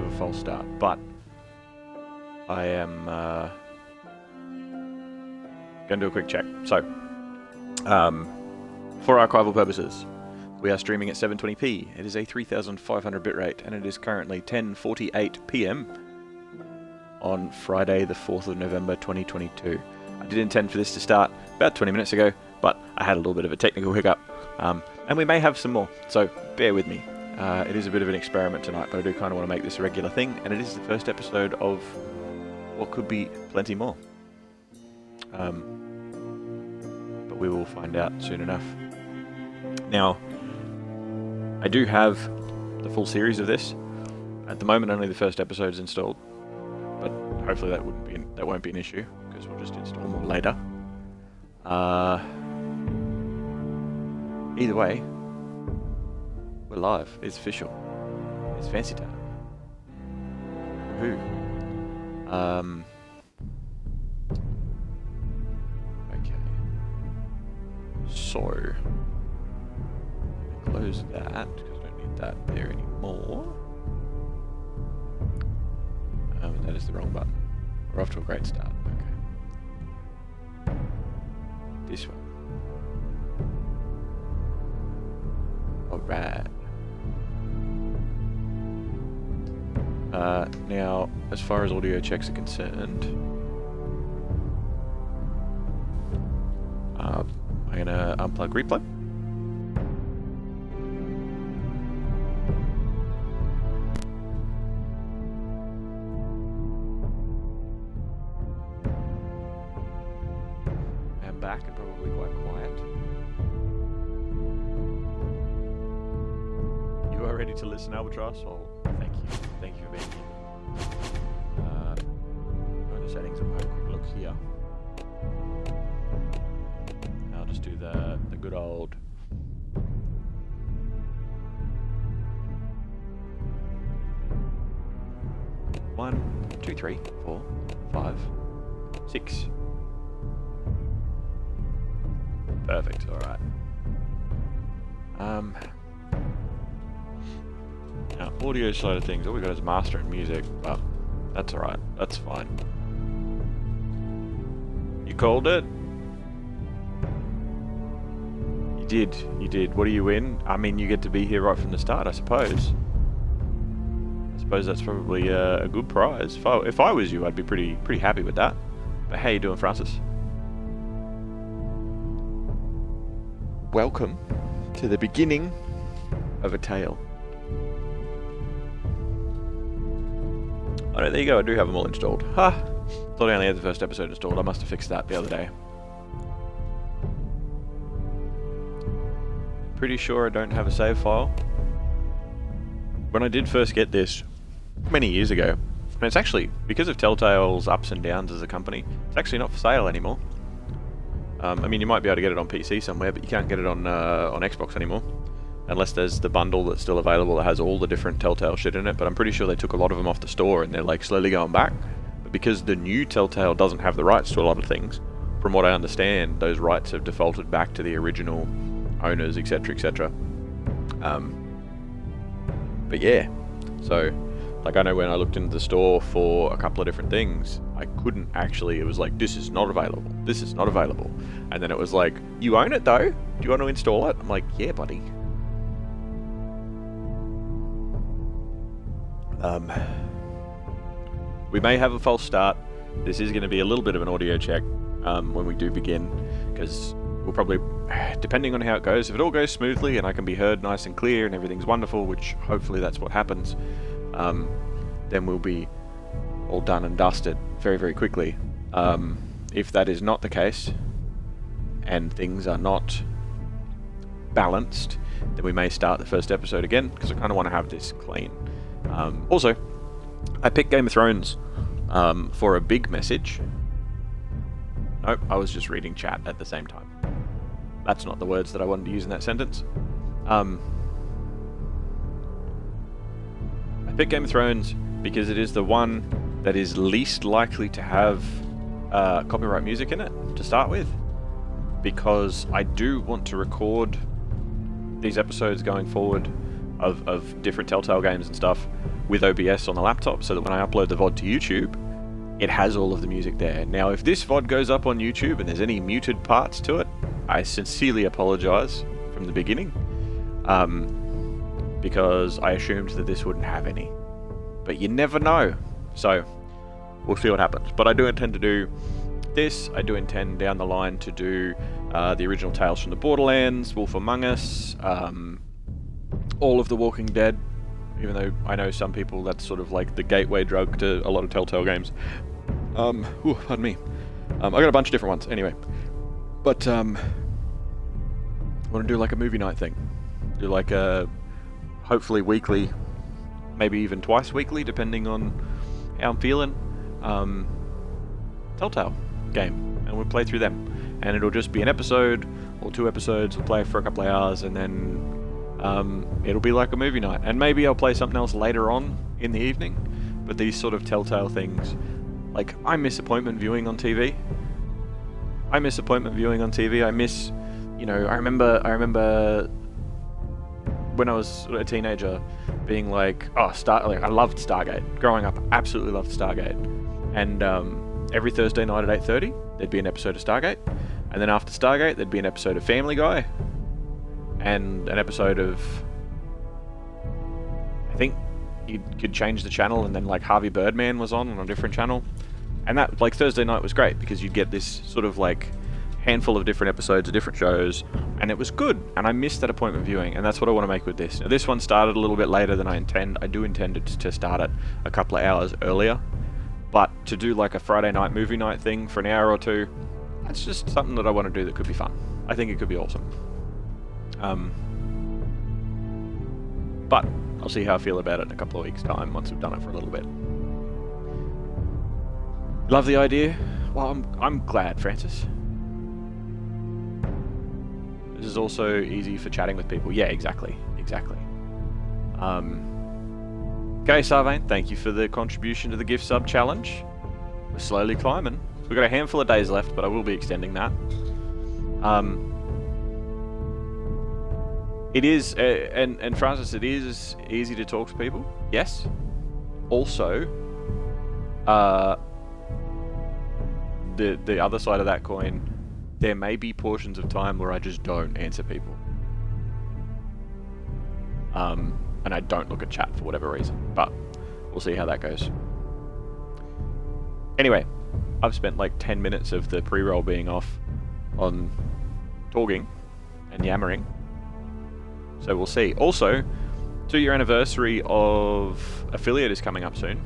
of a false start, but I am going to do a quick check. So, for archival purposes, we are streaming at 720p. It is a 3500 bitrate, and it is currently 10:48 p.m. on Friday, the 4th of November, 2022. I did intend for this to start about 20 minutes ago, but I had a little bit of a technical hiccup, and we may have some more, so bear with me. It is a bit of an experiment tonight, but I do kind of want to make this a regular thing, and it is the first episode of what could be plenty more. But we will find out soon enough. Now, I do have the full series of this. At the moment, only the first episode is installed, but hopefully that won't be an issue, because we'll just install more later. Either way, we're live. It's official. It's fancy time. Woohoo. Okay. So, close that, because I don't need that there anymore. That is the wrong button. We're off to a great start. Okay. This one. Alright. Now, as far as audio checks are concerned, I'm going to unplug replay. I'm back and probably quite quiet. You are ready to listen, Albatross? Well, thank you. Thank you for being here. Go to settings and have a quick look here. I'll just do the good old. One, two, three, 4, 5, 6. Perfect. All right. Now, audio side of things, all we got is master and music, but that's all right. That's fine. You called it? You did. You did. What do you win? I mean, you get to be here right from the start, I suppose. I suppose that's probably a good prize. If I was you, I'd be pretty happy with that. But how you doing, Francis? Welcome to the beginning of a tale. Oh no, there you go, I do have them all installed. Ha! Thought I only had the first episode installed. I must have fixed that the other day. Pretty sure I don't have a save file. When I did first get this, many years ago, and it's actually, because of Telltale's ups and downs as a company, it's actually not for sale anymore. I mean, you might be able to get it on PC somewhere, but you can't get it on Xbox anymore. Unless there's the bundle that's still available that has all the different Telltale shit in it, but I'm pretty sure they took a lot of them off the store and they're like slowly going back. But because the new Telltale doesn't have the rights to a lot of things, from what I understand, those rights have defaulted back to the original owners, etc, etc. But yeah, so like I know when I looked into the store for a couple of different things, I couldn't actually, it was like, this is not available, this is not available. And then it was like, you own it though? Do you want to install it? I'm like, yeah buddy. We may have a false start. This is going to be a little bit of an audio check when we do begin, because we'll probably, depending on how it goes, if it all goes smoothly and I can be heard nice and clear and everything's wonderful, which hopefully that's what happens, then we'll be all done and dusted very, very quickly. If that is not the case and things are not balanced, then we may start the first episode again, because I kind of want to have this clean. Also, I picked Game of Thrones for a big message. Nope, I was just reading chat at the same time. That's not the words that I wanted to use in that sentence. I picked Game of Thrones because it is the one that is least likely to have copyright music in it to start with. Because I do want to record these episodes going forward of different Telltale games and stuff with OBS on the laptop, so that when I upload the VOD to YouTube, it has all of the music there. Now, if this VOD goes up on YouTube and there's any muted parts to it, I sincerely apologize from the beginning, because I assumed that this wouldn't have any. But you never know, so we'll see what happens. But I do intend to do this. I do intend down the line to do the original Tales from the Borderlands, Wolf Among Us, all of The Walking Dead, even though I know some people that's sort of like the gateway drug to a lot of Telltale games. Pardon me. I got a bunch of different ones anyway. But I want to do like a movie night thing. Do like a hopefully weekly, maybe even twice weekly, depending on how I'm feeling. Telltale game, and we'll play through them. And it'll just be an episode or 2 episodes. We'll play for a couple of hours, and then it'll be like a movie night. And maybe I'll play something else later on in the evening. But these sort of Telltale things, like I miss appointment viewing on TV. I miss, you know, I remember when I was a teenager being like, I loved Stargate. Growing up, absolutely loved Stargate. And every Thursday night at 8:30, there'd be an episode of Stargate. And then after Stargate, there'd be an episode of Family Guy. And an episode of, I think you could change the channel, and then like Harvey Birdman was on a different channel. And that, like, Thursday night was great because you'd get this sort of like handful of different episodes of different shows, and it was good. And I missed that appointment viewing, and that's what I want to make with this. Now, this one started a little bit later than I intend. I do intend to start it a couple of hours earlier, but to do like a Friday night movie night thing for an hour or 2, that's just something that I want to do that could be fun. I think it could be awesome. But I'll see how I feel about it in a couple of weeks' time once we've done it for a little bit. Love the idea? Well, I'm glad, Francis. This is also easy for chatting with people. Yeah, exactly. Okay, Sarvain, thank you for the contribution to the gift sub challenge. We're slowly climbing. We've got a handful of days left, but I will be extending that. It is, and Francis, it is easy to talk to people. Yes. Also, the other side of that coin, there may be portions of time where I just don't answer people. And I don't look at chat for whatever reason, but we'll see how that goes. Anyway, I've spent like 10 minutes of the pre-roll being off on talking and yammering. So we'll see. Also, 2-year anniversary of Affiliate is coming up soon.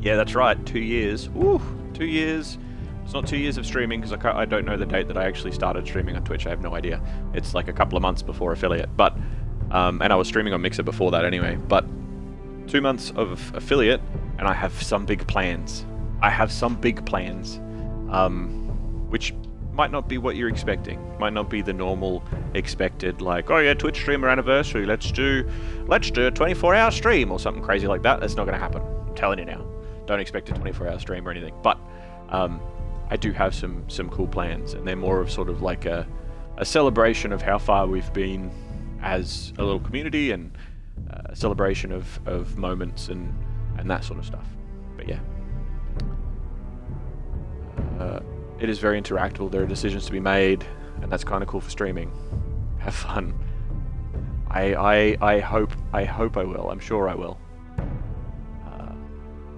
Yeah, that's right, 2 years. Woo, 2 years. It's not 2 years of streaming because I don't know the date that I actually started streaming on Twitch. I have no idea. It's like a couple of months before Affiliate, but and I was streaming on Mixer before that anyway. But 2 months of Affiliate, and I have some big plans. Which might not be what you're expecting. Might not be the normal expected, like, oh yeah, Twitch streamer anniversary, let's do a 24-hour stream or something crazy like that. That's not going to happen. I'm telling you now. Don't expect a 24-hour stream or anything. But I do have some cool plans, and they're more of sort of like a celebration of how far we've been as a little community, and a celebration of moments and that sort of stuff. But yeah. It is very interactable. There are decisions to be made, and that's kind of cool for streaming. Have fun. I hope I will. I'm sure I will.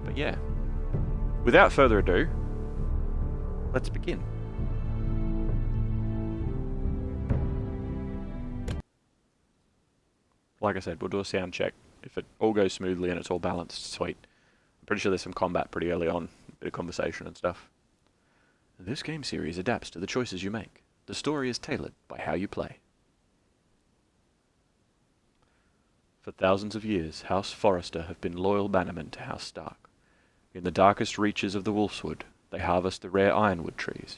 But yeah. Without further ado, let's begin. Like I said, we'll do a sound check. If it all goes smoothly and it's all balanced, sweet. I'm pretty sure there's some combat pretty early on, a bit of conversation and stuff. This game series adapts to the choices you make. The story is tailored by how you play. For thousands of years, House Forrester have been loyal bannermen to House Stark. In the darkest reaches of the Wolfswood, they harvest the rare ironwood trees.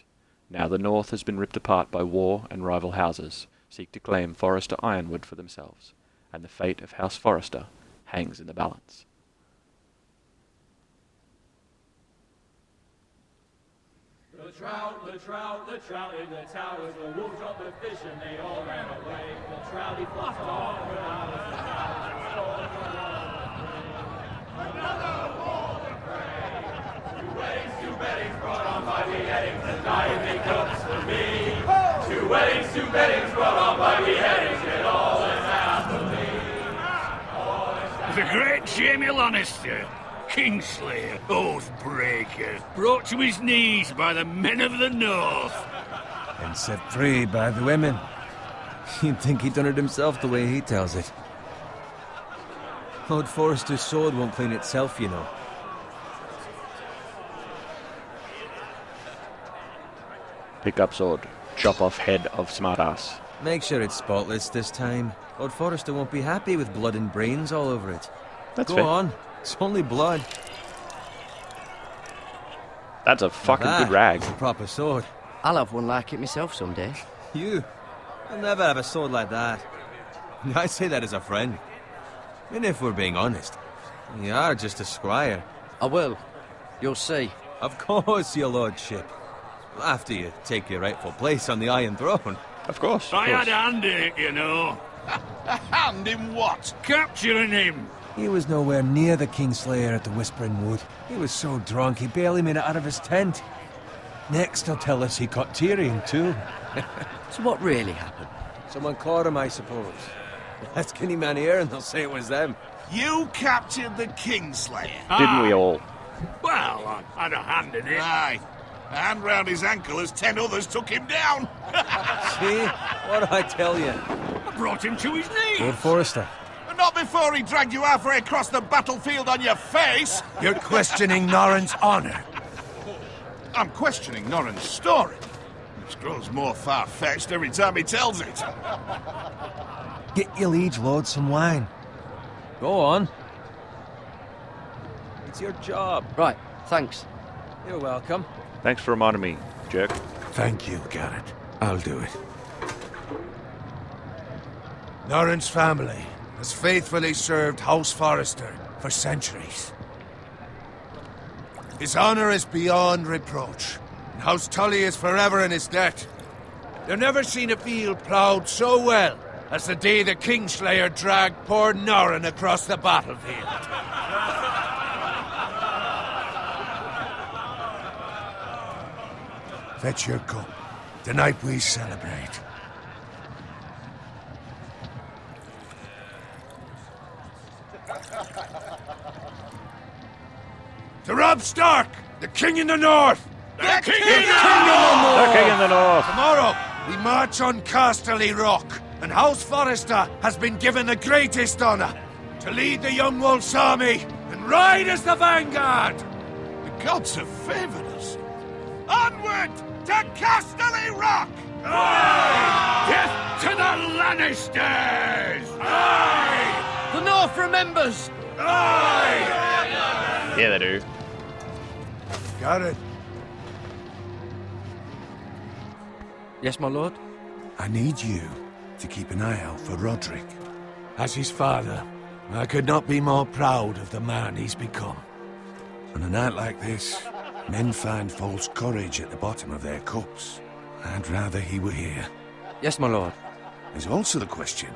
Now the North has been ripped apart by war, and rival houses seek to claim Forrester ironwood for themselves, and the fate of House Forrester hangs in the balance. The trout in the towers, the wolves dropped the fish and they all ran away. The trouty flopped off without a Two weddings, two beddings brought on by beheadings, yet all is happily. The great Jamie Lannister, Kingslayer, Oathbreaker, brought to his knees by the men of the North. And set free by the women. You'd think he'd done it himself the way he tells it. Lord Forrester's sword won't clean itself, you know. Pick up sword. Chop off head of smartass. Make sure it's spotless this time. Lord Forrester won't be happy with blood and brains all over it. That's Go fair. on. It's only blood. That's a fucking That good rag. is a proper sword. I'll have one like it myself someday. You? I'll never have a sword like that. I say that as a friend. And if we're being honest, you are just a squire. I will. You'll see. Of course, your lordship. After you take your rightful place on the Iron Throne. Of course. Of I had course. a hand in it, you know. A hand in what? Capturing him. He was nowhere near the Kingslayer at the Whispering Wood. He was so drunk he barely made it out of his tent. Next he'll tell us he caught Tyrion too. So what really happened? Someone caught him, I suppose. Ask any man here and they'll say it was them. You captured the Kingslayer. Didn't we all? Well, I had a hand in it. Aye. A hand round his ankle as 10 others took him down. See? What I tell you? I brought him to his Lord knees. Forrester. But not before he dragged you halfway across the battlefield on your face. You're questioning Norrin's honor. I'm questioning Norrin's story, which grows more far-fetched every time he tells it. Get your liege lord some wine. Go on. It's your job. Right, thanks. You're welcome. Thanks for reminding me, jerk. Thank you, Garrett. I'll do it. Norrin's family has faithfully served House Forrester for centuries. His honor is beyond reproach, and House Tully is forever in his debt. They've never seen a field ploughed so well as the day the Kingslayer dragged poor Norrin across the battlefield. Fetch your cup. Tonight we celebrate. To Robb Stark, the King in the North! The King The King in the North. Tomorrow, we march on Casterly Rock, and House Forrester has been given the greatest honor to lead the Young Wolf's army and ride as the vanguard! The gods have favored us. Onward to Casterly Rock! Death to the Lannisters! The North remembers! Yeah, they do. Got it. Yes, my lord? I need you to keep an eye out for Roderick. As his father, I could not be more proud of the man he's become. On a night like this, men find false courage at the bottom of their cups. I'd rather he were here. Yes, my lord. There's also the question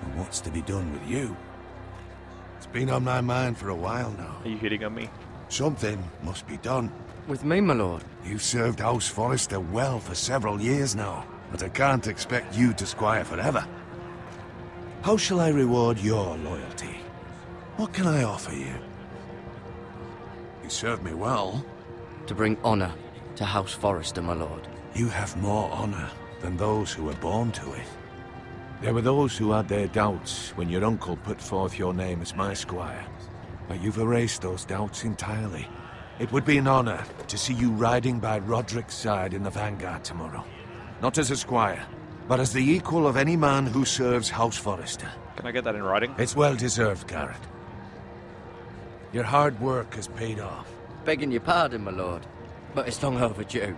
of what's to be done with you. It's been on my mind for a while now. Are you hitting on me? Something must be done. With me, my lord. You've served House Forrester well for several years now, but I can't expect you to squire forever. How shall I reward your loyalty? What can I offer you? You served me well. To bring honor to House Forrester, my lord. You have more honor than those who were born to it. There were those who had their doubts when your uncle put forth your name as my squire. But you've erased those doubts entirely. It would be an honor to see you riding by Roderick's side in the vanguard tomorrow. Not as a squire, but as the equal of any man who serves House Forrester. Can I get that in writing? It's well deserved, Garrett. Your hard work has paid off. Begging your pardon, my lord. But it's long overdue.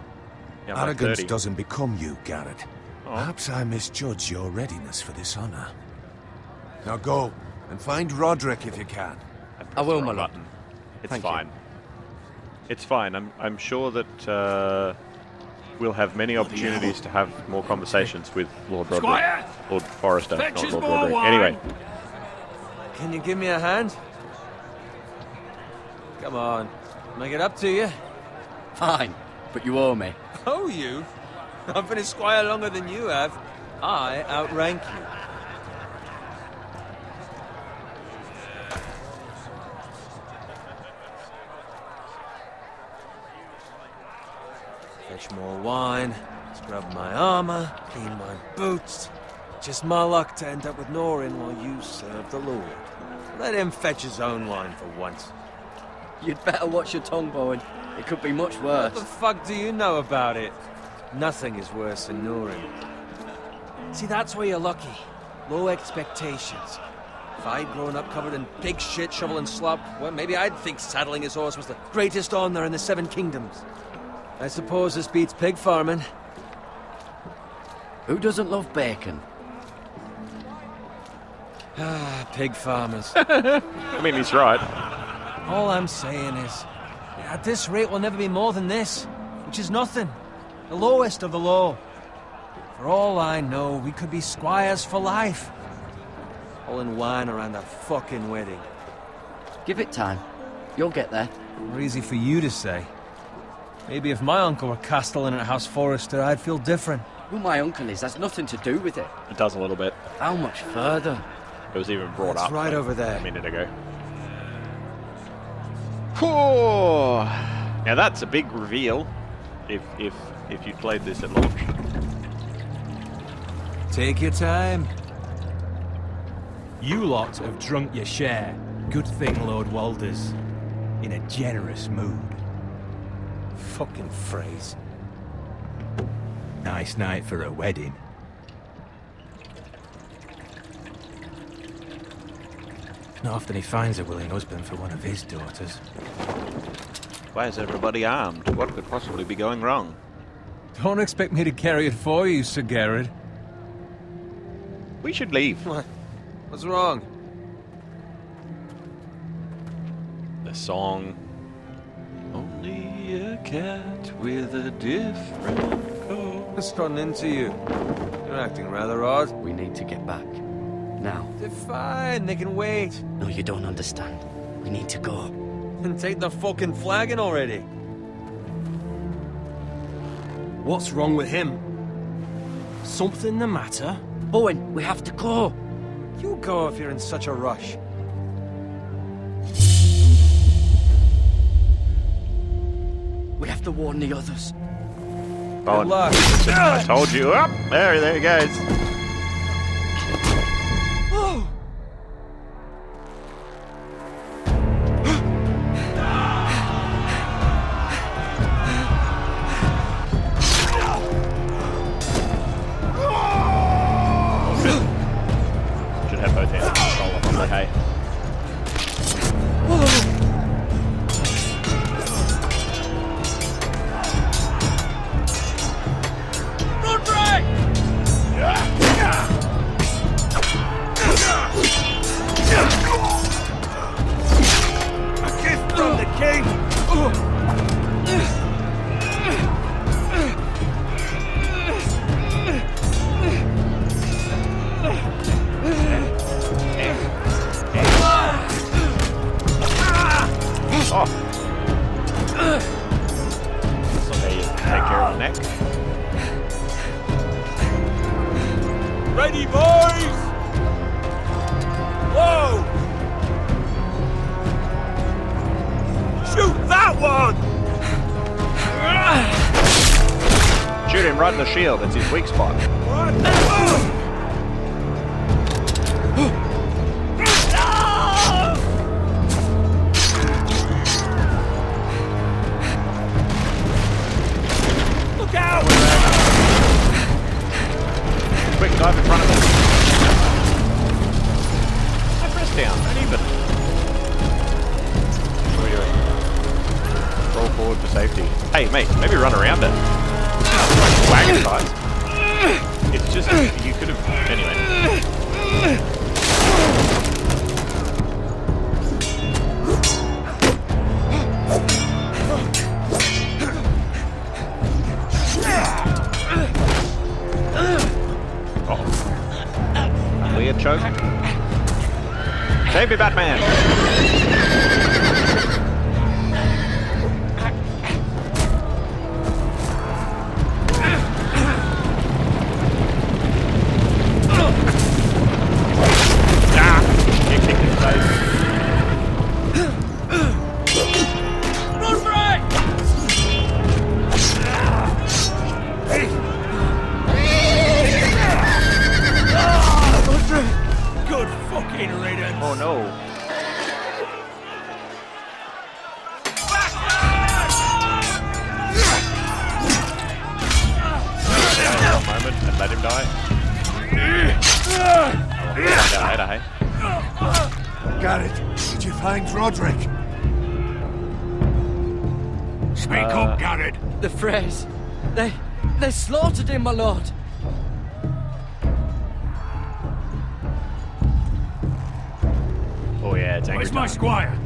Yeah, I'm like Arrogance 30. doesn't become you, Garrett. Oh. Perhaps I misjudge your readiness for this honor. Now go, and find Roderick if you can. I will, Wrong my lord. button. It's Thank you. fine. It's fine. I'm sure that we'll have many opportunities to have more conversations with Lord Roderick. Squire! Lord Forrester, Fetch not us Lord more Roderick. wine! Anyway, Can you give me a hand? Come on. Make it up to you. Fine, but you owe me. Oh, you? I've been a squire longer than you have. I outrank you. Fetch more wine, scrub my armor, clean my boots. Just my luck to end up with Norin while you serve the Lord. Let him fetch his own wine for once. You'd better watch your tongue, Bowen. It could be much worse. What the fuck do you know about it? Nothing is worse than Norin. See, that's where you're lucky. Low expectations. If I'd grown up covered in pig shit, shovel and slop, well, maybe I'd think saddling his horse was the greatest honor in the Seven Kingdoms. I suppose this beats pig farming. Who doesn't love bacon? Ah, pig farmers. I mean, he's right. All I'm saying is, at this rate we'll never be more than this, which is nothing. The lowest of the low. For all I know, we could be squires for life. All in wine around a fucking wedding. Give it time. You'll get there. More easy for you to say. Maybe if my uncle were castellan at House Forrester, I'd feel different. Who my uncle is has nothing to do with it. It does a little bit. How much further? It was even brought That's up right like, over there. a minute ago. Whew. Now that's a big reveal. If you played this at launch. Take your time. You lot have drunk your share. Good thing Lord Walder's in a generous mood. Fucking phrase. Nice night for a wedding. Not often he finds a willing husband for one of his daughters. Why is everybody armed? What could possibly be going wrong? Don't expect me to carry it for you, Sir Garrett. We should leave. What? What's wrong? The song. Only a cat with a different coat. What's gotten into you? You're acting rather odd. We need to get back. Now. They're fine, they can wait. No, you don't understand. We need to go. And take the fucking flagon already. What's wrong with him? Something the matter? Bowen, we have to go. You go if you're in such a rush. We have to warn the others. Bowen. Good luck. I told you. Up there he goes. Should have both hands on control up on the hay. Oh. So they take care of the neck. Ready, boys! Whoa! Shoot that one! Shoot him right in the shield. It's his weak spot. Look out! Quick, dive in front of him. I press down. Uneven. What are we doing? Roll forward for safety. Hey, mate, maybe run around it. Wagon size. It's just, you could have, anyway. Oh. Clear choke. Save me, Batman! died, eh? Garrett, did you find Roderick? Speak up, Garrett. The Freys. They slaughtered him, my lord. Oh yeah, it's angry Where's my time. squire?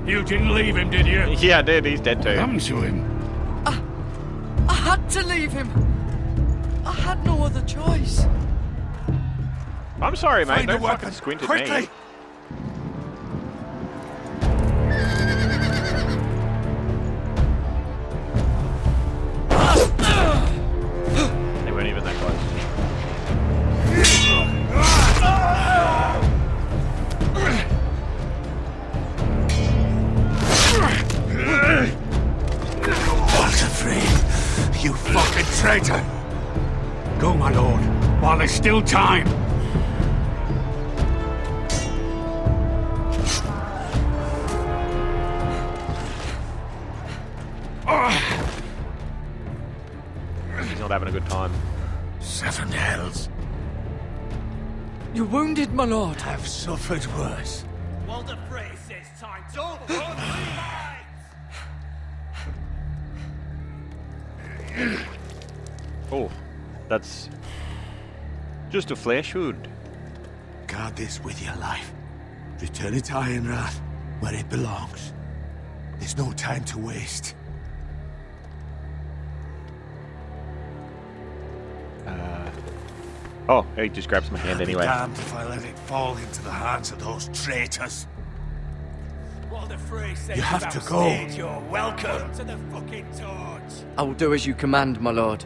You didn't leave him, did you? Yeah, I did. He's dead What too. happened to him? I had to leave him. I had no other choice. I'm sorry, mate. Find Don't a fucking weapon, squint at quickly! me. They weren't even that close. Walter Frey, you fucking traitor! Go, my lord, while there's still time. He's not having a good time. 7 hells. You're wounded, my lord. Have suffered worse. Walder Frey says time to Oh, that's just a flesh wound. Guard this with your life. Return it to Ironrath, where it belongs. There's no time to waste. Oh, he just grabs my hand I'll be anyway. damned if I let it fall into the hands of those traitors. Walder Frey says You have to go. You're welcome to the fucking torch. I will do as you command, my lord.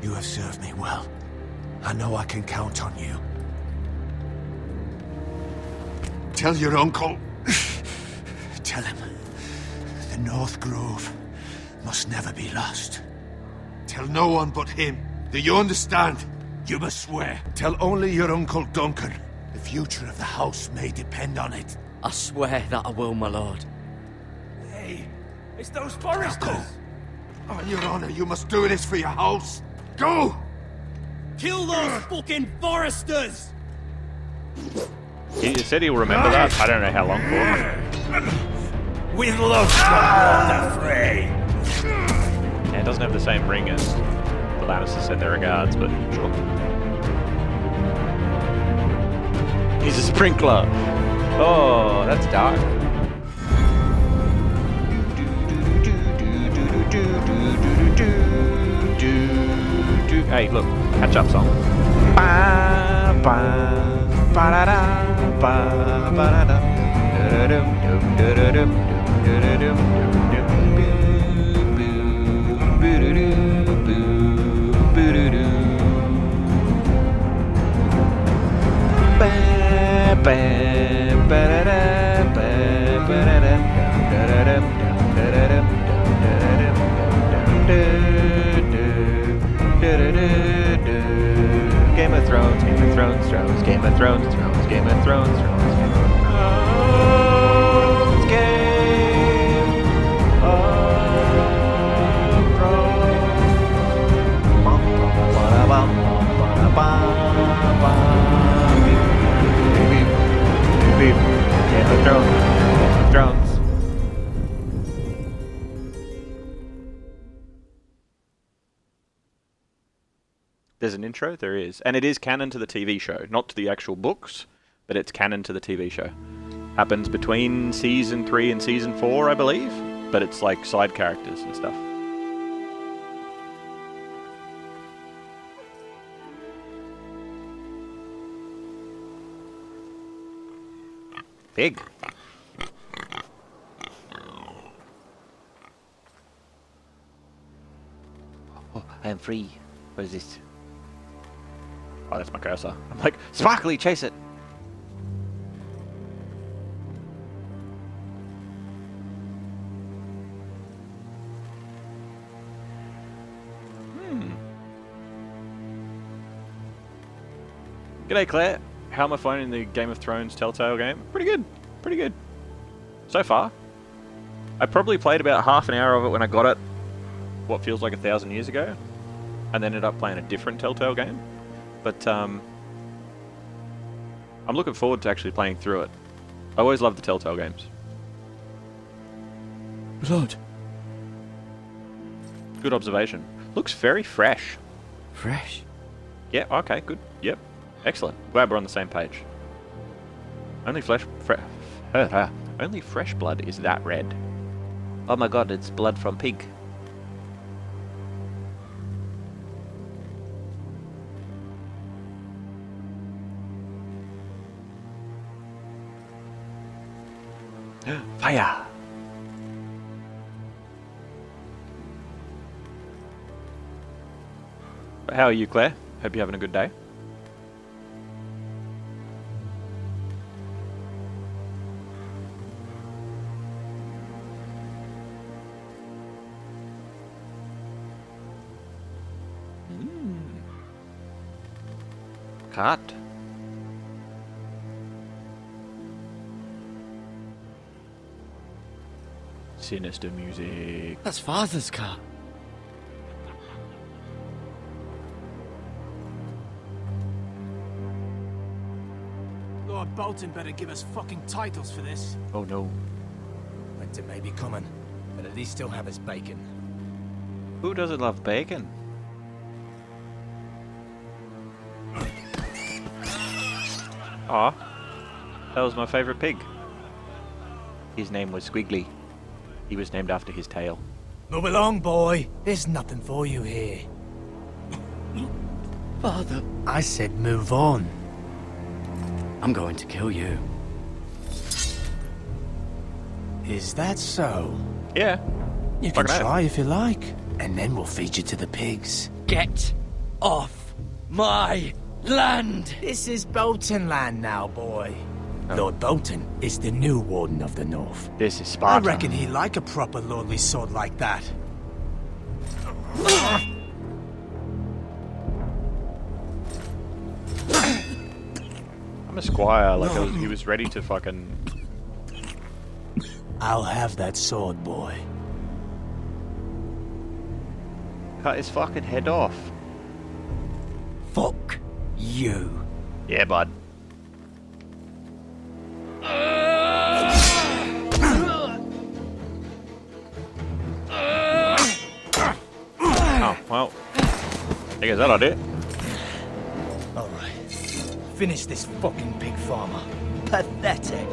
You have served me well. I know I can count on you. Tell your uncle. Tell him. The North Grove must never be lost. Tell no one but him. Do you understand? You must swear. Tell only your Uncle Duncan. The future of the house may depend on it. I swear that I will, my lord. Hey, it's those Now foresters. go. On your honor, you must do this for your house. Go! Kill those fucking foresters. He said he'll remember that. I don't know how long for. With love from Walder Frey. Yeah, it doesn't have the same ring as the Lannisters send their regards, but sure. He's a sprinkler. Oh, that's dark. Hey, look, catch up song. Ba, ba, ba, da, da, ba, ba, da, da. Da-da-dum, dum, da-da-dum, dum, da-da-dum, dum, boo-doo-doo, boo, boo-doo-doo. Ba, ba, ba-da-da, ba, ba-da-da, dum, da-da-dum, da-da-dum, da-da-dum, dum, da-da-dum. Game of Thrones, Game of Thrones, Thrones, Game of Thrones, Thrones, Game of Thrones, Thrones, Game of Thrones, Game of Thrones. Bum, bum, ba-da-bum, bum, ba-da-bum, bum. Beep, beep, beep, beep. Game of Thrones, Game of Thrones. There's an intro? There is. And it is canon to the TV show. Not to the actual books, but it's canon to the TV show. Happens between Season 3 and Season 4, I believe. But it's like side characters and stuff. Pig. Oh, I am free. What is this? Oh, that's my cursor. I'm like, Sparkly, chase it! G'day, Claire. How am I finding the Game of Thrones Telltale game? Pretty good. Pretty good. So far. I probably played about half an hour of it when I got it, what feels like 1,000 years ago, and then ended up playing a different Telltale game. But I'm I'm looking forward to actually playing through it. I always love the Telltale games. Blood. Good observation. Looks very fresh. Fresh. Yeah, okay, good. Yep. Excellent. Glad we're on the same page. Only only fresh blood is that red. Oh my god, it's blood from pig. Fire! How are you, Claire? Hope you're having a good day. Cut. Sinister music. That's Father's car. Lord Bolton better give us fucking titles for this. Oh no. Winter may be coming, but at least he'll have his bacon. Who doesn't love bacon? Aw, that was my favourite pig. His name was Squiggly. He was named after his tail. Move along, boy. There's nothing for you here. Father, I said move on. I'm going to kill you. Is that so? Yeah. You can Fucking try if you like, and then we'll feed you to the pigs. get off my land! This is Bolton land now, boy. Lord Bolton is the new Warden of the North. This is I Sparta. reckon he like a proper lordly sword like that. I'm a squire, like he was ready to fucking... I'll have that sword, boy. cut his fucking head off. Fuck you. Yeah, bud. Oh, well. I guess that'll do it. Alright. Finish this fucking pig farmer. Pathetic.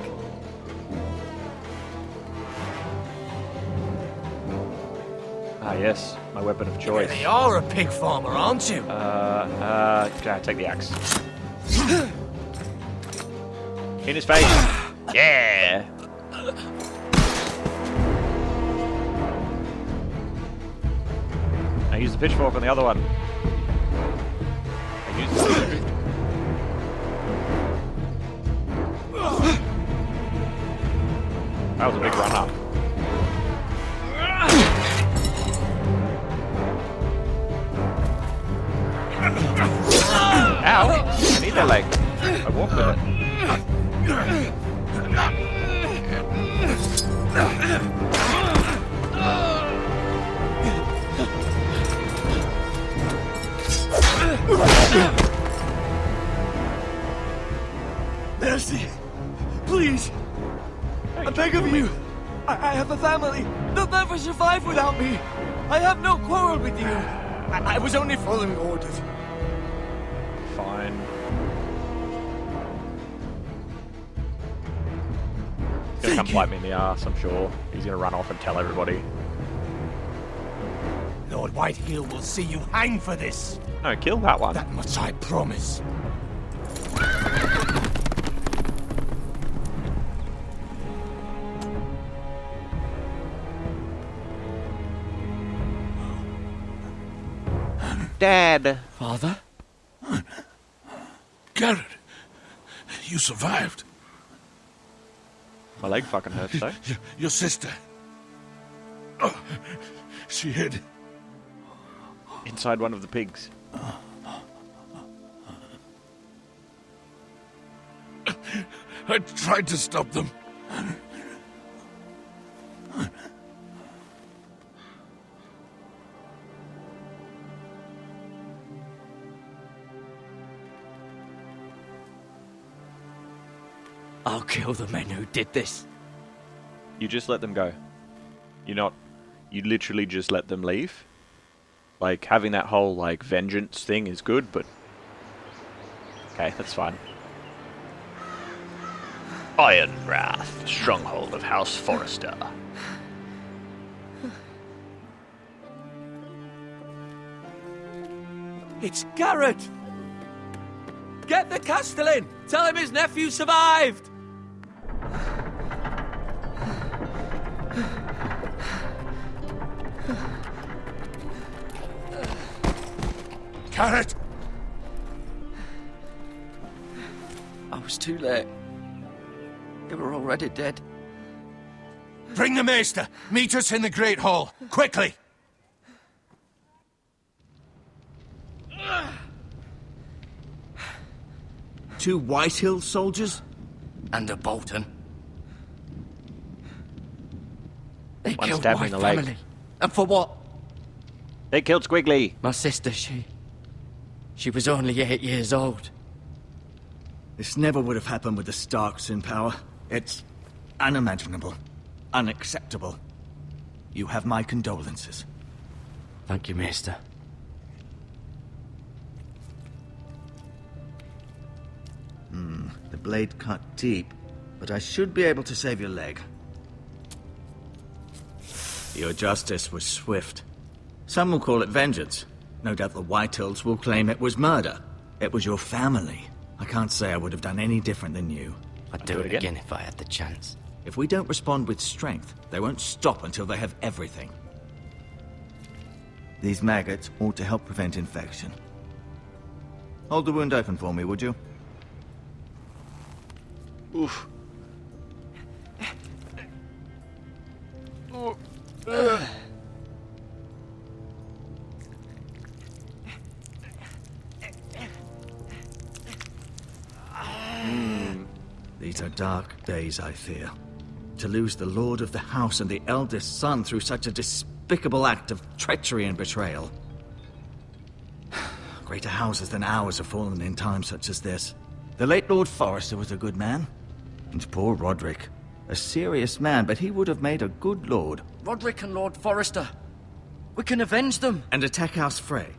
Ah, yes. My weapon of choice. You are a pig farmer, aren't you? Take the axe. In his face. Yeah. I use the pitchfork on the other one. I use the That was a big run up. Ow! I need that leg. I walk with it. Mercy! Please! I beg of you! I have a family! They'll never survive without me! I have no quarrel with you! I was only following orders. Fine. He's gonna come bite me in the ass, I'm sure. He's gonna run off and tell everybody. Lord Whitehill will see you hang for this. No, kill that one. That much I promise. Dad! Father? Garrett, you survived. My leg fucking hurts though. Your sister. Oh, she hid. Inside one of the pigs. I tried to stop them. I'll kill the men who did this. You just let them go. You literally just let them leave. Like, having that whole, like, vengeance thing is good, but... Okay, that's fine. Iron Wrath, stronghold of House Forrester. It's Garrett! Get the Castellan! Tell him his nephew survived! Garrett! I was too late. They were already dead. Bring the Maester! Meet us in the Great Hall! Quickly! Two Whitehill soldiers? And a Bolton. They One killed stabbed my in the leg. family. And for what? They killed Squiggly. My sister, she was only 8 years old. This never would have happened with the Starks in power. It's unimaginable. Unacceptable. You have my condolences. Thank you, Maester. The blade cut deep, but I should be able to save your leg. Your justice was swift. Some will call it vengeance. No doubt the Whitehills will claim it was murder. It was your family. I can't say I would have done any different than you. I'd do it again if I had the chance. If we don't respond with strength, they won't stop until they have everything. These maggots ought to help prevent infection. Hold the wound open for me, would you? Oof. These are dark days, I fear. To lose the lord of the house and the eldest son through such a despicable act of treachery and betrayal. Greater houses than ours have fallen in times such as this. The late Lord Forrester was a good man. And poor Roderick. A serious man, but he would have made a good lord. Roderick and Lord Forrester. We can avenge them. And attack House Frey.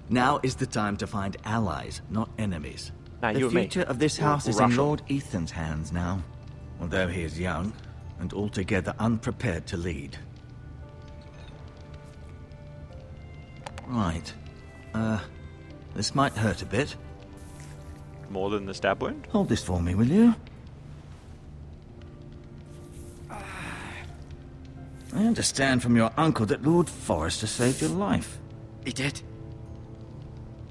Now is the time to find allies, not enemies. Nah, The you and me. future of this house is Russell. in Lord Ethan's hands now. Although he is young, and altogether unprepared to lead. Right. This might hurt a bit. More than the stab wound? Hold this for me, will you? I understand from your uncle that Lord Forrester saved your life. He did.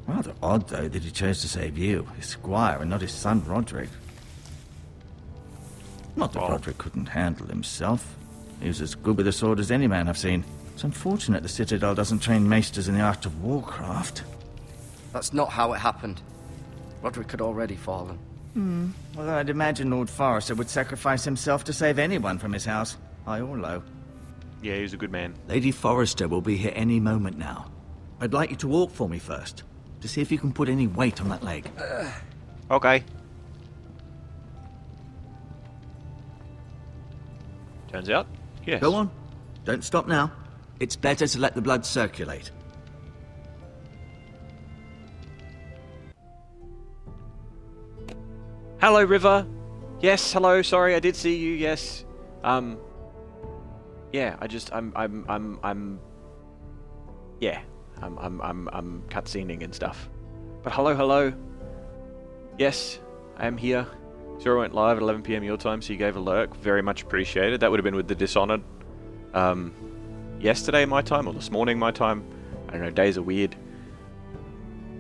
Rather odd, though, that he chose to save you, his squire, and not his son Roderick. Not that Roderick couldn't handle himself. He was as good with a sword as any man I've seen. It's unfortunate the Citadel doesn't train maesters in the art of warcraft. That's not how it happened. Roderick had already fallen. Well, I'd imagine Lord Forrester would sacrifice himself to save anyone from his house, high or low. Yeah, he's a good man. Lady Forrester will be here any moment now. I'd like you to walk for me first, to see if you can put any weight on that leg. Okay. Turns out, yes. Go on. Don't stop now. It's better to let the blood circulate. Hello, River. Yes, hello. Sorry, I did see you. Yes. Yeah. I'm cutscening and stuff. But hello. Yes, I am here. Zero went live at 11 PM your time, so you gave a lurk. Very much appreciated. That would have been with the Dishonored. Yesterday my time, or this morning my time. I don't know, days are weird.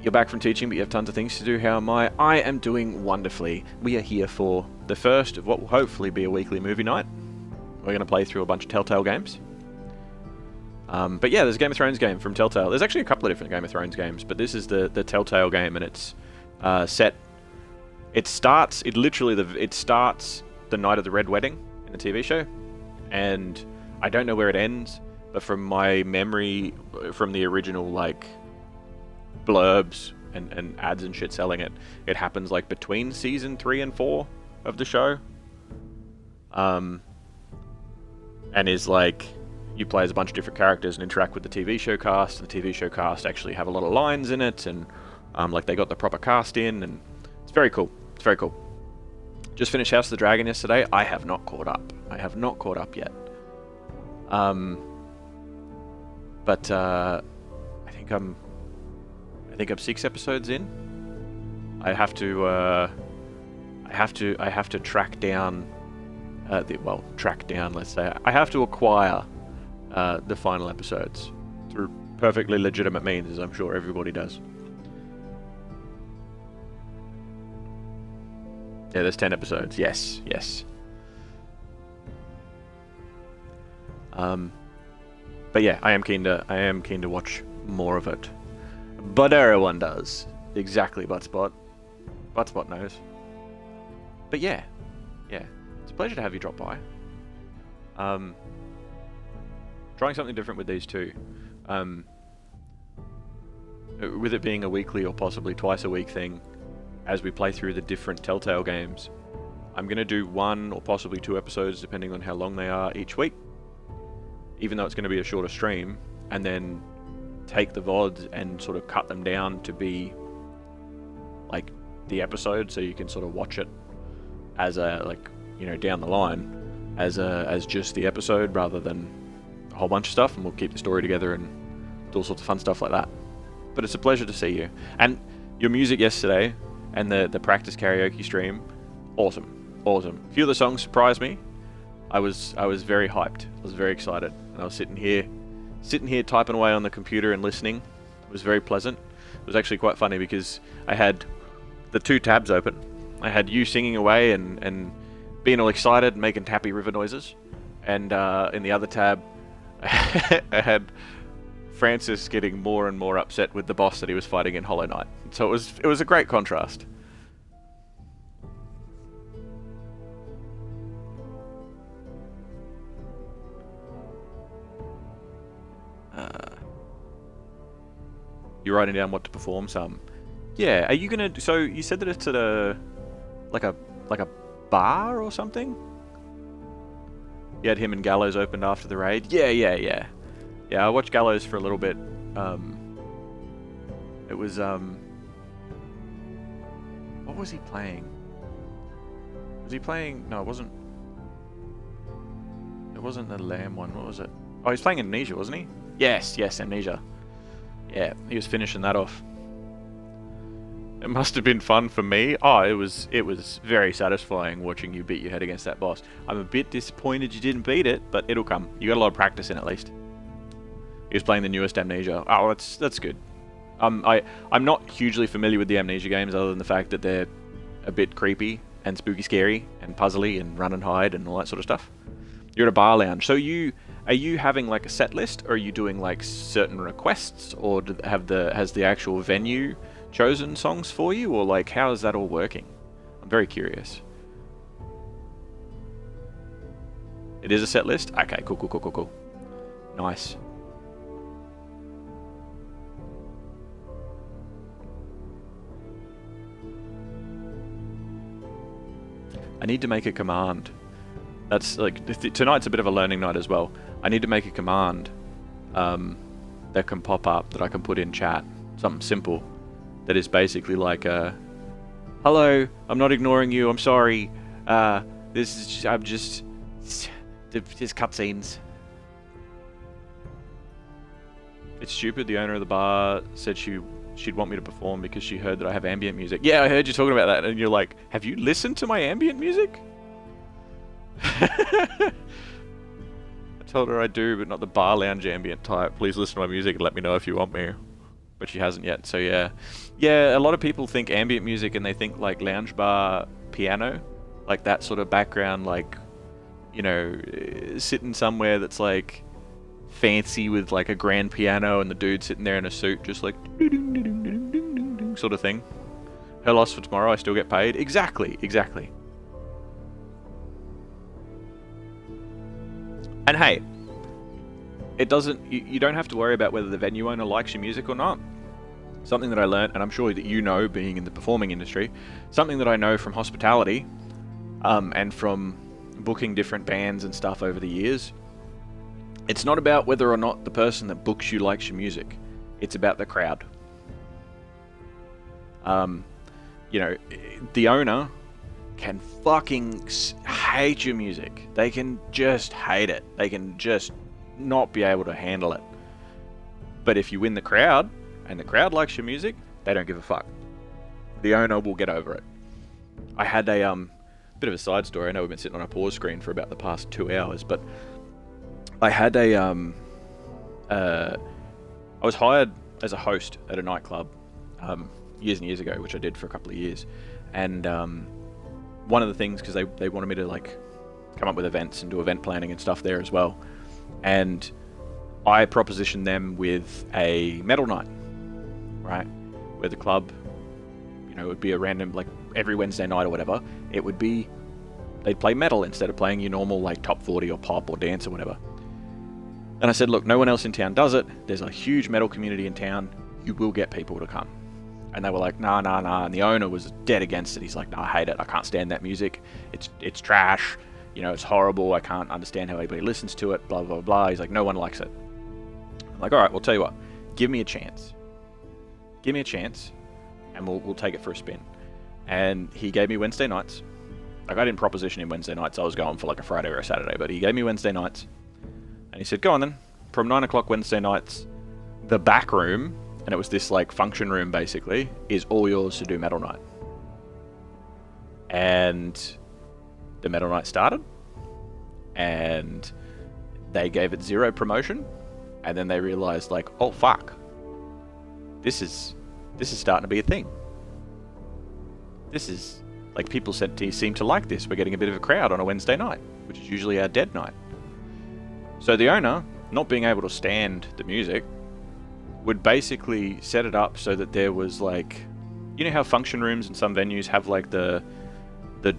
You're back from teaching, but you have tons of things to do. How am I? I am doing wonderfully. We are here for the first of what will hopefully be a weekly movie night. We're going to play through a bunch of Telltale games. But yeah, there's a Game of Thrones game from Telltale. There's actually a couple of different Game of Thrones games, but this is the Telltale game, and it's set... It starts the night of the Red Wedding in the TV show, and I don't know where it ends, but from my memory, from the original, like, blurbs and ads and shit selling it, it happens, like, between season 3 and 4 of the show, and is like, you play as a bunch of different characters and interact with the TV show cast. The TV show cast actually have a lot of lines in it, and like they got the proper cast in, and it's very cool. It's very cool. Just finished House of the Dragon yesterday. I have not caught up. I have not caught up yet. But I think I'm 6 episodes in. I have to track down. Let's say I have to acquire the final episodes through perfectly legitimate means, as I'm sure everybody does. Yeah, there's 10 episodes. Yes. But yeah, I am keen to watch more of it. But everyone does. Exactly, Buttspot. Buttspot knows. But yeah. It's a pleasure to have you drop by. Trying something different with these two. With it being a weekly or possibly twice a week thing, as we play through the different Telltale games, I'm going to do 1 or possibly 2 episodes, depending on how long they are, each week. Even though it's going to be a shorter stream, and then take the VODs and sort of cut them down to be like the episode, so you can sort of watch it as a, like, you know, down the line as just the episode rather than a whole bunch of stuff, and we'll keep the story together and do all sorts of fun stuff like that. But it's a pleasure to see you. And your music yesterday and the practice karaoke stream, awesome. A few of the songs surprised me. I was very hyped. I was very excited. And I was sitting here typing away on the computer and listening. It was very pleasant. It was actually quite funny because I had the 2 tabs open. I had you singing away and being all excited and making happy river noises. And in the other tab, I had Francis getting more and more upset with the boss that he was fighting in Hollow Knight. So it was a great contrast. You're writing down what to perform some. Yeah, are you gonna? So you said that it's at a bar or something? You had him and Gallows opened after the raid. Yeah. Yeah, I watched Gallows for a little bit. It was what was he playing? Was he playing? No, it wasn't. It wasn't the Lamb one. What was it? Oh, he was playing Amnesia, wasn't he? Yes, Amnesia. Yeah, he was finishing that off. It must have been fun for me. Oh, it was very satisfying watching you beat your head against that boss. I'm a bit disappointed you didn't beat it, but it'll come. You got a lot of practice in at least. He was playing the newest Amnesia. Oh, that's good. I'm not hugely familiar with the Amnesia games, other than the fact that they're a bit creepy and spooky scary and puzzly and run and hide and all that sort of stuff. You're at a bar lounge. So are you having like a set list, or are you doing like certain requests, or has the actual venue chosen songs for you, or like how is that all working? I'm very curious. It is a set list? Okay, cool. Nice. I need to make a command. That's like, tonight's a bit of a learning night as well. I need to make a command that can pop up, that I can put in chat. Something simple that is basically like hello, I'm not ignoring you, I'm sorry. This is just cutscenes. It's stupid. The owner of the bar said she'd want me to perform because she heard that I have ambient music. Yeah, I heard you talking about that, and you're like, have you listened to my ambient music? I told her I do, but not the bar lounge ambient type. Please listen to my music and let me know if you want me. But she hasn't yet, so yeah. Yeah, a lot of people think ambient music and they think like lounge bar piano. Like that sort of background, like, you know, sitting somewhere that's like fancy with like a grand piano and the dude sitting there in a suit just like sort of thing. Her loss for tomorrow, I still get paid. Exactly. And hey, it doesn't. You don't have to worry about whether the venue owner likes your music or not. Something that I learned, and I'm sure that you know, being in the performing industry, something that I know from hospitality, and from booking different bands and stuff over the years, it's not about whether or not the person that books you likes your music. It's about the crowd. You know, the owner can fucking hate your music. They can just hate it. They can just not be able to handle it. But if you win the crowd, and the crowd likes your music, they don't give a fuck. The owner will get over it. I had a bit of a side story. I know we've been sitting on a pause screen for about the past 2 hours, but I had I was hired as a host at a nightclub years and years ago, which I did for a couple of years. And one of the things, because they wanted me to like come up with events and do event planning and stuff there as well. And I propositioned them with a metal night, right? Where the club, you know, it would be a random, like every Wednesday night or whatever, it would be, they'd play metal instead of playing your normal like top 40 or pop or dance or whatever. And I said, look, no one else in town does it. There's a huge metal community in town. You will get people to come. And they were like, nah. And the owner was dead against it. He's like, no, I hate it. I can't stand that music. It's trash. You know, it's horrible. I can't understand how anybody listens to it. Blah, blah, blah. He's like, no one likes it. I'm like, all right, well, tell you what. Give me a chance. Give me a chance, and we'll take it for a spin. And he gave me Wednesday nights. Like, I didn't proposition him Wednesday nights. I was going for like a Friday or a Saturday. But he gave me Wednesday nights. And he said, go on then. From 9 o'clock Wednesday nights, the back room, and it was this like function room basically, is all yours to do metal night. And the metal night started, and they gave it 0 promotion, and then they realized like, oh fuck, this is starting to be a thing. This is like, people seem to like this. We're getting a bit of a crowd on a Wednesday night, which is usually our dead night. So the owner, not being able to stand the music, would basically set it up so that there was like, you know how function rooms in some venues have like the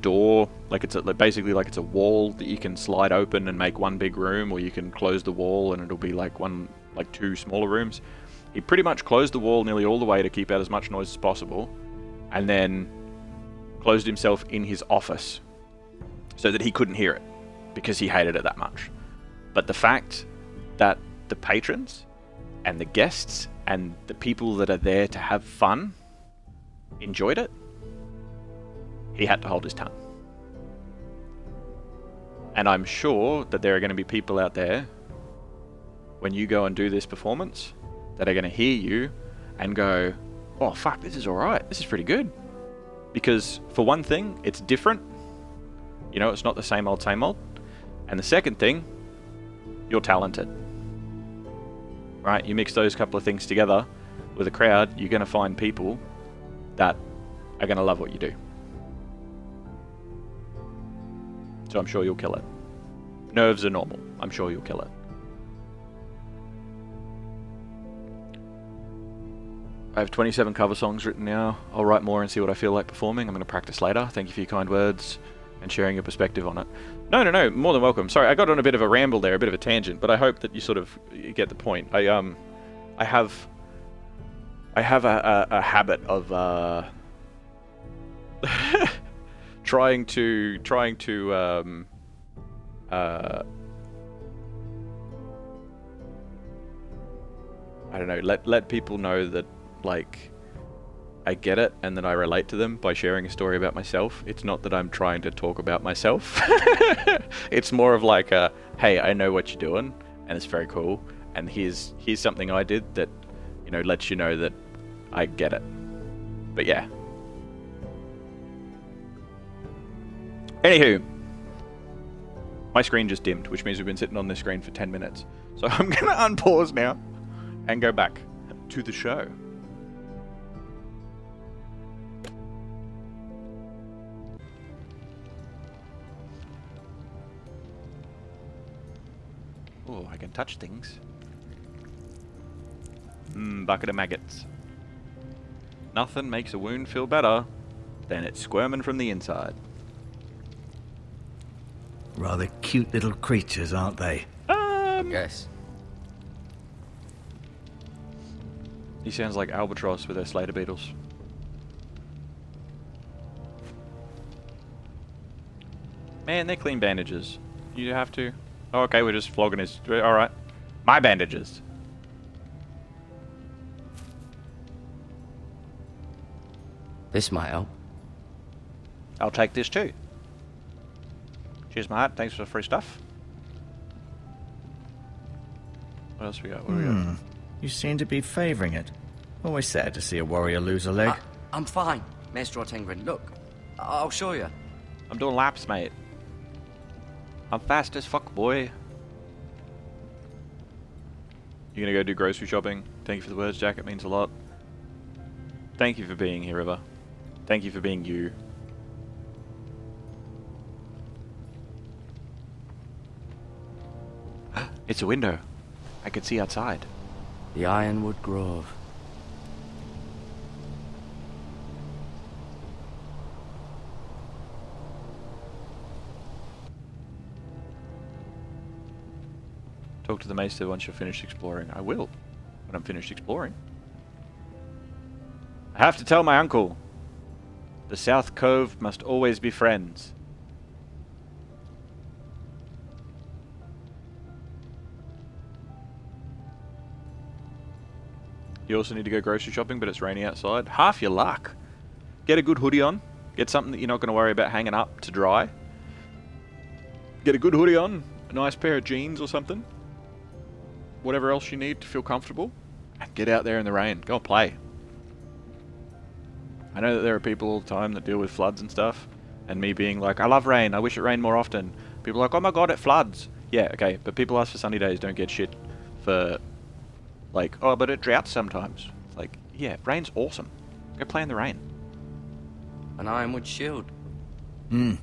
door, like it's basically like it's a wall that you can slide open and make one big room, or you can close the wall and it'll be like 2 smaller rooms. He pretty much closed the wall nearly all the way to keep out as much noise as possible, and then closed himself in his office so that he couldn't hear it because he hated it that much. But the fact that the patrons and the guests and the people that are there to have fun enjoyed it, he had to hold his tongue. And I'm sure that there are going to be people out there, when you go and do this performance, that are going to hear you and go, oh fuck, this is alright, this is pretty good. Because for one thing, it's different. You know, it's not the same old. And the second thing, you're talented. Right? You mix those couple of things together with a crowd, you're going to find people that are going to love what you do. So I'm sure you'll kill it. Nerves are normal. I'm sure you'll kill it. I have 27 cover songs written now. I'll write more and see what I feel like performing. I'm going to practice later. Thank you for your kind words and sharing your perspective on it. No, more than welcome. Sorry, I got on a bit of a ramble there, a bit of a tangent, but I hope that you sort of get the point. I have a habit of trying to I don't know, let people know that, like, I get it and that I relate to them by sharing a story about myself. It's not that I'm trying to talk about myself. It's more of like a, hey, I know what you're doing and it's very cool, and here's something I did that, you know, lets you know that I get it. But yeah. Anywho, my screen just dimmed, which means we've been sitting on this screen for 10 minutes. So I'm gonna unpause now and go back to the show. Oh, I can touch things. Bucket of maggots. Nothing makes a wound feel better than it squirming from the inside. Rather cute little creatures, aren't they? Yes. He sounds like Albatross with her Slater Beetles. Man, they're clean bandages. You have to. Oh, okay, we're just flogging his. Alright. My bandages. This might help. I'll take this too. Cheers, mate. Thanks for the free stuff. What else we got? What do we got? You seem to be favouring it. Always sad to see a warrior lose a leg. I'm fine, Maestro Tengrin. Look, I'll show you. I'm doing laps, mate. I'm fast as fuck, boy. You gonna go do grocery shopping? Thank you for the words, Jack. It means a lot. Thank you for being here, River. Thank you for being you. It's a window. I can see outside. The Ironwood Grove. Talk to the Maester once you're finished exploring. I will, when I'm finished exploring. I have to tell my uncle. The South Cove must always be friends. You also need to go grocery shopping, but it's raining outside. Half your luck. Get a good hoodie on. Get something that you're not going to worry about hanging up to dry. Get a good hoodie on. A nice pair of jeans or something. Whatever else you need to feel comfortable. And get out there in the rain. Go and play. I know that there are people all the time that deal with floods and stuff. And me being like, I love rain. I wish it rained more often. People are like, oh my god, it floods. Yeah, okay. But people ask for sunny days don't get shit for... like, oh, but it droughts sometimes. It's like, yeah, rain's awesome. Go play in the rain. An ironwood shield. The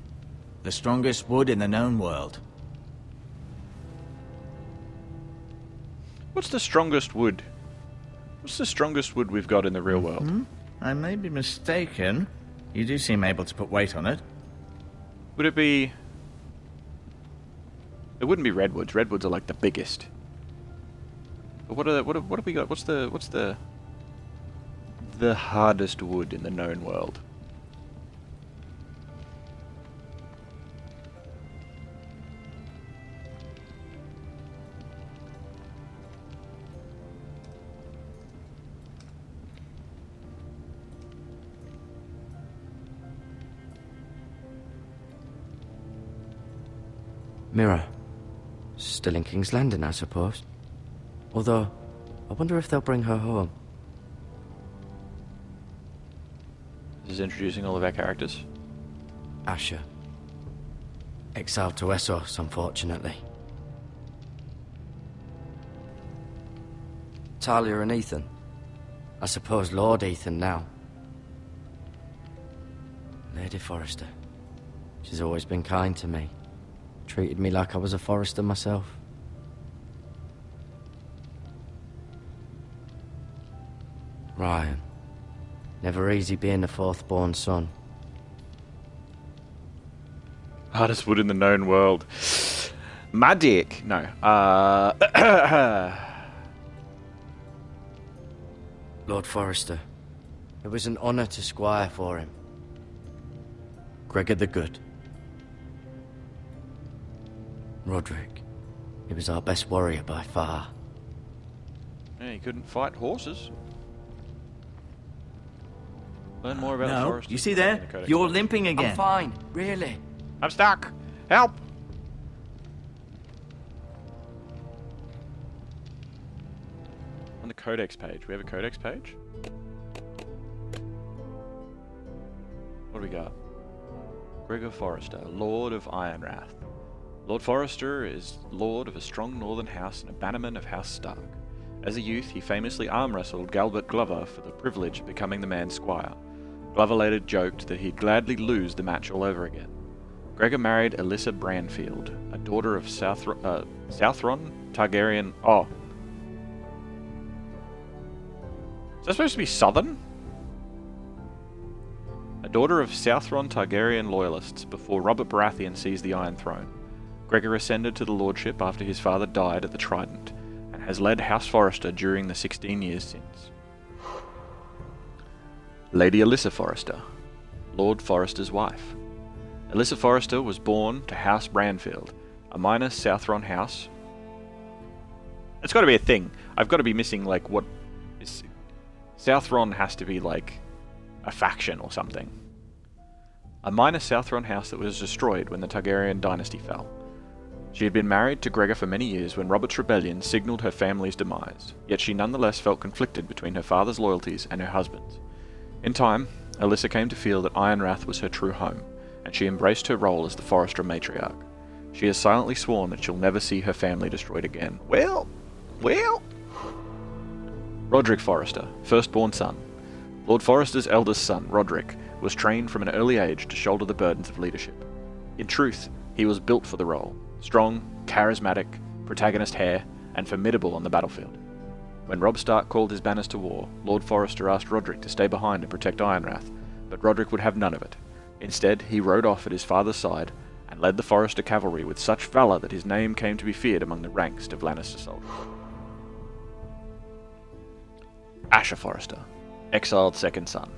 strongest wood in the known world. What's the strongest wood? What's the strongest wood we've got in the real world? I may be mistaken. You do seem able to put weight on it. Would it be... It wouldn't be redwoods. Redwoods are like the biggest. But what have we got? What's the hardest wood in the known world? Mirror. Still in King's Landing, I suppose. Although, I wonder if they'll bring her home. This is introducing all of our characters. Asher. Exiled to Essos, unfortunately. Talia and Ethan. I suppose Lord Ethan now. Lady Forrester. She's always been kind to me. Treated me like I was a Forrester myself. Ryan. Never easy being the fourth-born son. Hardest wood in the known world. My dick. No. Lord Forrester. It was an honor to squire for him. Gregor the Good. Roderick. He was our best warrior by far. Yeah, he couldn't fight horses. Learn more about the No, forest. you see there? You're limping again. I'm fine, really. I'm stuck. Help! On the codex page. We have a codex page? What do we got? Gregor Forrester, Lord of Ironrath. Lord Forrester is lord of a strong northern house and a bannerman of House Stark. As a youth, he famously arm-wrestled Galbert Glover for the privilege of becoming the man's squire. Glover later joked that he'd gladly lose the match all over again. Gregor married Alyssa Branfield, a daughter of Southron Targaryen... Oh. Is that supposed to be Southern? A daughter of Southron Targaryen loyalists before Robert Baratheon seized the Iron Throne. Gregor ascended to the lordship after his father died at the Trident, and has led House Forrester during the 16 years since. Lady Alyssa Forrester, Lord Forrester's wife. Alyssa Forrester was born to House Branfield, a minor Southron house. It's got to be a thing. I've got to be missing, like, what is... Southron has to be, like, a faction or something. A minor Southron house that was destroyed when the Targaryen dynasty fell. She had been married to Gregor for many years when Robert's rebellion signalled her family's demise, yet she nonetheless felt conflicted between her father's loyalties and her husband's. In time, Alyssa came to feel that Ironrath was her true home, and she embraced her role as the Forrester matriarch. She has silently sworn that she'll never see her family destroyed again. Well... Roderick Forrester, firstborn son. Lord Forrester's eldest son, Roderick, was trained from an early age to shoulder the burdens of leadership. In truth, he was built for the role. Strong, charismatic, protagonist hair, and formidable on the battlefield. When Robb Stark called his banners to war, Lord Forrester asked Roderick to stay behind and protect Ironrath, but Roderick would have none of it. Instead, he rode off at his father's side and led the Forrester cavalry with such valour that his name came to be feared among the ranks of Lannister soldiers. Asher Forrester, exiled second son.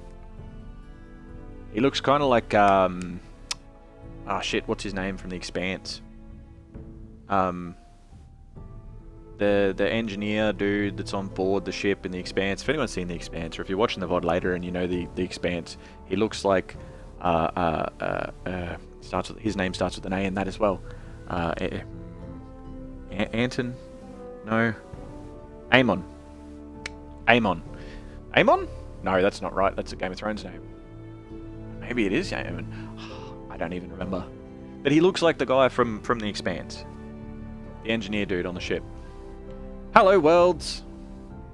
He looks kind of like, what's his name from The Expanse? The engineer dude that's on board the ship in The Expanse. If anyone's seen The Expanse, or if you're watching the VOD later and you know the Expanse, he looks like, his name starts with an A in that as well. Anton? No. Aemon. Aemon? No, that's not right. That's a Game of Thrones name. Maybe it is Aemon. I don't even remember. But he looks like the guy from The Expanse. The engineer dude on the ship. Hello, worlds.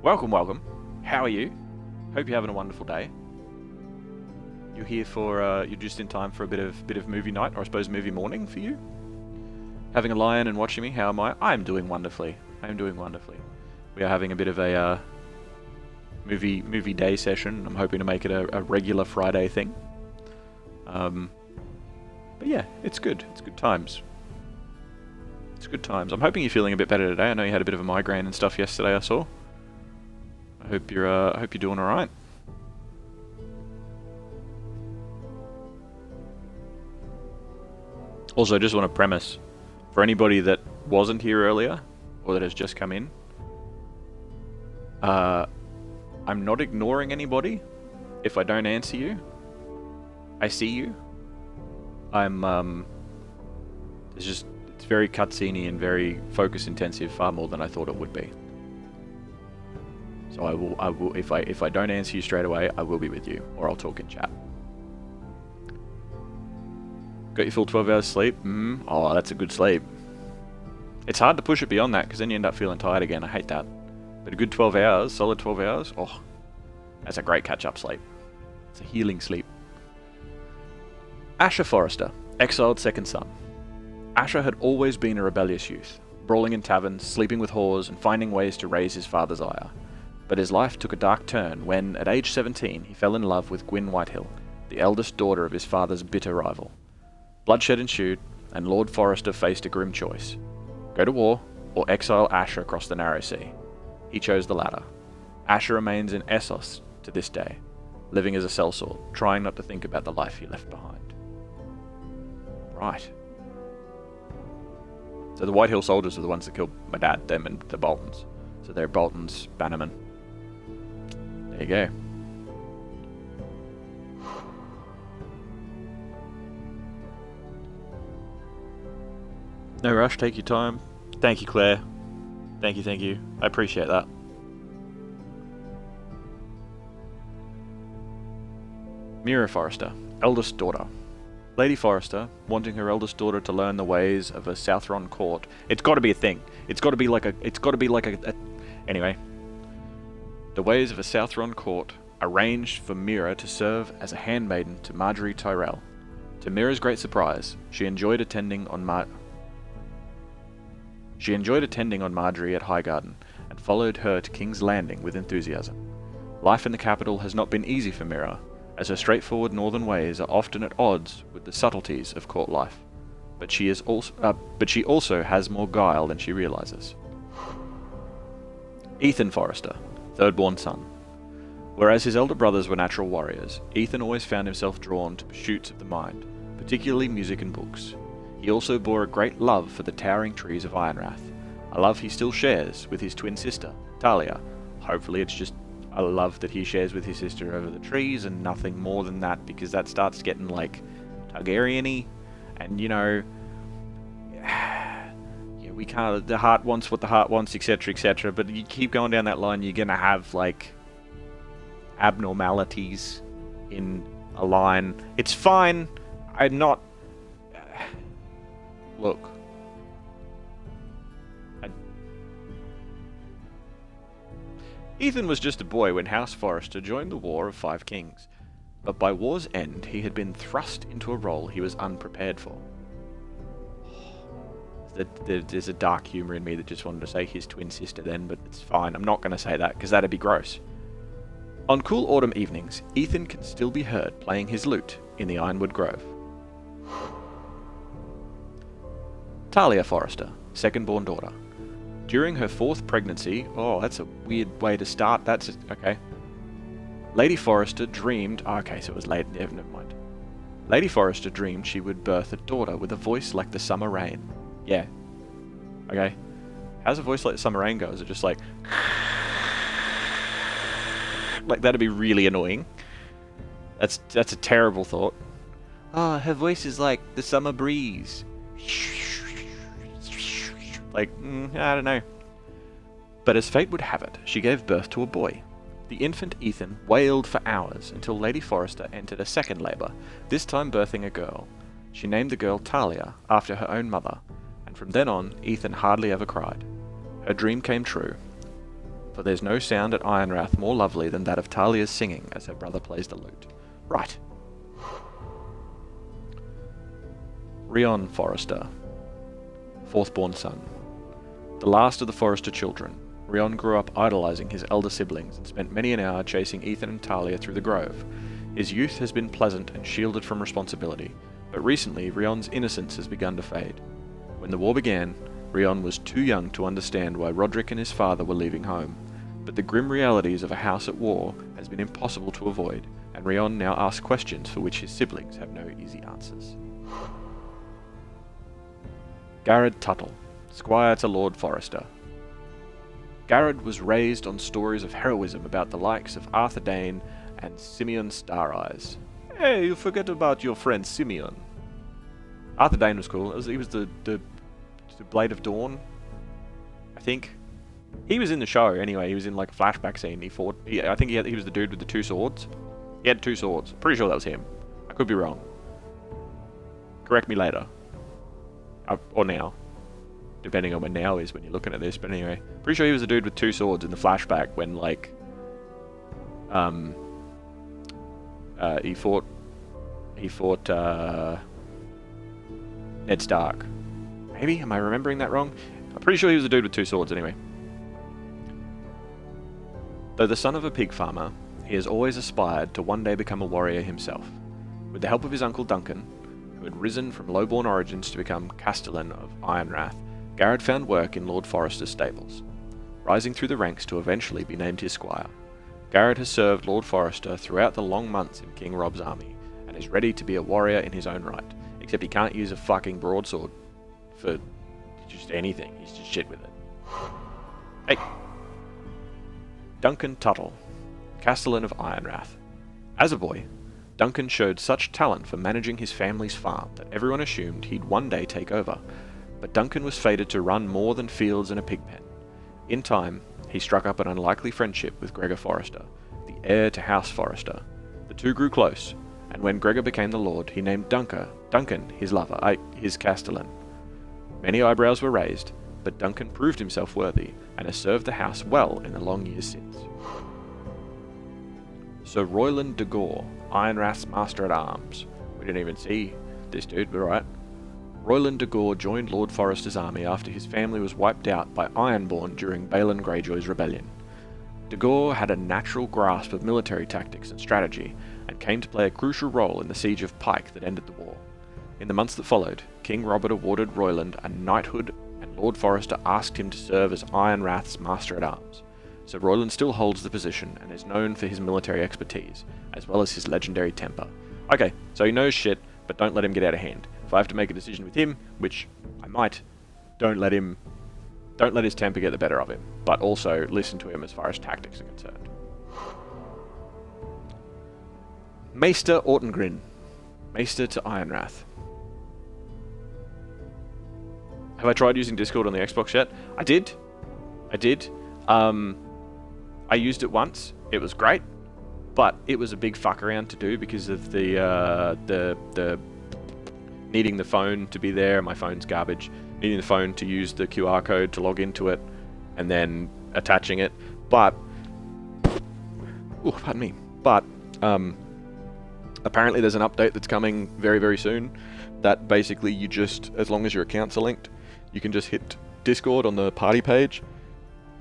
Welcome. How are you? Hope you're having a wonderful day. You're here for, you're just in time for a bit of movie night, or I suppose movie morning for you? Having a lie-in and watching me, how am I? I'm doing wonderfully. We are having a bit of a, movie day session. I'm hoping to make it a regular Friday thing. But yeah, it's good. It's good times. I'm hoping you're feeling a bit better today. I know you had a bit of a migraine and stuff yesterday, I saw. I hope you're doing alright. Also, just want to premise, for anybody that wasn't here earlier, or that has just come in, I'm not ignoring anybody. If I don't answer you, I see you. It's very cutscene-y and very focus intensive, far more than I thought it would be. So I will, if I don't answer you straight away, I will be with you, or I'll talk in chat. Got your full 12 hours sleep? Oh, that's a good sleep. It's hard to push it beyond that, because then you end up feeling tired again. I hate that. But a good 12 hours, solid 12 hours, oh, that's a great catch-up sleep. It's a healing sleep. Asher Forrester, exiled second son. Asher had always been a rebellious youth, brawling in taverns, sleeping with whores, and finding ways to raise his father's ire. But his life took a dark turn when, at age 17, he fell in love with Gwyn Whitehill, the eldest daughter of his father's bitter rival. Bloodshed ensued, and Lord Forrester faced a grim choice. Go to war, or exile Asher across the Narrow Sea. He chose the latter. Asher remains in Essos to this day, living as a sellsword, trying not to think about the life he left behind. Right. So the Whitehill soldiers are the ones that killed my dad, them and the Boltons. So they're Boltons, Bannerman. There you go. No rush, take your time. Thank you, Claire. Thank you. I appreciate that. Mira Forrester, eldest daughter. Lady Forrester, wanting her eldest daughter to learn the ways of a Southron court. It's got to be a thing. It's got to be like a... Anyway. The ways of a Southron court arranged for Mira to serve as a handmaiden to Margaery Tyrell. To Mira's great surprise, she enjoyed attending on Margaery at Highgarden, and followed her to King's Landing with enthusiasm. Life in the capital has not been easy for Mira, as her straightforward northern ways are often at odds with the subtleties of court life. But she also has more guile than she realizes. Ethan Forrester, third-born son. Whereas his elder brothers were natural warriors, Ethan always found himself drawn to pursuits of the mind. particularly music and books. He also bore a great love for the towering trees of Ironrath, a love he still shares with his twin sister, Talia. Hopefully it's just a love that he shares with his sister over the trees and nothing more than that, because that starts getting like Targaryen-y, and you know, yeah, we can't, the heart wants what the heart wants, etc, etc, but you keep going down that line, you're gonna have like abnormalities in a line. It's fine. I'm not... Look. Ethan was just a boy when House Forrester joined the War of Five Kings, but by war's end he had been thrust into a role he was unprepared for. There's a dark humour in me that just wanted to say his twin sister then, but it's fine. I'm not going to say that, because that'd be gross. On cool autumn evenings, Ethan can still be heard playing his lute in the Ironwood Grove. Talia Forrester, second-born daughter. During her 4th pregnancy... Oh, that's a weird way to start. Okay. Lady Forrester dreamed... Oh, okay, so it was late. Never mind. Lady Forrester dreamed she would birth a daughter with a voice like the summer rain. Yeah. Okay. How's a voice like the summer rain go? Is it just like... Like, that'd be really annoying. That's a terrible thought. Oh, her voice is like the summer breeze. Like, I don't know. But as fate would have it, she gave birth to a boy. The infant Ethan wailed for hours until Lady Forrester entered a second labour, this time birthing a girl. She named the girl Talia, after her own mother, and from then on, Ethan hardly ever cried. Her dream came true, for there's no sound at Ironrath more lovely than that of Talia's singing as her brother plays the lute. Right. Rion Forrester, 4th-born son. The last of the Forrester children, Rion grew up idolising his elder siblings and spent many an hour chasing Ethan and Talia through the grove. His youth has been pleasant and shielded from responsibility, but recently Rion's innocence has begun to fade. When the war began, Rion was too young to understand why Roderick and his father were leaving home, but the grim realities of a house at war has been impossible to avoid, and Rion now asks questions for which his siblings have no easy answers. Garrod Tuttle, Squire to Lord Forrester. Garrod was raised on stories of heroism about the likes of Arthur Dane and Simeon Stareyes. Hey, you forget about your friend Simeon. Arthur Dane was cool. He was the Blade of Dawn, I think. He was in the show anyway. He was in like a flashback scene. I think he was the dude with the 2 swords. He had 2 swords. Pretty sure that was him. I could be wrong. Correct me later. Or now. Depending on when now is when you're looking at this, but anyway. Pretty sure he was a dude with 2 swords in the flashback when, like, he fought Ned Stark. Maybe? Am I remembering that wrong? I'm pretty sure he was a dude with 2 swords anyway. Though the son of a pig farmer, he has always aspired to one day become a warrior himself. With the help of his uncle Duncan, who had risen from lowborn origins to become Castellan of Ironrath, Garrod found work in Lord Forrester's stables, rising through the ranks to eventually be named his squire. Garrod has served Lord Forrester throughout the long months in King Rob's army, and is ready to be a warrior in his own right, except he can't use a fucking broadsword for just anything. He's just shit with it. Hey! Duncan Tuttle, Castellan of Ironrath. As a boy, Duncan showed such talent for managing his family's farm that everyone assumed he'd one day take over, but Duncan was fated to run more than fields and a pig pen. In time, he struck up an unlikely friendship with Gregor Forrester, the heir to House Forrester. The two grew close, and when Gregor became the lord, he named Duncan his lover, his Castellan. Many eyebrows were raised, but Duncan proved himself worthy, and has served the house well in the long years since. Sir Royland de Gore, Ironrath's Master-at-Arms. We didn't even see this dude, but right. Royland de Gore joined Lord Forrester's army after his family was wiped out by Ironborn during Balon Greyjoy's rebellion. De Gore had a natural grasp of military tactics and strategy, and came to play a crucial role in the siege of Pike that ended the war. In the months that followed, King Robert awarded Royland a knighthood, and Lord Forrester asked him to serve as Ironrath's Master-at-Arms. So Royland still holds the position, and is known for his military expertise, as well as his legendary temper. Okay, so he knows shit, but don't let him get out of hand. If I have to make a decision with him, which I might, don't let his temper get the better of him, but also listen to him as far as tactics are concerned. Maester Ortengrin. Maester to Ironrath. Have I tried using Discord on the Xbox yet? I did. I used it once. It was great, but it was a big fuck around to do because of the needing the phone to be there. My phone's garbage. Needing the phone to use the QR code to log into it, and then attaching it. But, pardon me. But apparently there's an update that's coming very, very soon. That basically you just, as long as your accounts are linked, you can just hit Discord on the party page,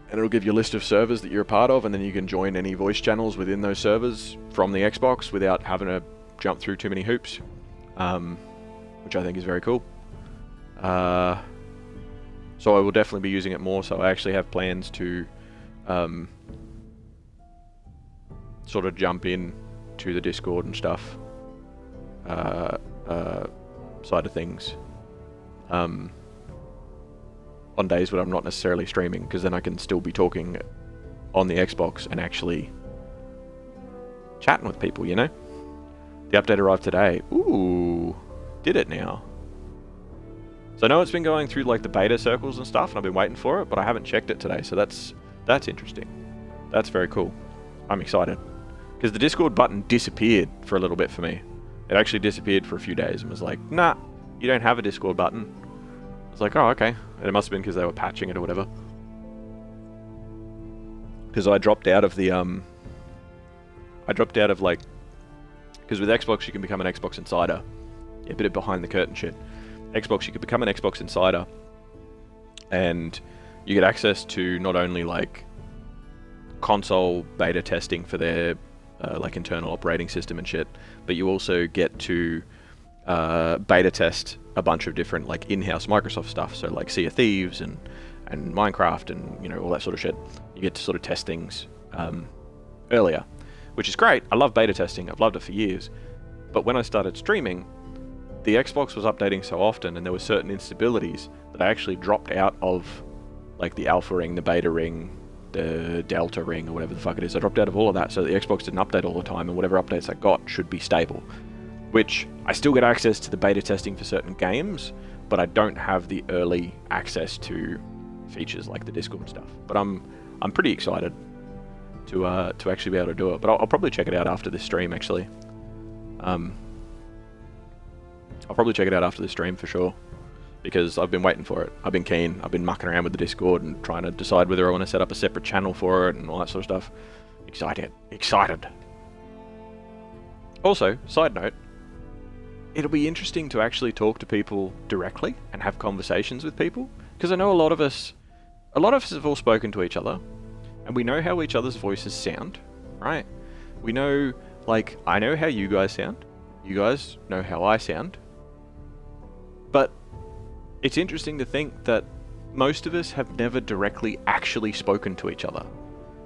and it'll give you a list of servers that you're a part of, and then you can join any voice channels within those servers from the Xbox without having to jump through too many hoops, which I think is very cool. So I will definitely be using it more, so I actually have plans to sort of jump in to the Discord and stuff side of things on days when I'm not necessarily streaming, because then I can still be talking on the Xbox and actually chatting with people, you know? The update arrived today. Ooh, did it now? So I know it's been going through like the beta circles and stuff, and I've been waiting for it, but I haven't checked it today, so that's interesting. That's very cool. I'm excited. Because the Discord button disappeared for a little bit for me. It actually disappeared for a few days and was like, nah, you don't have a Discord button. I was like, oh, okay. And it must have been because they were patching it or whatever. Because I dropped out of the, because with Xbox you can become an Xbox Insider. Yeah, a bit of behind the curtain shit. Xbox, you could become an Xbox Insider, and you get access to not only like console beta testing for their like internal operating system and shit, but you also get to beta test a bunch of different like in-house Microsoft stuff. So like Sea of Thieves and Minecraft and, you know, all that sort of shit. You get to sort of test things earlier, which is great. I love beta testing. I've loved it for years. But when I started streaming, the Xbox was updating so often, and there were certain instabilities that I actually dropped out of like the alpha ring, the beta ring, the delta ring, or whatever the fuck it is. I dropped out of all of that, so the Xbox didn't update all the time, and whatever updates I got should be stable. Which, I still get access to the beta testing for certain games, but I don't have the early access to features like the Discord stuff. But I'm pretty excited to actually be able to do it. But I'll probably check it out after this stream, actually. I'll probably check it out after the stream for sure, because I've been waiting for it. I've been keen. I've been mucking around with the Discord and trying to decide whether I want to set up a separate channel for it and all that sort of stuff. Excited. Also, side note, it'll be interesting to actually talk to people directly and have conversations with people, because I know a lot of us have all spoken to each other, and we know how each other's voices sound, right? We know, like, I know how you guys sound. You guys know how I sound. But it's interesting to think that most of us have never directly actually spoken to each other.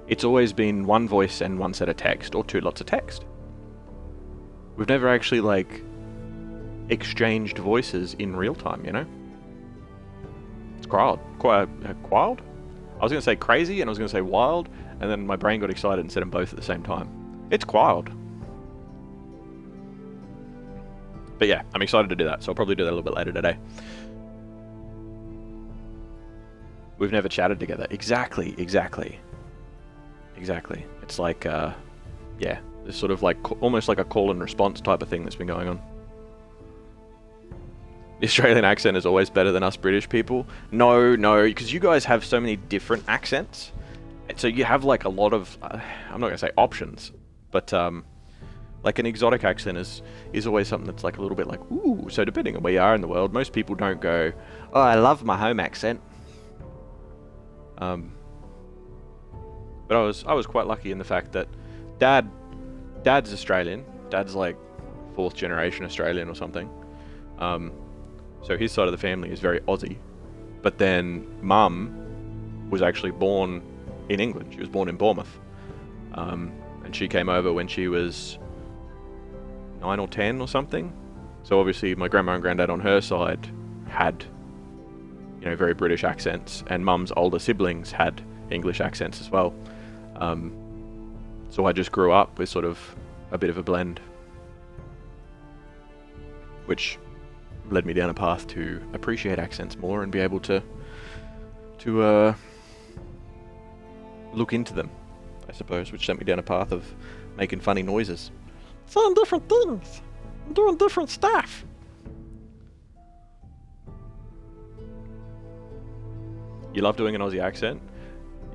It's always been one voice and one set of text, or two lots of text. We've never actually, like, exchanged voices in real time, you know? It's wild. Wild? I was going to say crazy, and I was going to say wild, and then my brain got excited and said them both at the same time. It's wild. But yeah, I'm excited to do that, so I'll probably do that a little bit later today. We've never chatted together. Exactly. It's like, yeah, this sort of like, almost like a call and response type of thing that's been going on. The Australian accent is always better than us British people. No, because you guys have so many different accents. And so you have like a lot of, I'm not going to say options, but like an exotic accent is always something that's like a little bit like, ooh. So depending on where you are in the world, most people don't go, oh, I love my home accent. But I was quite lucky in the fact that Dad's Australian. Dad's like 4th generation Australian or something. So his side of the family is very Aussie. But then Mum was actually born in England. She was born in Bournemouth. And she came over when she was 9 or 10 or something. So obviously my grandma and granddad on her side had, you know, very British accents, and Mum's older siblings had English accents as well. So I just grew up with sort of a bit of a blend, which led me down a path to appreciate accents more and be able to look into them, I suppose, which sent me down a path of making funny noises, saying different things, doing different stuff. You love doing an Aussie accent?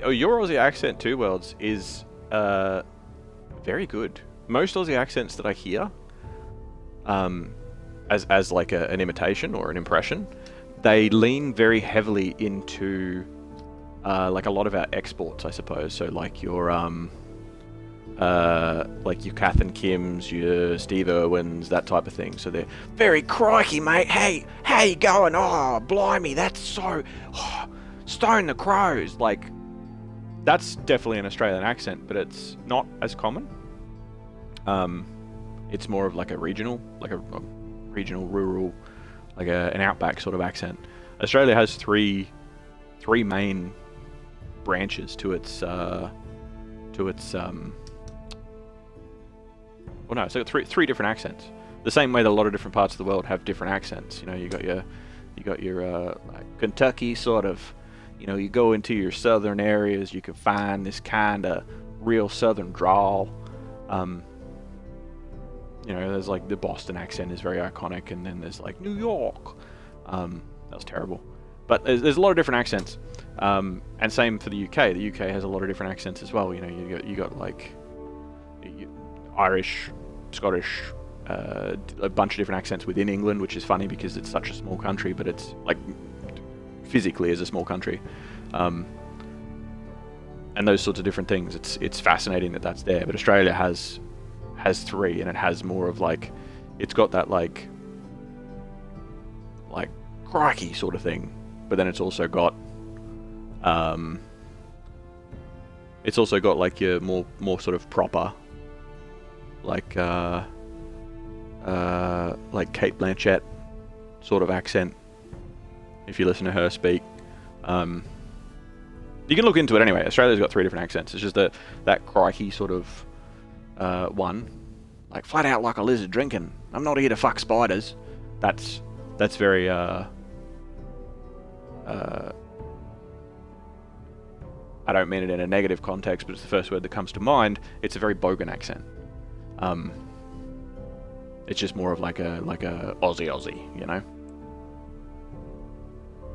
Oh, your Aussie accent too, Worlds, is very good. Most Aussie accents that I hear, as like an imitation or an impression, they lean very heavily into like a lot of our exports, I suppose. So like your Kath and Kims, your Steve Irwins, that type of thing. So they're very crikey, mate. Hey, how you going? Oh, blimey, that's so Stone the Crows. Like, that's definitely an Australian accent, but it's not as common. It's more of like a regional, rural, like an outback sort of accent. Australia has three main branches to its well, no, so three different accents. The same way that a lot of different parts of the world have different accents. You know, you got your like Kentucky sort of. You know, you go into your southern areas, you can find this kind of real southern drawl. You know, there's like the Boston accent is very iconic, and then there's like New York. That was terrible. But there's a lot of different accents. And same for the UK. The UK has a lot of different accents as well. You know, you got like Irish, Scottish, a bunch of different accents within England, which is funny because it's such a small country, but it's like physically is a small country, and those sorts of different things. It's fascinating that that's there. But Australia has three, and it has more of like, it's got that like crikey sort of thing, but then it's also got like your more sort of proper, like Kate Blanchett sort of accent. If you listen to her speak, you can look into it anyway. Australia's got three different accents. It's just that crikey sort of one, like flat out like a lizard drinking. I'm not here to fuck spiders. That's very I don't mean it in a negative context, but it's the first word that comes to mind. It's a very bogan accent. It's just more of like a Aussie, you know.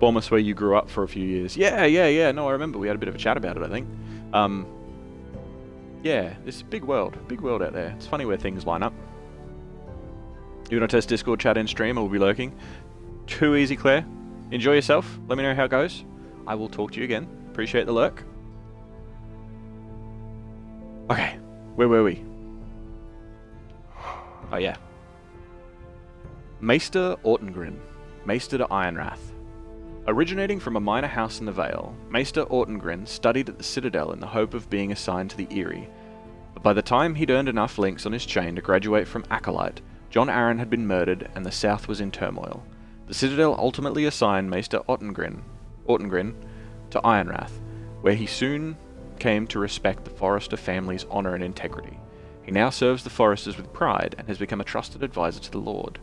Bournemouth, where you grew up for a few years. Yeah. No, I remember we had a bit of a chat about it, I think. Yeah, it's a big world out there. It's funny where things line up. You want to test Discord chat in stream, or we'll be lurking? Too easy, Claire. Enjoy yourself. Let me know how it goes. I will talk to you again. Appreciate the lurk. Okay, where were we? Oh yeah. Maester Ortengrin. Maester to Ironrath. Originating from a minor house in the Vale, Maester Ortengrin studied at the Citadel in the hope of being assigned to the Eyrie. But by the time he'd earned enough links on his chain to graduate from Acolyte, Jon Arryn had been murdered and the South was in turmoil. The Citadel ultimately assigned Maester Ortengrin to Ironrath, where he soon came to respect the Forrester family's honour and integrity. He now serves the Forresters with pride and has become a trusted advisor to the Lord.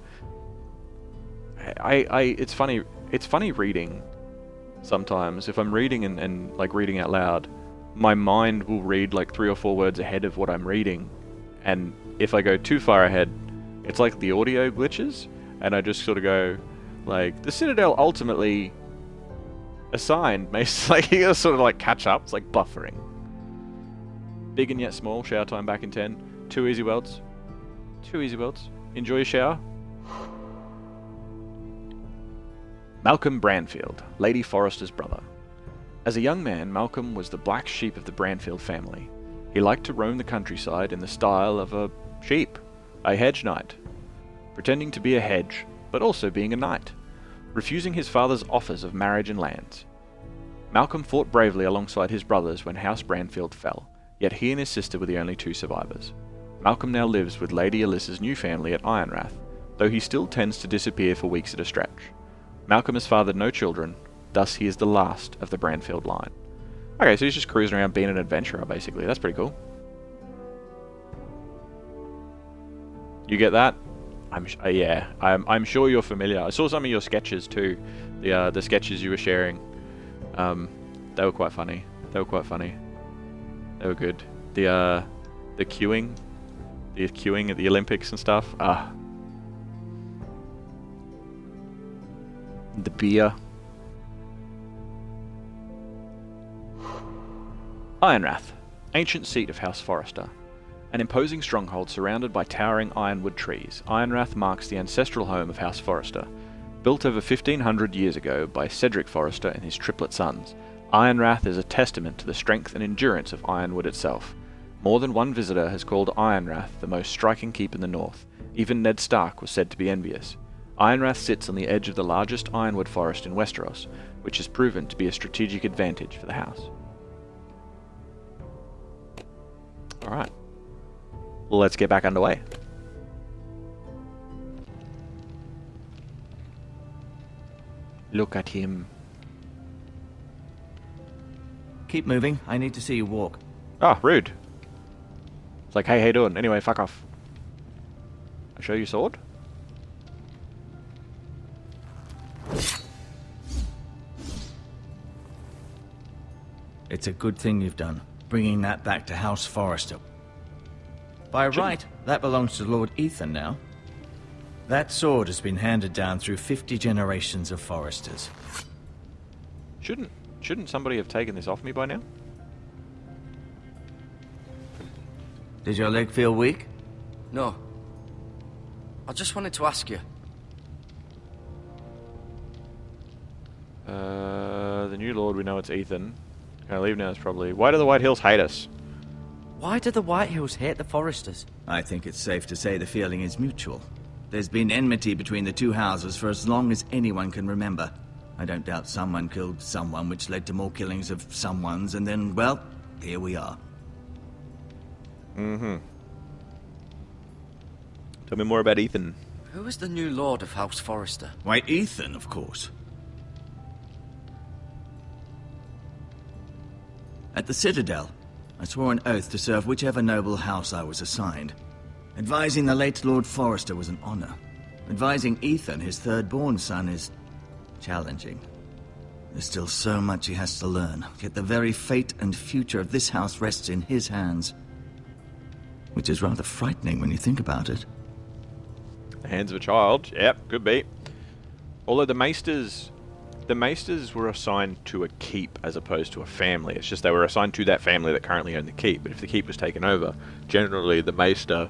It's funny reading sometimes. If I'm reading and like reading out loud, my mind will read like 3 or 4 words ahead of what I'm reading, and if I go too far ahead, it's like the audio glitches, and I just sort of go like, the Citadel ultimately assigned Maester, like you gotta sort of like catch up. It's like buffering. Big and yet small, shower time back in 10. 2 easy welds. Enjoy your shower. Malcolm Branfield, Lady Forrester's brother. As a young man, Malcolm was the black sheep of the Branfield family. He liked to roam the countryside in the style of a sheep, a hedge knight, pretending to be a hedge, but also being a knight, refusing his father's offers of marriage and lands. Malcolm fought bravely alongside his brothers when House Branfield fell, yet he and his sister were the only 2 survivors. Malcolm now lives with Lady Alyssa's new family at Ironrath, though he still tends to disappear for weeks at a stretch. Malcolm has fathered no children, thus he is the last of the Branfield line. Okay, so he's just cruising around being an adventurer, basically. That's pretty cool. You get that? Yeah, I'm sure you're familiar. I saw some of your sketches too. The sketches you were sharing. They were quite funny. They were good. The queuing at the Olympics and stuff. The beer. Ironrath, ancient seat of House Forrester. An imposing stronghold surrounded by towering ironwood trees, Ironrath marks the ancestral home of House Forrester. Built over 1500 years ago by Cedric Forrester and his triplet sons, Ironrath is a testament to the strength and endurance of Ironwood itself. More than one visitor has called Ironrath the most striking keep in the north. Even Ned Stark was said to be envious. Ironrath sits on the edge of the largest ironwood forest in Westeros, which has proven to be a strategic advantage for the house. Alright. Let's get back underway. Look at him. Keep moving. I need to see you walk. Ah, rude. It's like, hey, how you doing? Anyway, fuck off. I show you sword? It's a good thing you've done, bringing that back to House Forrester. By right, that belongs to Lord Ethan now. That sword has been handed down through 50 generations of Forresters. Shouldn't somebody have taken this off me by now? Did your leg feel weak? No. I just wanted to ask you. The new lord, we know it's Ethan. Can I leave now? It's probably... Why do the White Hills hate us? Why do the White Hills hate the Forresters? I think it's safe to say the feeling is mutual. There's been enmity between the two houses for as long as anyone can remember. I don't doubt someone killed someone, which led to more killings of someones, and then, well, here we are. Mm-hmm. Tell me more about Ethan. Who is the new lord of House Forrester? Why, Ethan, of course. At the Citadel, I swore an oath to serve whichever noble house I was assigned. Advising the late Lord Forrester was an honor. Advising Ethan, his third-born son, is challenging. There's still so much he has to learn, yet the very fate and future of this house rests in his hands. Which is rather frightening when you think about it. The hands of a child. Yep, could be. Although the Maesters were assigned to a keep as opposed to a family. It's just they were assigned to that family that currently owned the keep. But if the keep was taken over, generally the Maester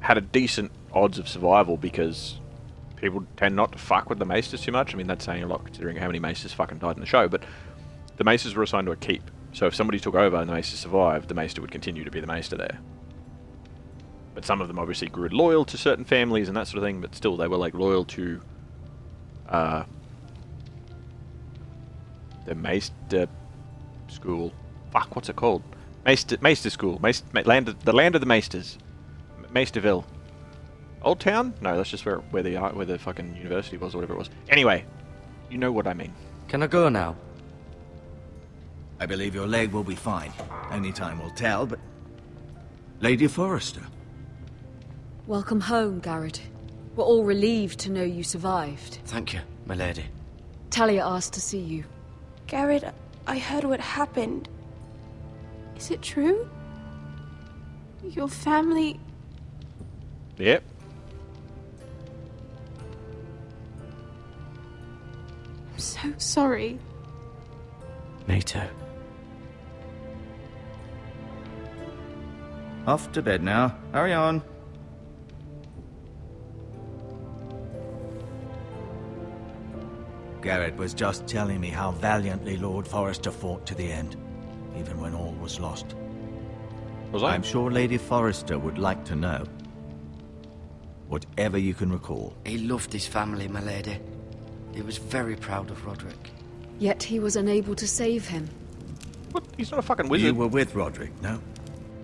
had a decent odds of survival because people tend not to fuck with the Maesters too much. I mean, that's saying a lot considering how many Maesters fucking died in the show. But the Maesters were assigned to a keep. So if somebody took over and the Maester survived, the Maester would continue to be the Maester there. But some of them obviously grew loyal to certain families and that sort of thing, but still they were like loyal to the Maester School. Fuck, what's it called? Maester School. The land of the Maesters. Maesterville. Old Town? No, that's just where the fucking university was or whatever it was. Anyway, you know what I mean. Can I go now? I believe your leg will be fine. Only time will tell, but... Lady Forrester. Welcome home, Garrett. We're all relieved to know you survived. Thank you, my lady. Talia asked to see you. Garrett, I heard what happened. Is it true? Your family... Yep. I'm so sorry. Me too. Off to bed now. Hurry on. Garrett was just telling me how valiantly Lord Forrester fought to the end, even when all was lost. Was I? I'm sure Lady Forrester would like to know. Whatever you can recall. He loved his family, my lady. He was very proud of Roderick. Yet he was unable to save him. What? He's not a fucking wizard. You were with Roderick, no?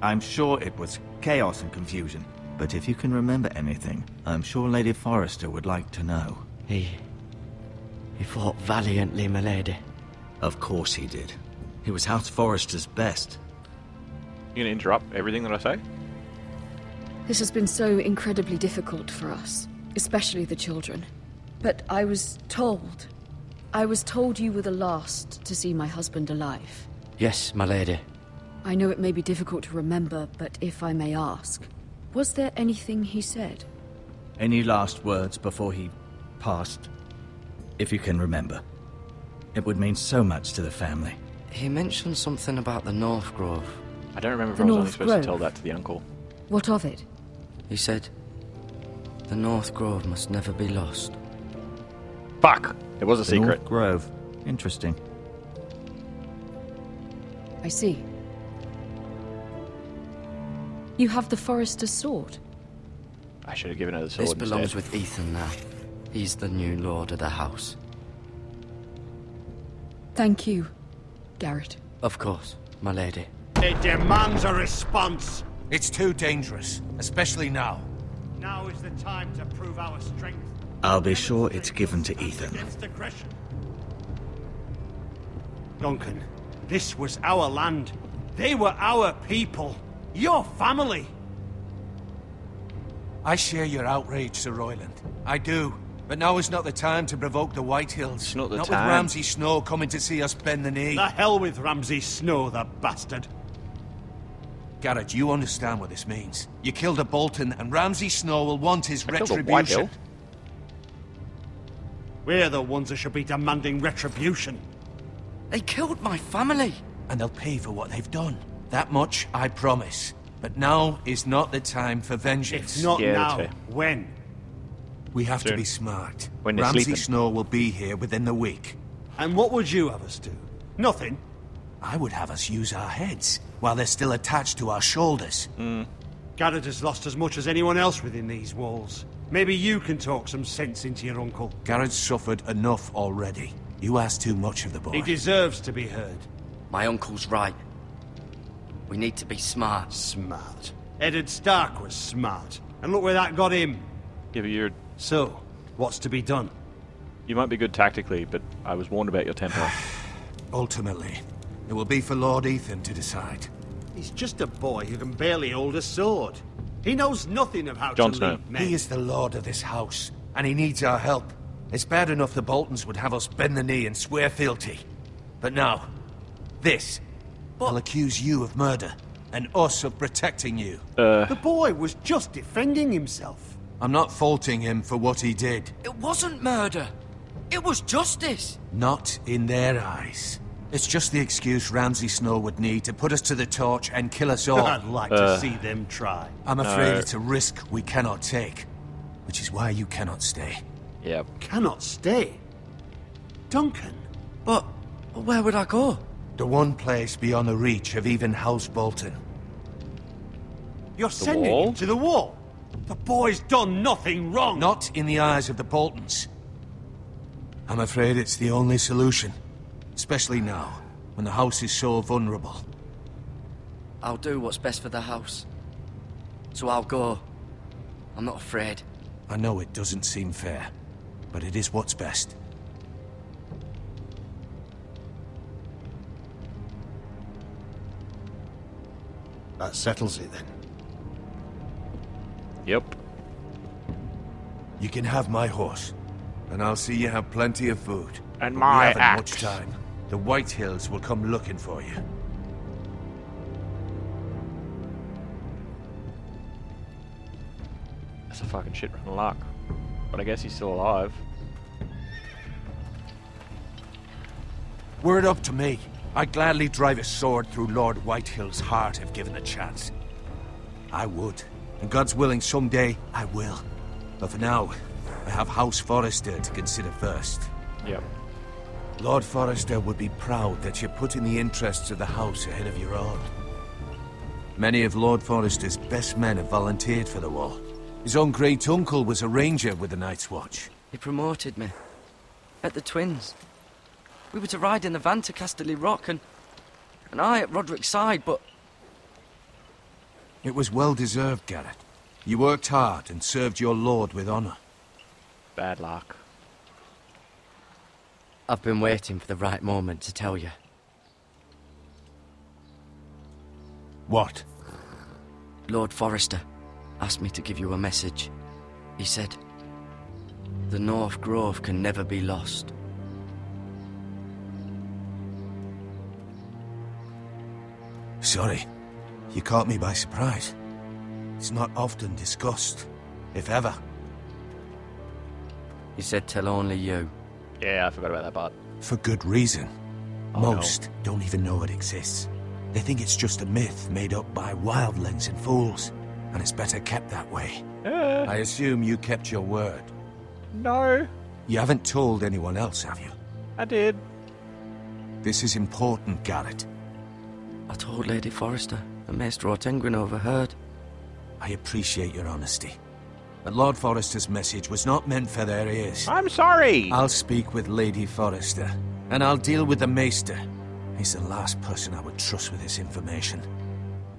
I'm sure it was chaos and confusion, But if you can remember anything, I'm sure Lady Forrester would like to know. He fought valiantly, my lady. Of course he did. He was House Forrester's best. You gonna interrupt everything that I say? This has been so incredibly difficult for us, especially the children. But I was told you were the last to see my husband alive. Yes, my lady. I know it may be difficult to remember, but if I may ask, was there anything he said? Any last words before he passed? If you can remember. It would mean so much to the family. He mentioned something about the North Grove. I don't remember if The I was only North supposed to Grove? tell that to the uncle. What of it? He said, the North Grove must never be lost. Fuck! It was a The secret. North Grove. Interesting. I see. You have the Forrester's sword. I should have given her the sword This belongs instead. with Ethan now. He's the new lord of the house. Thank you, Garrett. Of course, my lady. It demands a response. It's too dangerous, especially now. Now is the time to prove our strength. I'll be sure it's given to Ethan. Against aggression. Duncan, this was our land. They were our people. Your family. I share your outrage, Sir Royland. I do. But now is not the time to provoke the Whitehills. It's not the Not time. with Ramsay Snow coming to see us bend the knee. The hell with Ramsay Snow, the bastard. Garrett, you understand what this means. You killed a Bolton, and Ramsay Snow will want his I killed a retribution. Whitehill? We're the ones that should be demanding retribution. They killed my family. And they'll pay for what they've done. That much I promise. But now is not the time for vengeance. If not Yeah, that's now, fair. when? We have to Soon. be smart. When they're Ramsay sleeping. Snow will be here within the week. And what would you have us do? Nothing. I would have us use our heads, while they're still attached to our shoulders. Garrett has lost as much as anyone else within these walls. Maybe you can talk some sense into your uncle. Garrett's suffered enough already. You ask too much of the boy. He deserves to be heard. My uncle's right. We need to be smart. Smart. Eddard Stark was smart. And look where that got him. Yeah, but you're... So, what's to be done? You might be good tactically, but I was warned about your temper. Ultimately, it will be for Lord Ethan to decide. He's just a boy who can barely hold a sword. He knows nothing of how Jon to Snow. lead men. He is the lord of this house, and he needs our help. It's bad enough the Boltons would have us bend the knee and swear fealty. But now, this. I'll accuse you of murder, and us of protecting you. The boy was just defending himself. I'm not faulting him for what he did. It wasn't murder. It was justice. Not in their eyes. It's just the excuse Ramsay Snow would need to put us to the torch and kill us all. I'd like to see them try. I'm afraid No. it's a risk we cannot take, which is why you cannot stay. Yeah. Cannot stay. Duncan. But where would I go? The one place beyond the reach of even House Bolton. You're sending wall? him to the wall. The boy's done nothing wrong. Not in the eyes of the Boltons. I'm afraid it's the only solution. Especially now, when the house is so vulnerable. I'll do what's best for the house. So I'll go. I'm not afraid. I know it doesn't seem fair, but it is what's best. That settles it then. Yep. You can have my horse, and I'll see you have plenty of food. And But my we haven't much axe. time. The Whitehills will come looking for you. That's a fucking shit run of luck. But I guess he's still alive. Were it up to me, I'd gladly drive a sword through Lord Whitehill's heart if given the chance. I would. And God's willing, someday I will. But for now, I have House Forrester to consider first. Yep. Lord Forrester would be proud that you're putting the interests of the house ahead of your own. Many of Lord Forrester's best men have volunteered for the war. His own great-uncle was a ranger with the Night's Watch. He promoted me. At the Twins. We were to ride in the van to Casterly Rock and I at Roderick's side, but It was well-deserved, Garrett. You worked hard and served your lord with honor. Bad luck. I've been waiting for the right moment to tell you. What? Lord Forrester asked me to give you a message. He said, the North Grove can never be lost. Sorry. You caught me by surprise. It's not often discussed, if ever. He said tell only you. Yeah, I forgot about that part. For good reason. Oh, Most don't even know it exists. They think it's just a myth made up by wildlings and fools, and it's better kept that way. I assume you kept your word. No. You haven't told anyone else, have you? I did. This is important, Garrett. I told Lady Forrester, and Maester Ortengryn overheard. I appreciate your honesty. But Lord Forrester's message was not meant for their ears. I'm sorry! I'll speak with Lady Forrester, and I'll deal with the Maester. He's the last person I would trust with this information.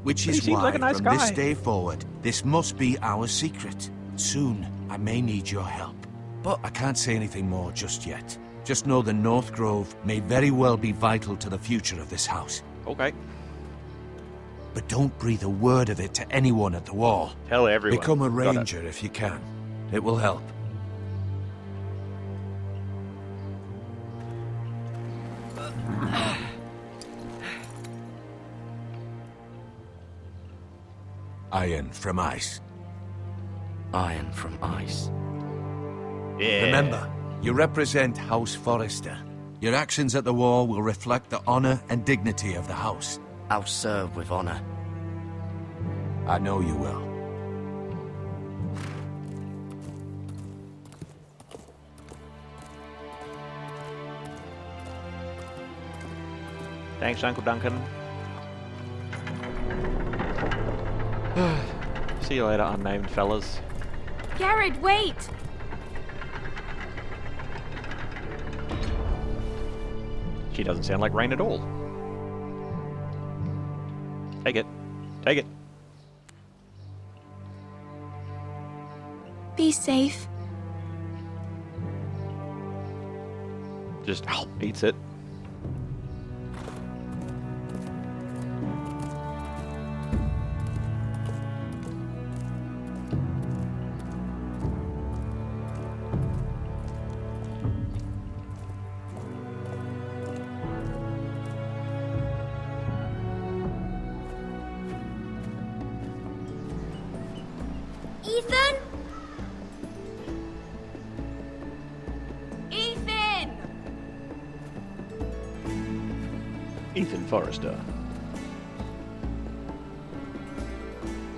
Which But he is seems why, like a nice from guy. this day forward, this must be our secret. Soon, I may need your help. But I can't say anything more just yet. Just know the North Grove may very well be vital to the future of this house. Okay. But don't breathe a word of it to anyone at the wall. Tell everyone. Become a Got it. ranger if you can. It will help. Iron from ice. Iron from ice. Yeah. Remember, you represent House Forrester. Your actions at the wall will reflect the honor and dignity of the house. I'll serve with honor. I know you will. Thanks, Uncle Duncan. See you later, unnamed fellas. Garrett, wait! She doesn't sound like Rain at all. Take it. Take it. Be safe. Just eats it. Ethan? Ethan! Ethan Forrester.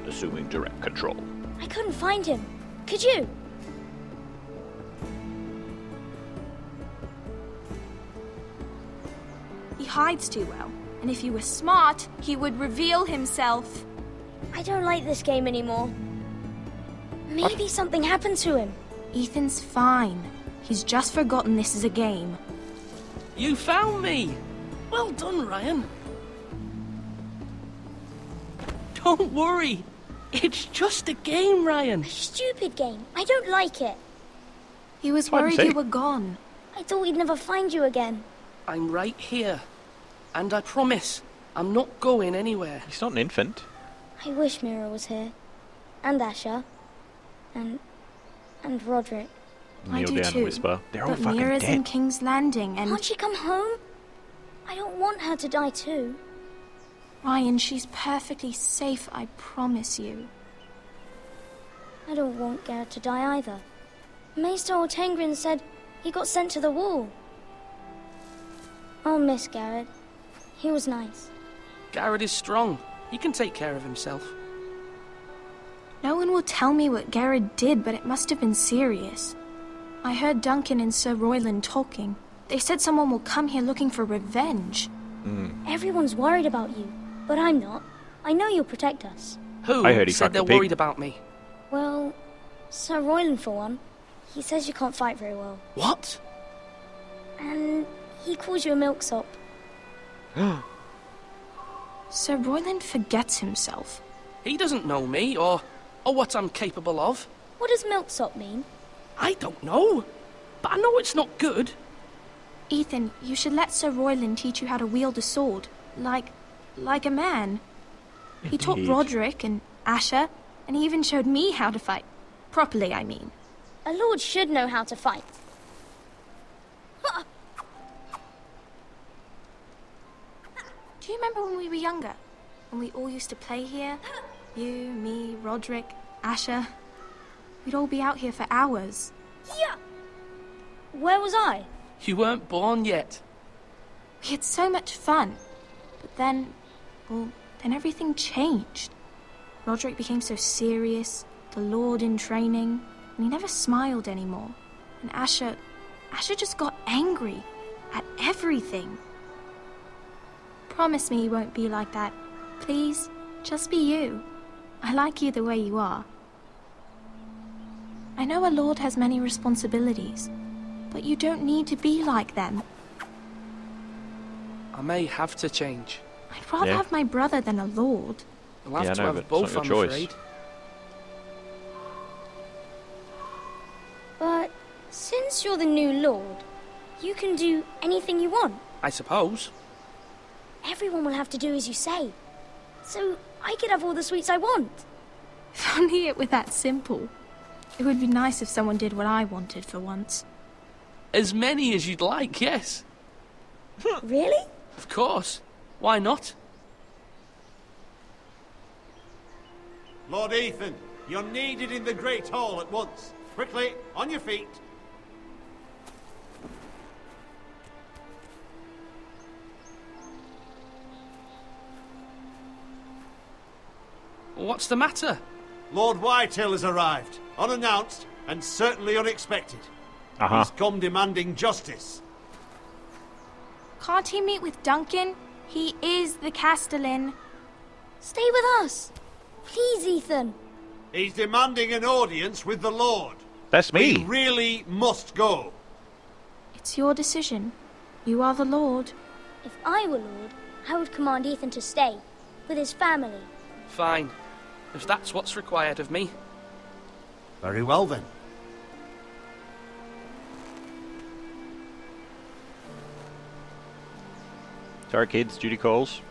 Assuming direct control. I couldn't find him. Could you? He hides too well. And if he were smart, he would reveal himself. I don't like this game anymore. Maybe something happened to him. Ethan's fine. He's just forgotten this is a game. You found me! Well done, Ryan. Don't worry. It's just a game, Ryan. Stupid game. I don't like it. He was worried you were gone. I thought we'd never find you again. I'm right here. And I promise, I'm not going anywhere. He's not an infant. I wish Mira was here. And Asher. And Roderick. I Kneel do down too. and whisper. They're all But fucking Mira's in dead. King's Landing and... Can't she come home? I don't want her to die too. Ryan, she's perfectly safe, I promise you. I don't want Garrett to die either. Maester Ortengryn said he got sent to the wall. I'll miss Garrett. He was nice. Garrett is strong. He can take care of himself. No one will tell me what Garrett did, but it must have been serious. I heard Duncan and Sir Royland talking. They said someone will come here looking for revenge. Everyone's worried about you, but I'm not. I know you'll protect us. Who I heard he said fucked they're a pig. worried about me? Well, Sir Royland for one. He says you can't fight very well. What? And he calls you a milksop. Sir Royland forgets himself. He doesn't know me, or or what I'm capable of. What does milksop mean? I don't know, but I know it's not good. Ethan, you should let Sir Royland teach you how to wield a sword, like a man. He taught Indeed. Roderick and Asher, and he even showed me how to fight. Properly, I mean. A lord should know how to fight. Do you remember when we were younger? When we all used to play here? You, me, Roderick, Asher. We'd all be out here for hours. Yeah. Where was I? You weren't born yet. We had so much fun. But then, well, then everything changed. Roderick became so serious, the Lord in training, and he never smiled anymore. And Asher just got angry at everything. Promise me you won't be like that. Please, just be you. I like you the way you are. I know a lord has many responsibilities, but you don't need to be like them. I may have to change. I'd rather have my brother than a lord. You'll have to no, have but both, it's not I'm your choice. afraid. But since you're the new lord, you can do anything you want. I suppose. Everyone will have to do as you say. So I could have all the sweets I want. If only it were that simple. It would be nice if someone did what I wanted for once. As many as you'd like, yes. Really? Of course. Why not? Lord Ethan, you're needed in the Great Hall at once. Quickly, on your feet. What's the matter? Lord Whitehill has arrived, unannounced and certainly unexpected. Uh-huh. He's come demanding justice. Can't he meet with Duncan? He is the Castellan. Stay with us. Please, Ethan. He's demanding an audience with the Lord. That's me. We really must go. It's your decision. You are the Lord. If I were lord, I would command Ethan to stay with his family. Fine. If that's what's required of me. Very well then. Sorry, kids. Duty calls.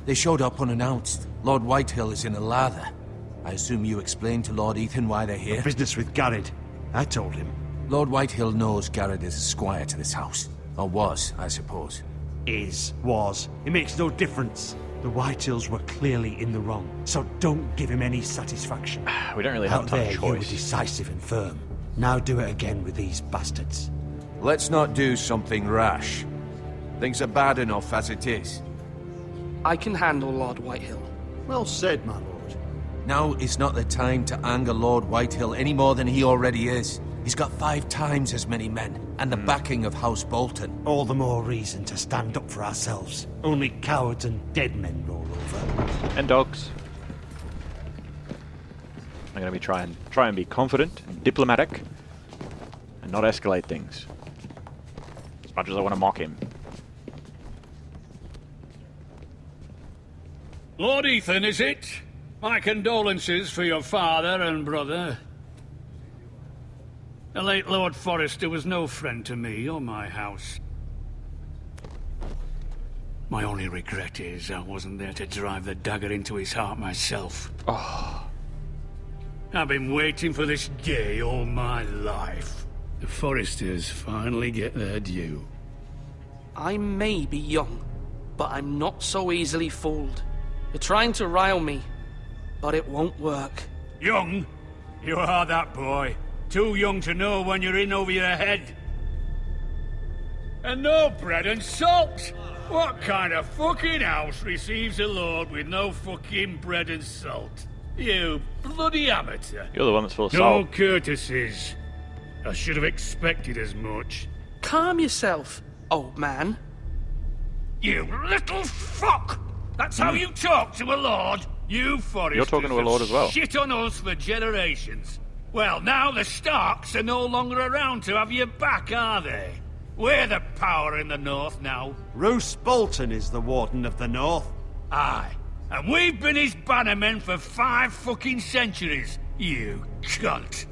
They showed up unannounced. Lord Whitehill is in a lather. I assume you explained to Lord Ethan why they're here? Business with Garrett. I told him. Lord Whitehill knows Garrett is a squire to this house. Or was, I suppose. Was. It makes no difference. The Whitehills were clearly in the wrong, so don't give him any satisfaction. We don't really have Out a ton there, of you were choice. decisive and firm. Now do it again with these bastards. Let's not do something rash. Things are bad enough as it is. I can handle Lord Whitehill. Well said, my lord. Now is not the time to anger Lord Whitehill any more than he already is. He's got 5 times as many men, and the backing of House Bolton. All the more reason to stand up for ourselves. Only cowards and dead men roll over. And dogs. I'm going to be try and be confident and diplomatic and not escalate things. As much as I want to mock him. Lord Ethan, is it? My condolences for your father and brother. The late Lord Forrester was no friend to me or my house. My only regret is I wasn't there to drive the dagger into his heart myself. Oh. I've been waiting for this day all my life. The Forresters finally get their due. I may be young, but I'm not so easily fooled. You're trying to rile me, but it won't work. Young? You are that boy. Too young to know when you're in over your head. And no bread and salt! What kind of fucking house receives a lord with no fucking bread and salt? You bloody amateur. You're the one that's full of No salt. courtesies. I should have expected as much. Calm yourself, old man. You little fuck! That's how you talk to a lord? You Foresters You're talking to a lord as well. shit on us for generations. Well, now the Starks are no longer around to have your back, are they? We're the power in the north now. Roose Bolton is the Warden of the North. Aye. And we've been his bannermen for 5 fucking centuries, you cunt.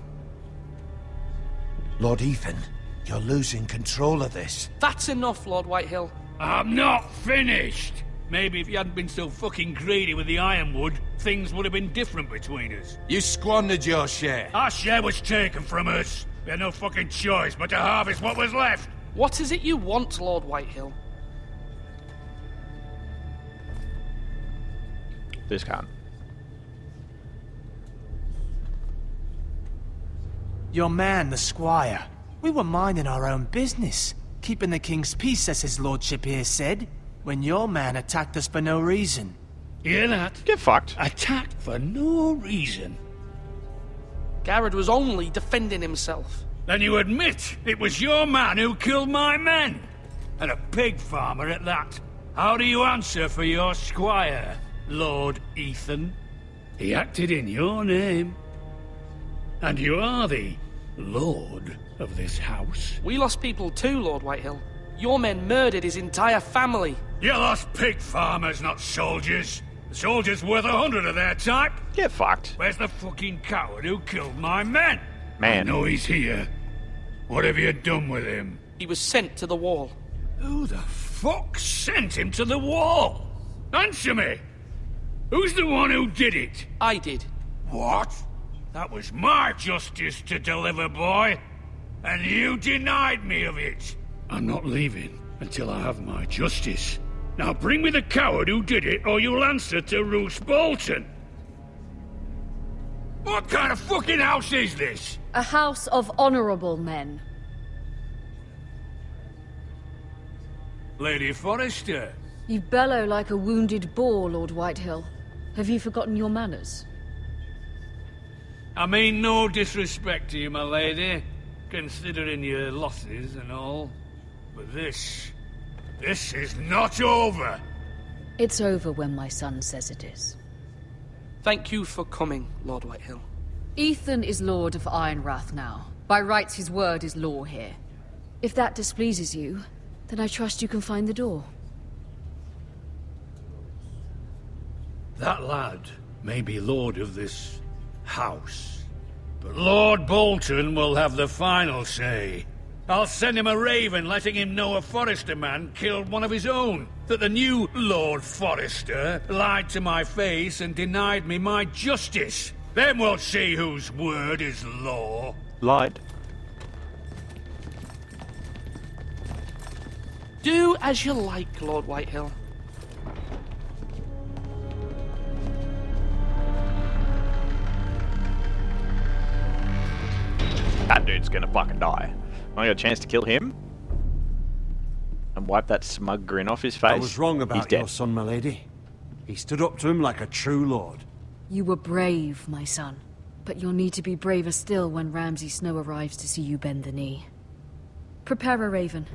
Lord Ethan, you're losing control of this. That's enough, Lord Whitehill. I'm not finished. Maybe if you hadn't been so fucking greedy with the ironwood, things would have been different between us. You squandered your share. Our share was taken from us. We had no fucking choice but to harvest what was left. What is it you want, Lord Whitehill? This can't. Your man, the squire. We were minding our own business, keeping the king's peace, as his lordship here said, when your man attacked us for no reason. Hear that? Get fucked. Attacked for no reason. Garrett was only defending himself. Then you admit it was your man who killed my men? And a pig farmer at that. How do you answer for your squire, Lord Ethan? He acted in your name. And you are the lord of this house. We lost people too, Lord Whitehill. Your men murdered his entire family. You lost pig farmers, not soldiers. The soldiers worth 100 of their type. Get fucked. Where's the fucking coward who killed my men? Man. I know he's here. What have you done with him? He was sent to the wall. Who the fuck sent him to the wall? Answer me! Who's the one who did it? I did. What? That was my justice to deliver, boy. And you denied me of it. I'm not leaving until I have my justice. Now bring me the coward who did it, or you'll answer to Roose Bolton. What kind of fucking house is this? A house of honorable men. Lady Forrester. You bellow like a wounded boar, Lord Whitehill. Have you forgotten your manners? I mean no disrespect to you, my lady, considering your losses and all. But this is not over. It's over when my son says it is. Thank you for coming, Lord Whitehill. Ethan is Lord of Ironrath now. By rights, his word is law here. If that displeases you, then I trust you can find the door. That lad may be lord of this house, but Lord Bolton will have the final say. I'll send him a raven letting him know a Forrester man killed one of his own. That the new Lord Forrester lied to my face and denied me my justice. Then we'll see whose word is law. Lied. Do as you like, Lord Whitehill. That dude's gonna fucking die. I got a chance to kill him and wipe that smug grin off his face. I was wrong He's about dead. your son, my lady. He stood up to him like a true lord. You were brave, my son. But you'll need to be braver still when Ramsay Snow arrives to see you bend the knee. Prepare a raven.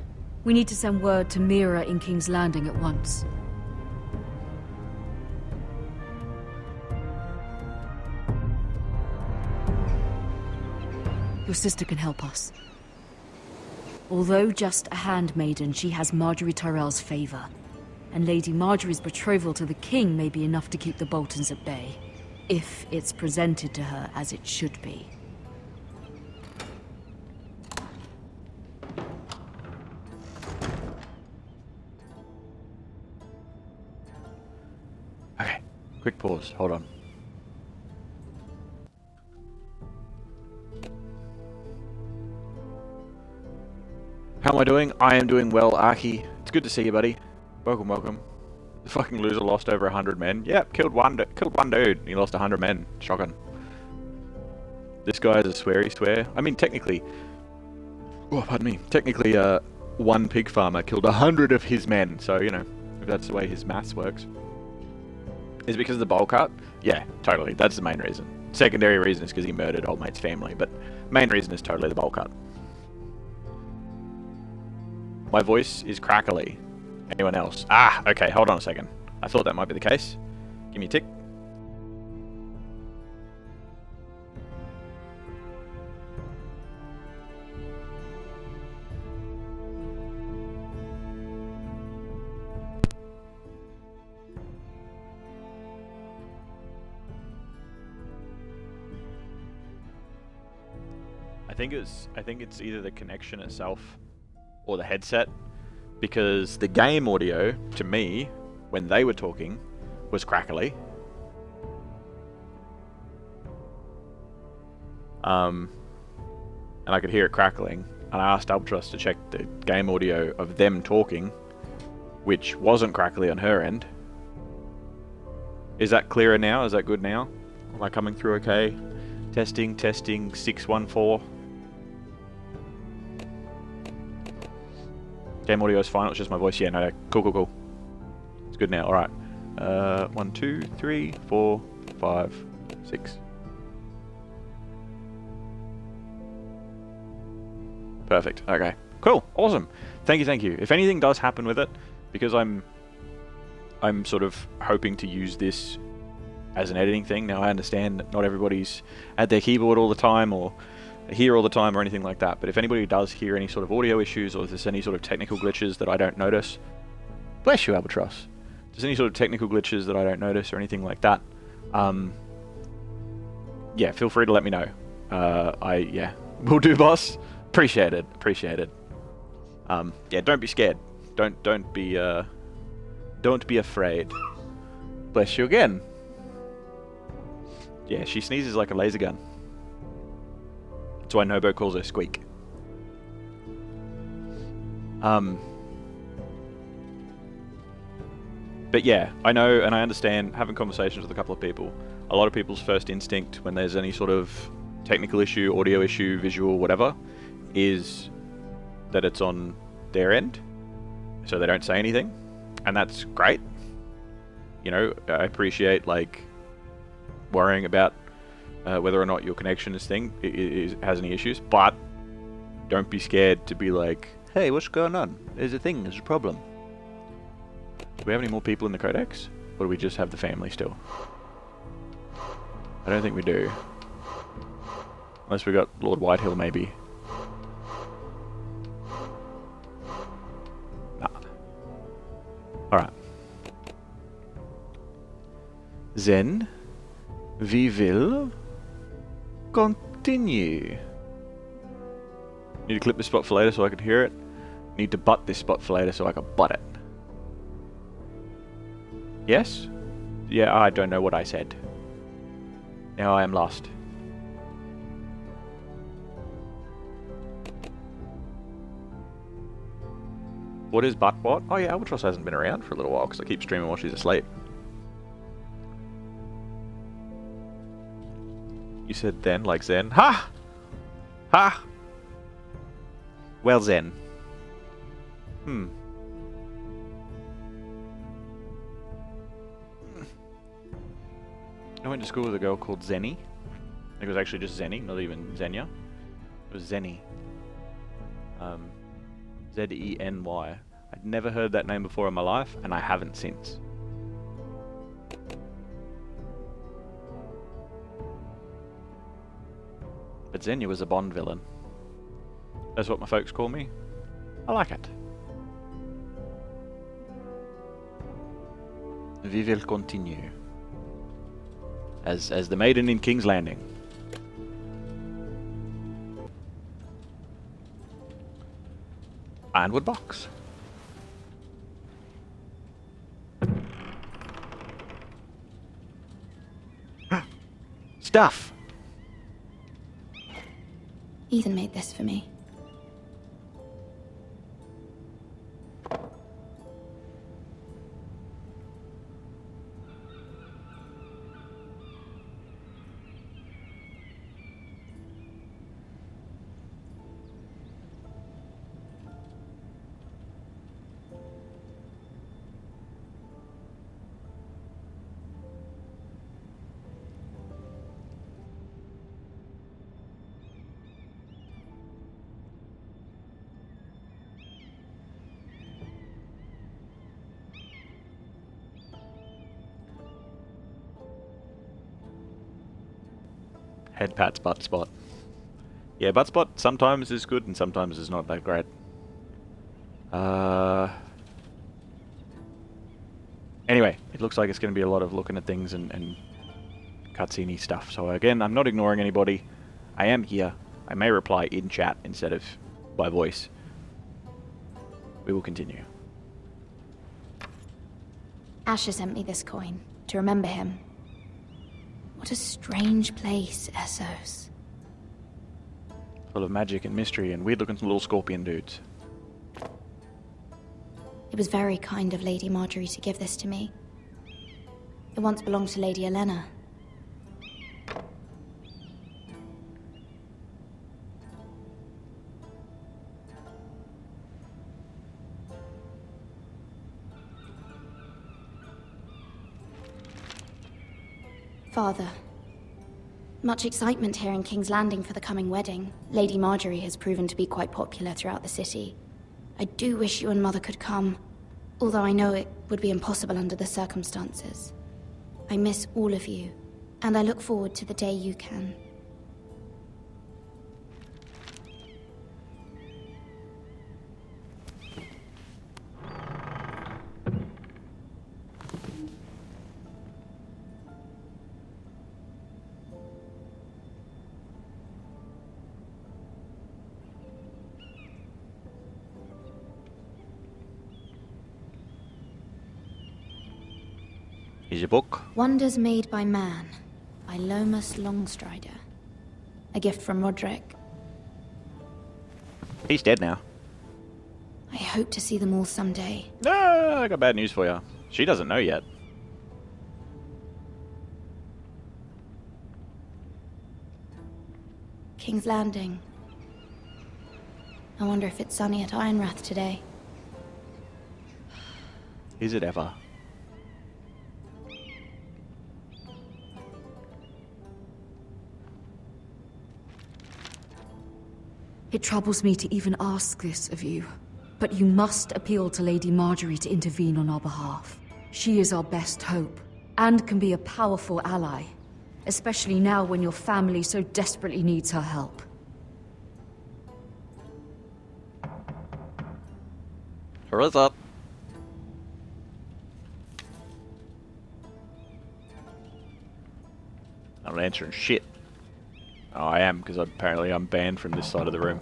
We need to send word to Mira in King's Landing at once. Your sister can help us. Although just a handmaiden, she has Marjorie Tyrell's favor. And Lady Marjorie's betrothal to the king may be enough to keep the Boltons at bay. If it's presented to her as it should be. Okay, quick pause, hold on. How am I doing? I am doing well, Archie. It's good to see you, buddy. Welcome, welcome. The fucking loser lost over 100 men. Yep, killed one dude. He lost 100 men. Shocking. This guy is a sweary swear. I mean, technically... Oh, pardon me. Technically, one pig farmer killed 100 of his men. So, you know, if that's the way his maths works. Is it because of the bowl cut? Yeah, totally. That's the main reason. Secondary reason is because he murdered old mate's family. But main reason is totally the bowl cut. My voice is crackly. Anyone else? Ah, okay, hold on a second. I thought that might be the case. Give me a tick. think it's either the connection itself or the headset, because the game audio to me when they were talking was crackly. And I could hear it crackling, and I asked Albatross to check the game audio of them talking, which wasn't crackly on her end. Is that clearer now? Is that good now? Am I coming through okay? Testing, 614. Game audio is fine, it's just my voice. Yeah, no, cool. It's good now, alright. 1, 2, 3, 4, 5, 6. Perfect. Okay. Cool. Awesome. Thank you. If anything does happen with it, because I'm sort of hoping to use this as an editing thing. Now I understand that not everybody's at their keyboard all the time or here all the time or anything like that, but if anybody does hear any sort of audio issues or if there's any sort of technical glitches that I don't notice, bless you, Albatross. If there's any sort of technical glitches that I don't notice or anything like that, yeah, feel free to let me know. Will do, boss. Appreciate it. Yeah, don't be scared. Don't be afraid. Bless you again. Yeah, she sneezes like a laser gun. That's why Nobo calls her Squeak. But yeah, I know and I understand, having conversations with a couple of people, a lot of people's first instinct when there's any sort of technical issue, audio issue, visual, whatever, is that it's on their end, so they don't say anything, and that's great. You know, I appreciate like worrying about whether or not your connection has any issues, but don't be scared to be like, hey, what's going on? There's a thing, there's a problem. Do we have any more people in the Codex? Or do we just have the family still? I don't think we do. Unless we got Lord Whitehill, maybe. Nah. Alright. Then, we will continue. Need to clip this spot for later so I could hear it. Need to butt this spot for later so I could butt it. Yes? Yeah, I don't know what I said. Now I am lost. What is buttbot? Oh yeah, Albatross hasn't been around for a little while because I keep streaming while she's asleep. You said then, like Zen. Ha! Ha! Well, Zen. I went to school with a girl called Zenny. I think it was actually just Zenny, not even Xenia. It was Zenny. Z-E-N-Y. I'd never heard that name before in my life, and I haven't since. But Xenia was a Bond villain. That's what my folks call me. I like it. We will continue. As the maiden in King's Landing. Ironwood box. Stuff. Ethan made this for me. Head pats butt spot. Yeah, butt spot sometimes is good and sometimes is not that great. Anyway, it looks like it's going to be a lot of looking at things and cutscene-y stuff. So again, I'm not ignoring anybody. I am here. I may reply in chat instead of by voice. We will continue. Asher sent me this coin to remember him. What a strange place, Essos. Full of magic and mystery and weird-looking little scorpion dudes. It was very kind of Lady Marjorie to give this to me. It once belonged to Lady Elena. Father, much excitement here in King's Landing for the coming wedding. Lady Marjorie has proven to be quite popular throughout the city. I do wish you and Mother could come, although I know it would be impossible under the circumstances. I miss all of you, and I look forward to the day you can. Here's your book. Wonders Made by Man, by Lomas Longstrider. A gift from Roderick. He's dead now. I hope to see them all someday. No, I got bad news for you. She doesn't know yet. King's Landing. I wonder if it's sunny at Ironrath today. Is it ever? It troubles me to even ask this of you, but you must appeal to Lady Marjorie to intervene on our behalf. She is our best hope, and can be a powerful ally, especially now when your family so desperately needs her help. Where is that? I'm not answering shit. Oh, I am, because apparently I'm banned from this side of the room.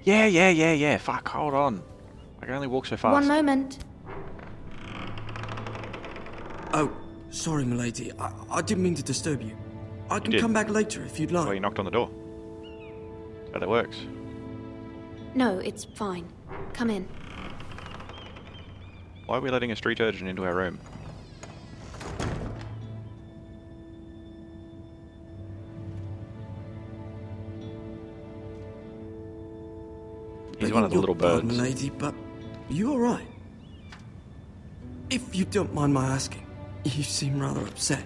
Yeah. Fuck, hold on. I can only walk so fast. One moment. Oh, sorry, milady. I didn't mean to disturb you. I can did. come back later if you'd like. Well, you knocked on the door. That's how that works. No, it's fine. Come in. Why are we letting a street urchin into our room? He's one of the little birds. Pardon, lady, but you all right? If you don't mind my asking, you seem rather upset.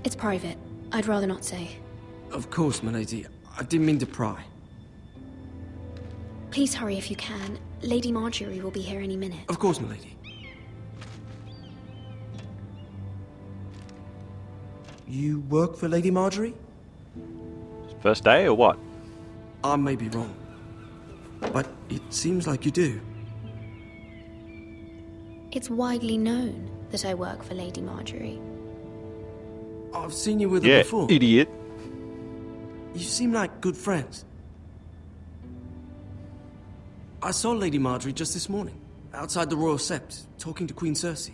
It's private. I'd rather not say. Of course, milady. I didn't mean to pry. Please hurry if you can. Lady Marjorie will be here any minute. Of course, milady. You work for Lady Marjorie? First day or what? I may be wrong, but it seems like you do. It's widely known that I work for Lady Marjorie. I've seen you with her Yeah, before. idiot. You seem like good friends. I saw Lady Marjorie just this morning, outside the Royal Sept, talking to Queen Cersei.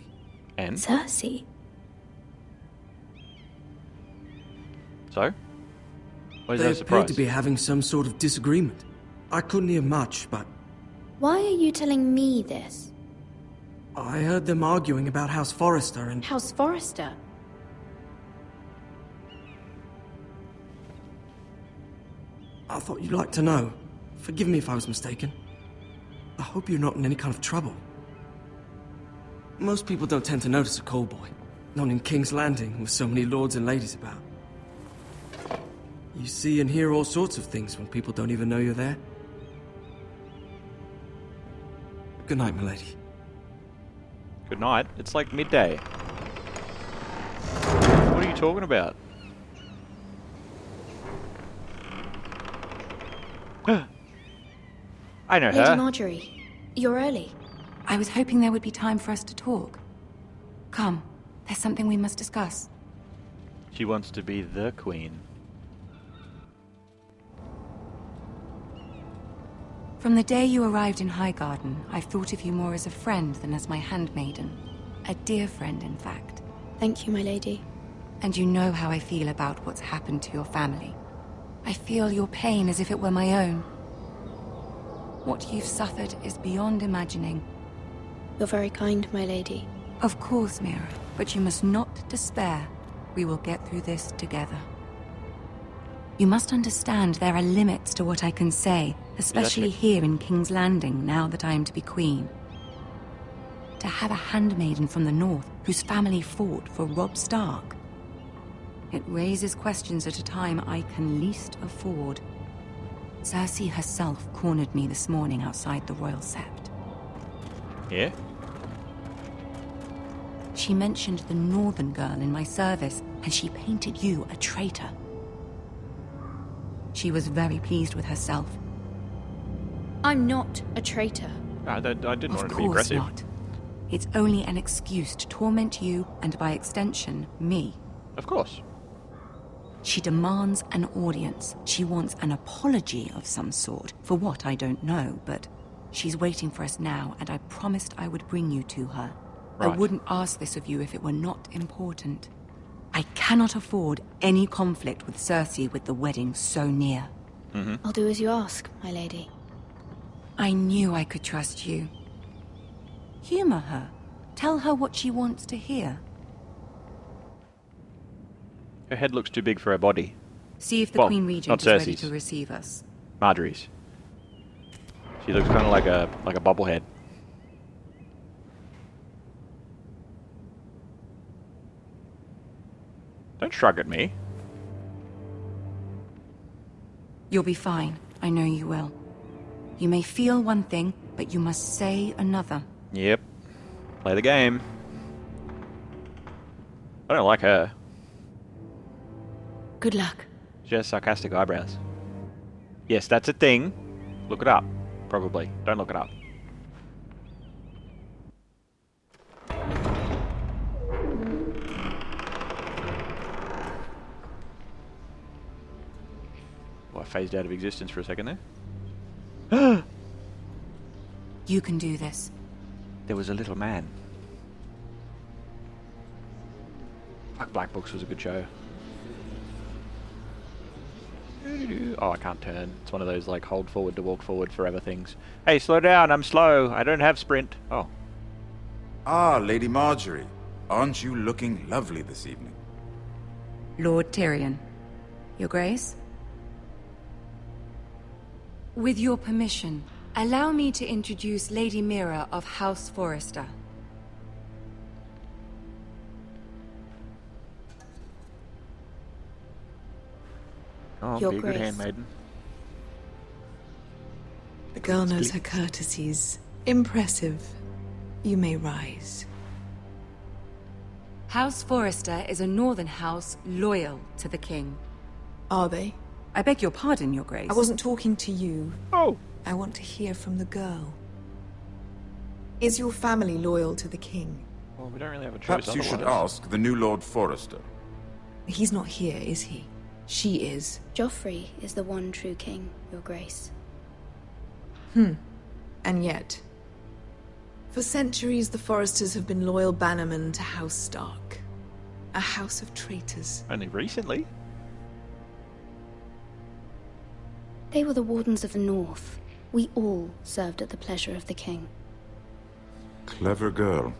And? Cersei? So? Why is They that a appeared to surprise? be having some sort of disagreement. I couldn't hear much, but Why are you telling me this? I heard them arguing about House Forrester and... House Forrester? I thought you'd like to know. Forgive me if I was mistaken. I hope you're not in any kind of trouble. Most people don't tend to notice a callboy. Not in King's Landing, with so many lords and ladies about. You see and hear all sorts of things when people don't even know you're there. Good night, milady. Good night. It's like midday. What are you talking about? I know Lady her. Marjorie, you're early. I was hoping there would be time for us to talk. Come, there's something we must discuss. She wants to be the queen. From the day you arrived in Highgarden, I've thought of you more as a friend than as my handmaiden. A dear friend, in fact. Thank you, my lady. And you know how I feel about what's happened to your family. I feel your pain as if it were my own. What you've suffered is beyond imagining. You're very kind, my lady. Of course, Mira, but you must not despair. We will get through this together. You must understand there are limits to what I can say, especially here in King's Landing, now that I am to be queen. To have a handmaiden from the north whose family fought for Robb Stark. It raises questions at a time I can least afford. Cersei herself cornered me this morning outside the Royal Sept. Yeah? She mentioned the northern girl in my service, and she painted you a traitor. She was very pleased with herself. I'm not a traitor. I didn't want it to be Of course aggressive. not. It's only an excuse to torment you, and by extension, me. Of course. She demands an audience. She wants an apology of some sort. For what, I don't know, but she's waiting for us now, and I promised I would bring you to her. I Right. wouldn't ask this of you if it were not important. I cannot afford any conflict with Cersei with the wedding so near. I'll do as you ask, my lady. I knew I could trust you. Humor her. Tell her what she wants to hear. Her head looks too big for her body. See if the Well, Queen Regent not is ready Cersei's. to receive us. Marjorie's. She looks kind of like a bobblehead. Don't shrug at me. You'll be fine. I know you will. You may feel one thing, but you must say another. Yep. Play the game. I don't like her. Good luck. She has sarcastic eyebrows. Yes, that's a thing. Look it up. Probably. Don't look it up. Well, I phased out of existence for a second there. You can do this. There was a little man. Fuck, Black Books was a good show. Oh, I can't turn. It's one of those, like, hold forward to walk forward forever things. Hey, slow down, I'm slow. I don't have sprint. Oh. Ah, Lady Marjorie. Aren't you looking lovely this evening? Lord Tyrion. Your Grace? With your permission, allow me to introduce Lady Mira of House Forrester. Oh, Your be a good Grace. handmaiden. The girl knows her courtesies. Impressive. You may rise. House Forrester is a northern house loyal to the king. Are they? I beg your pardon, Your Grace. I wasn't talking to you. Oh. I want to hear from the girl. Is your family loyal to the king? Well, we don't really have a choice Perhaps you should ask the new Lord Forrester. He's not here, is he? She is. Joffrey is the one true king, Your Grace. And yet, for centuries the Forresters have been loyal bannermen to House Stark. A house of traitors. Only recently? They were the Wardens of the North. We all served at the pleasure of the king. Clever girl.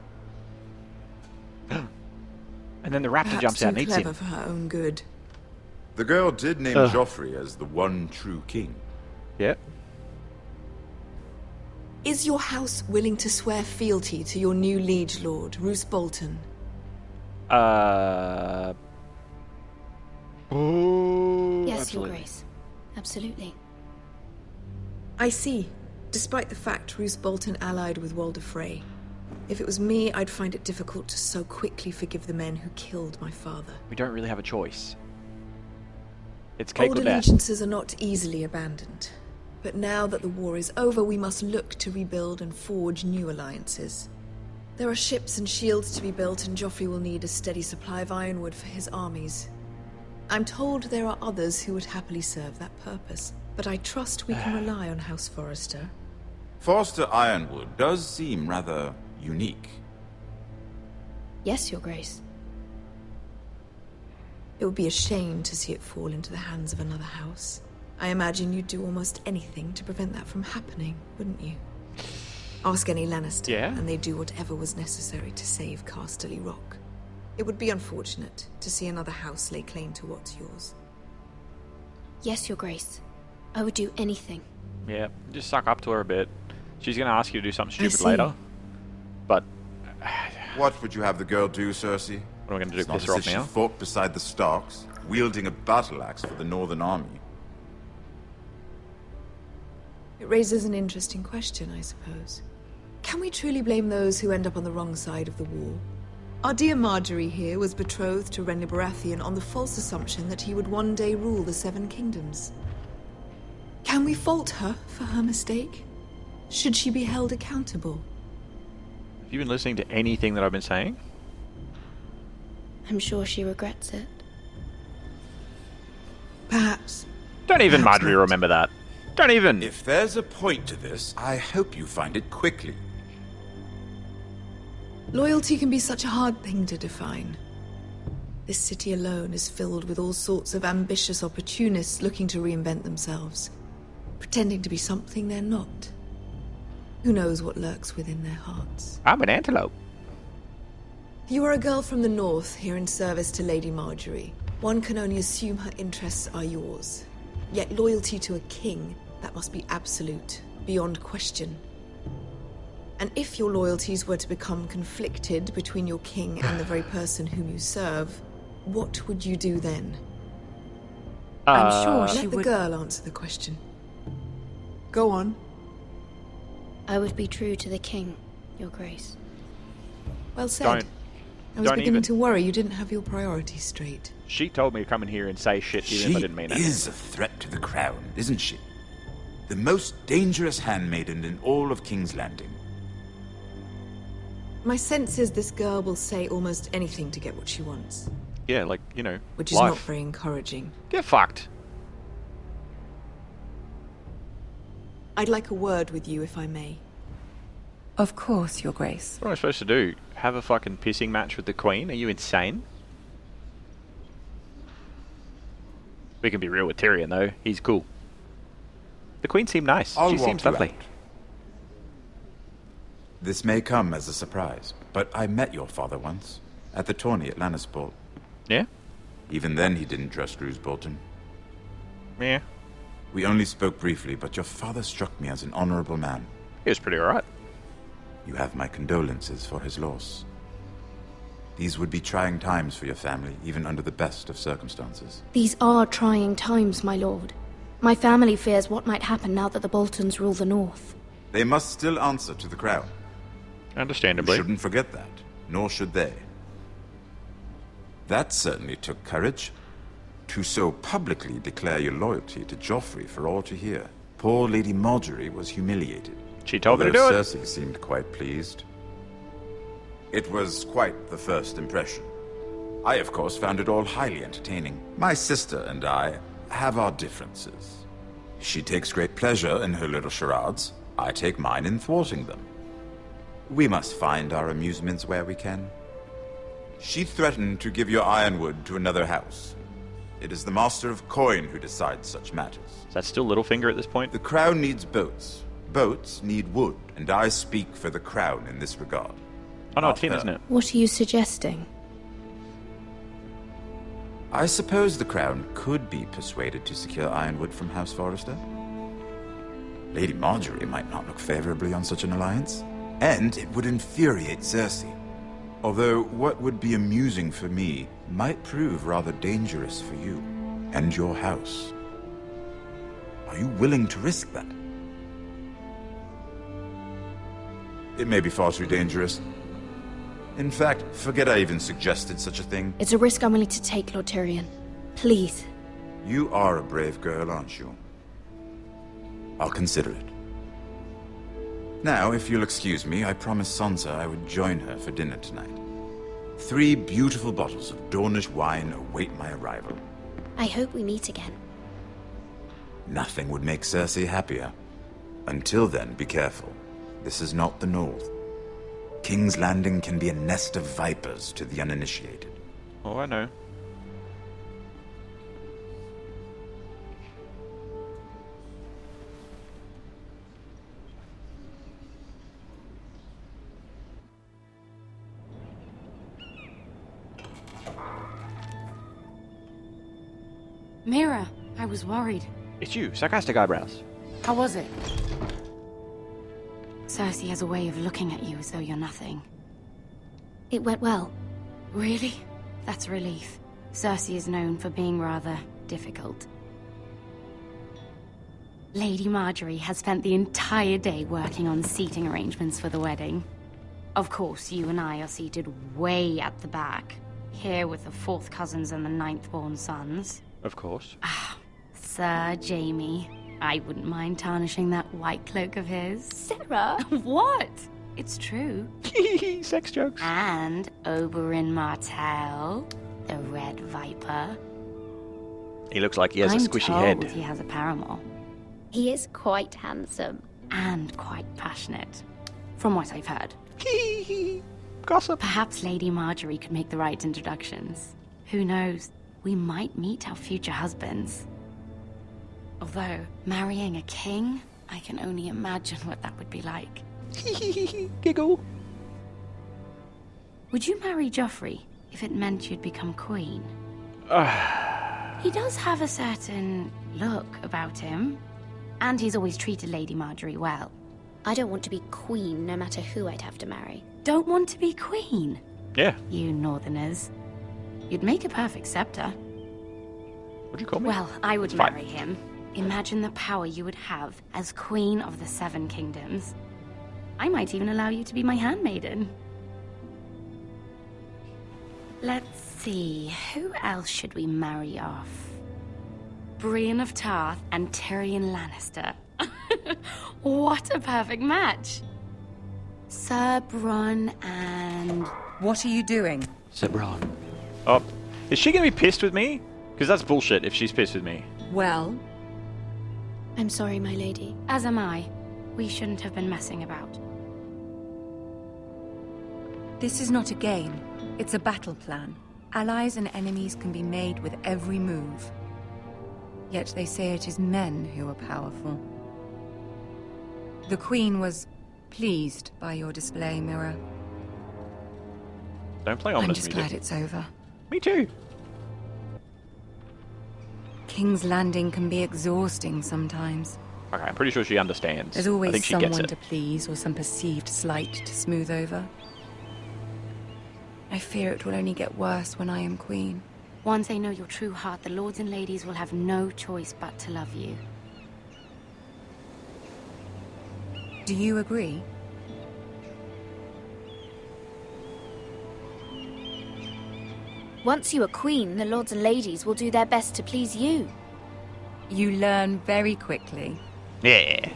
And then the raptor Perhaps jumps out and too eats clever him. for her own good. The girl did name Ugh. Joffrey as the one true king. Yep. Is your house willing to swear fealty to your new liege lord, Roose Bolton? Oh, Yes, absolutely. Your Grace. Absolutely. I see. Despite the fact Roose Bolton allied with Walder Frey. If it was me, I'd find it difficult to so quickly forgive the men who killed my father. We don't really have a choice. It's cake Old or death. allegiances are not easily abandoned. But now that the war is over, we must look to rebuild and forge new alliances. There are ships and shields to be built, and Joffrey will need a steady supply of ironwood for his armies. I'm told there are others who would happily serve that purpose. but I trust we can rely on House Forrester. Forrester Ironwood does seem rather unique. Yes, Your Grace. It would be a shame to see it fall into the hands of another house. I imagine you'd do almost anything to prevent that from happening, wouldn't you? Ask any Lannister, and they'd do whatever was necessary to save Casterly Rock. It would be unfortunate to see another house lay claim to what's yours. Yes, Your Grace. I would do anything. Yeah, just suck up to her a bit. She's going to ask you to do something I stupid see. later. But What would you have the girl do, Cersei? what am I going to do? It's not Piss her as off if now? she fought beside the Starks, wielding a battle axe for the Northern Army. It raises an interesting question, I suppose. Can we truly blame those who end up on the wrong side of the war? Our dear Marjorie here was betrothed to Renly Baratheon on the false assumption that he would one day rule the Seven Kingdoms. Can we fault her for her mistake? Should she be held accountable? Have you been listening to anything that I've been saying? I'm sure she regrets it. Perhaps. Don't even Perhaps Marjorie not. remember that. Don't even. If there's a point to this, I hope you find it quickly. Loyalty can be such a hard thing to define. This city alone is filled with all sorts of ambitious opportunists looking to reinvent themselves, pretending to be something they're not. Who knows what lurks within their hearts? I'm an antelope. You are a girl from the north, here in service to Lady Marjorie. One can only assume her interests are yours. Yet loyalty to a king, that must be absolute, beyond question. And if your loyalties were to become conflicted between your king and the very person whom you serve, what would you do then? I'm sure she Let the would... girl answer the question. Go on. I would be true to the king, Your Grace. Well said. Don't. I was Don't beginning even. to worry you didn't have your priorities straight. She told me to come in here and say shit even if I didn't mean it. She is a threat to the crown, isn't she? The most dangerous handmaiden in all of King's Landing. My sense is this girl will say almost anything to get what she wants, Yeah, like, you know, which is life. not very encouraging. Get fucked. I'd like a word with you, if I may. Of course, Your Grace. What am I supposed to do? Have a fucking pissing match with the Queen? Are you insane? We can be real with Tyrion, though. He's cool. The Queen seemed nice. I'll She walk seems you lovely. out. This may come as a surprise, but I met your father once, at the tourney at Lannisport. Yeah? Even then he didn't trust Roose Bolton. Yeah. We only spoke briefly, but your father struck me as an honorable man. He was pretty alright. You have my condolences for his loss. These would be trying times for your family, even under the best of circumstances. These are trying times, my lord. My family fears what might happen now that the Boltons rule the North. They must still answer to the crown. Understandably. You shouldn't forget that, nor should they. That certainly took courage. To so publicly declare your loyalty to Joffrey for all to hear. Poor Lady Marjorie was humiliated. She told me to do although it. Cersei seemed quite pleased. It was quite the first impression. I, of course, found it all highly entertaining. My sister and I have our differences. She takes great pleasure in her little charades. I take mine in thwarting them. We must find our amusements where we can. She threatened to give your ironwood to another house. It is the Master of Coin who decides such matters. Is that still Littlefinger at this point? The crown needs boats. Boats need wood, and I speak for the crown in this regard. Oh no, Not it's him, her. isn't it? What are you suggesting? I suppose the crown could be persuaded to secure ironwood from House Forrester. Lady Marjorie might not look favorably on such an alliance, and it would infuriate Cersei. Although what would be amusing for me might prove rather dangerous for you and your house. Are you willing to risk that? It may be far too dangerous. In fact, forget I even suggested such a thing. It's a risk I'm willing to take, Lord Tyrion. Please. You are a brave girl, aren't you? I'll consider it. Now, if you'll excuse me, I promised Sansa I would join her for dinner tonight. 3 beautiful bottles of Dornish wine await my arrival. I hope we meet again. Nothing would make Cersei happier. Until then, be careful. This is not the North. King's Landing can be a nest of vipers to the uninitiated. Oh, I know. Mira, I was worried. It's you, sarcastic eyebrows. How was it? Cersei has a way of looking at you as though you're nothing. It went well. Really? That's a relief. Cersei is known for being rather difficult. Lady Marjorie has spent the entire day working on seating arrangements for the wedding. Of course, you and I are seated way at the back, here with the 4th cousins and the 9th-born sons. Of course. Sir Jaime. I wouldn't mind tarnishing that white cloak of his. Sarah! What? It's true. Sex jokes. And Oberyn Martell, the Red Viper. He looks like he has a squishy I'm told head. he has a paramour. He is quite handsome. And quite passionate. From what I've heard. Gossip. Perhaps Lady Marjorie could make the right introductions. Who knows? We might meet our future husbands. Although, marrying a king, I can only imagine what that would be like. Giggle. Would you marry Joffrey if it meant you'd become queen? He does have a certain look about him. And he's always treated Lady Marjorie well. I don't want to be queen, no matter who I'd have to marry. Don't want to be queen? Yeah. You northerners. You'd make a perfect scepter. What'd you call me? Well, I would It's fine. marry him. Imagine the power you would have as Queen of the 7 Kingdoms. I might even allow you to be my handmaiden. Let's see, who else should we marry off? Brienne of Tarth and Tyrion Lannister. What a perfect match! Sir Bronn and... What are you doing? Sir Bronn. Oh, is she gonna be pissed with me? Because that's bullshit if she's pissed with me. Well? I'm sorry, my lady. As am I. We shouldn't have been messing about. This is not a game. It's a battle plan. Allies and enemies can be made with every move. Yet they say it is men who are powerful. The Queen was pleased by your display, Mira. Don't play I'm ominous just music. glad it's over. Me too. King's Landing can be exhausting sometimes. Okay, I'm pretty sure she understands. There's I always think she gets someone it. to please or some perceived slight to smooth over. I fear it will only get worse when I am queen. Once they know your true heart, the lords and ladies will have no choice but to love you. Do you agree? Once you are queen, the lords and ladies will do their best to please you. You learn very quickly. Yeah.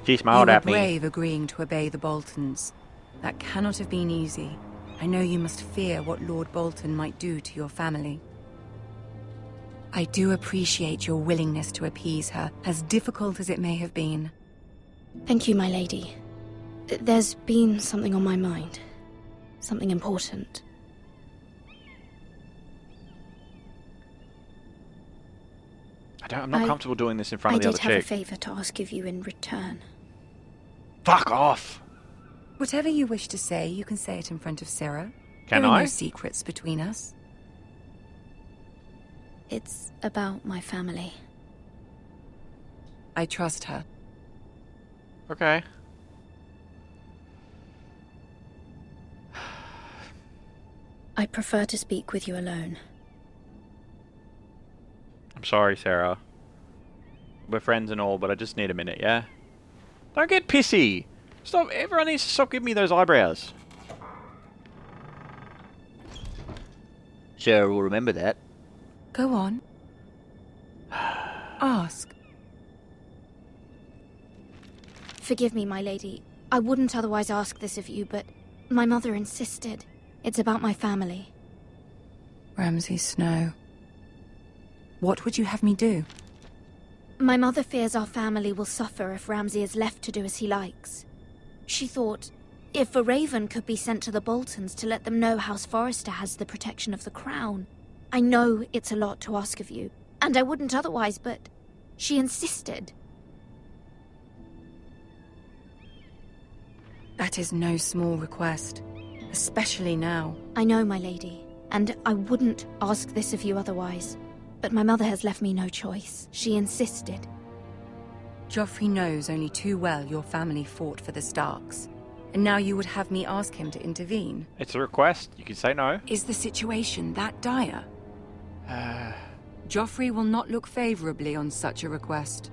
She You smiled were at me. brave agreeing to obey the Boltons. That cannot have been easy. I know you must fear what Lord Bolton might do to your family. I do appreciate your willingness to appease her, as difficult as it may have been. Thank you, my lady. There's been something on my mind. Something important. I'm not comfortable doing this in front of the other I did have chick. a favor to ask of you in return. Fuck off! Whatever you wish to say, you can say it in front of Sarah. Can there are I? no secrets between us. It's about my family. I trust her. Okay. I prefer to speak with you alone. I'm sorry, Sarah. We're friends and all, but I just need a minute, yeah? Don't get pissy! Stop, everyone needs to stop giving me those eyebrows. Sarah will remember that. Go on. Ask. Forgive me, my lady. I wouldn't otherwise ask this of you, but my mother insisted. It's about my family. Ramsay Snow. What would you have me do? My mother fears our family will suffer if Ramsay is left to do as he likes. She thought, if a raven could be sent to the Boltons to let them know House Forrester has the protection of the crown. I know it's a lot to ask of you, and I wouldn't otherwise, but she insisted. That is no small request, especially now. I know, my lady, and I wouldn't ask this of you otherwise. But my mother has left me no choice. She insisted. Joffrey knows only too well your family fought for the Starks. And now you would have me ask him to intervene? It's a request. You can say no. Is the situation that dire? Joffrey will not look favorably on such a request.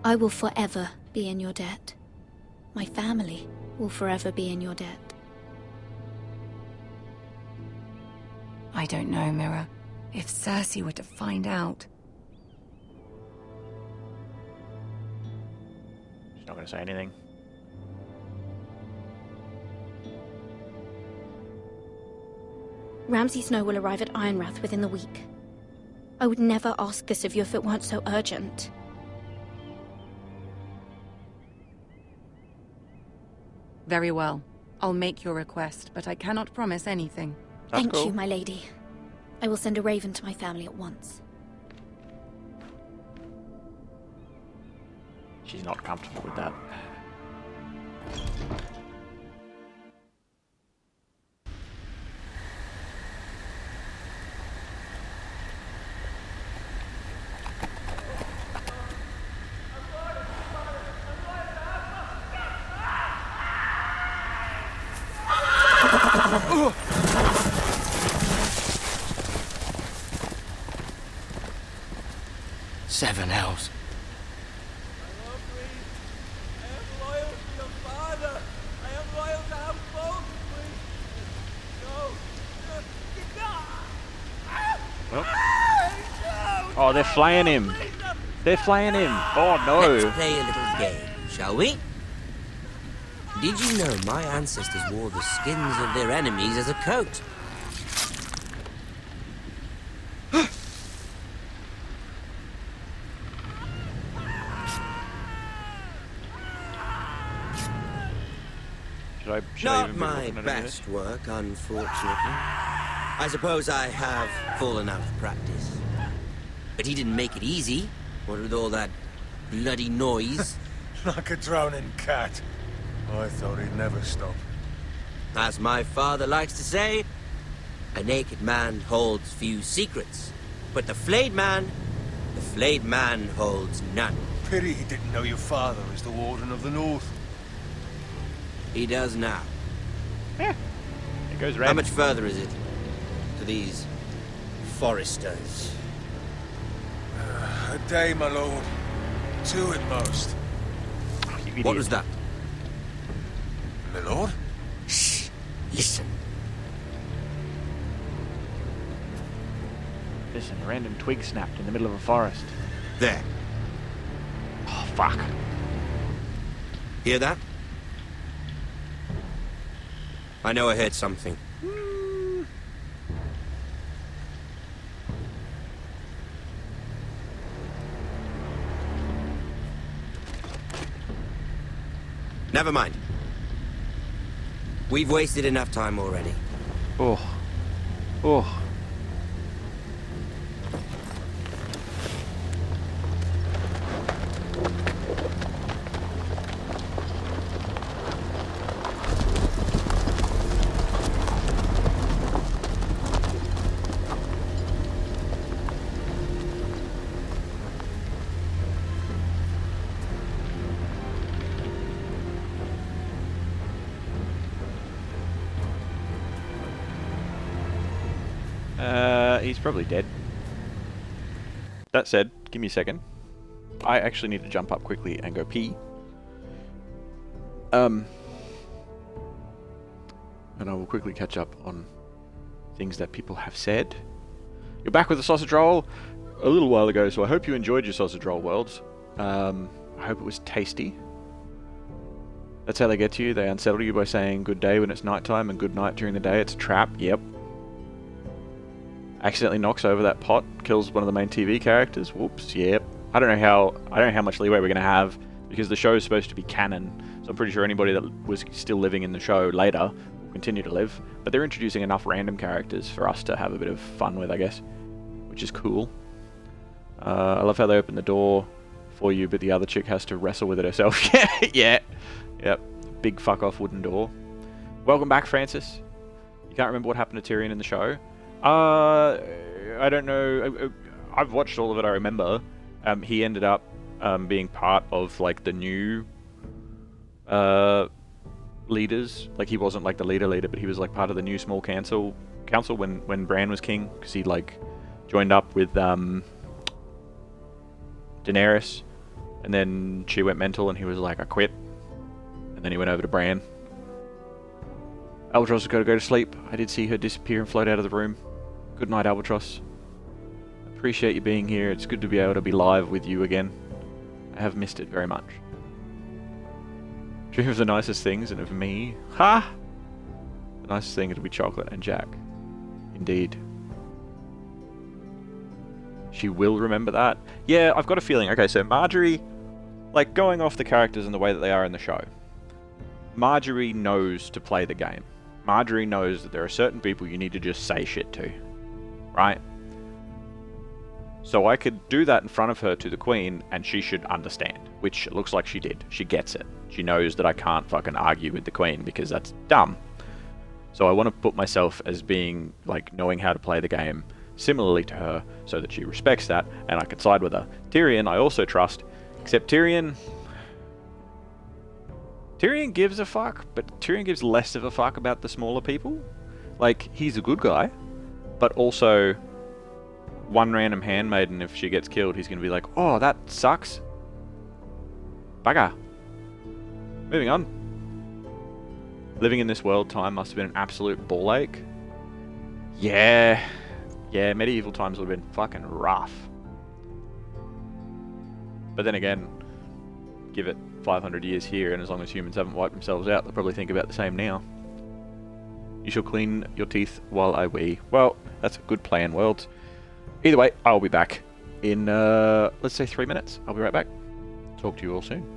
I will forever be in your debt. My family will forever be in your debt. I don't know, Mira. If Cersei were to find out... She's not going to say anything. Ramsay Snow will arrive at Ironrath within the week. I would never ask this of you if it weren't so urgent. Very well. I'll make your request, but I cannot promise anything. Thank you, my lady. I will send a raven to my family at once. She's not comfortable with that. Seven hells. Oh, they're flaying him. They're flaying him. Oh, no. Let's play a little game, shall we? Did you know my ancestors wore the skins of their enemies as a coat? Not my best work, unfortunately. I suppose I have fallen out of practice. But he didn't make it easy, what with all that bloody noise. Like a drowning cat. I thought he'd never stop. As my father likes to say, a naked man holds few secrets. But the flayed man holds none. Pity he didn't know your father is the Warden of the North. He does now. It goes red. How much further is it to these Forresters? A day, my lord. 2 at most. What was that? My lord? Shh! Listen. Listen, a random twig snapped in the middle of a forest. There. Oh, fuck. Hear that? I know I heard something. Never mind. We've wasted enough time already. Oh. Oh. He's probably dead. That said, give me a second. I actually need to jump up quickly and go pee. And I will quickly catch up on things that people have said. You're back with the sausage roll a little while ago, so I hope you enjoyed your sausage roll, Worlds. I hope it was tasty. That's how they get to you. They unsettle you by saying good day when it's nighttime and good night during the day. It's a trap. Yep. accidentally knocks over that pot, kills one of the main TV characters. Whoops, yep. I don't know how much leeway we're going to have, because the show is supposed to be canon, so I'm pretty sure anybody that was still living in the show later will continue to live, but they're introducing enough random characters for us to have a bit of fun with, I guess, which is cool. I love how they open the door for you, but the other chick has to wrestle with it herself. Yeah. Yep. Big fuck off wooden door. Welcome back, Francis. You can't remember what happened to Tyrion in the show? I don't know. I've watched all of it, I remember. He ended up being part of, like, the new leaders. Like, he wasn't, like, the leader, but he was, like, part of the new small council when Bran was king, because he, like, joined up with Daenerys, and then she went mental, and he was like, I quit. And then he went over to Bran. Albatross has got to go to sleep. I did see her disappear and float out of the room. Good night, Albatross. Appreciate you being here. It's good to be able to be live with you again. I have missed it very much. Dream of the nicest things and of me. Ha! The nicest thing would be chocolate and Jack. Indeed. She will remember that. Yeah, I've got a feeling. Okay, so Margaery, like, going off the characters and the way that they are in the show, Margaery knows to play the game. Margaery knows that there are certain people you need to just say shit to. Right? So I could do that in front of her to the Queen, and she should understand. Which it looks like she did. She gets it. She knows that I can't fucking argue with the Queen, because that's dumb. So I want to put myself as being, like, knowing how to play the game similarly to her, so that she respects that, and I can side with her. Tyrion, I also trust, except Tyrion gives a fuck, but Tyrion gives less of a fuck about the smaller people. Like, he's a good guy, but also, one random handmaiden, if she gets killed, he's going to be like, oh, that sucks. Bugger. Moving on. Living in this world time must have been an absolute ball ache. Yeah, medieval times would have been fucking rough. But then again, give it 500 years here, and as long as humans haven't wiped themselves out, they'll probably think about the same now. You shall clean your teeth while I wee. Well, that's a good plan, worlds. Either way, I'll be back in, let's say 3 minutes. I'll be right back. Talk to you all soon.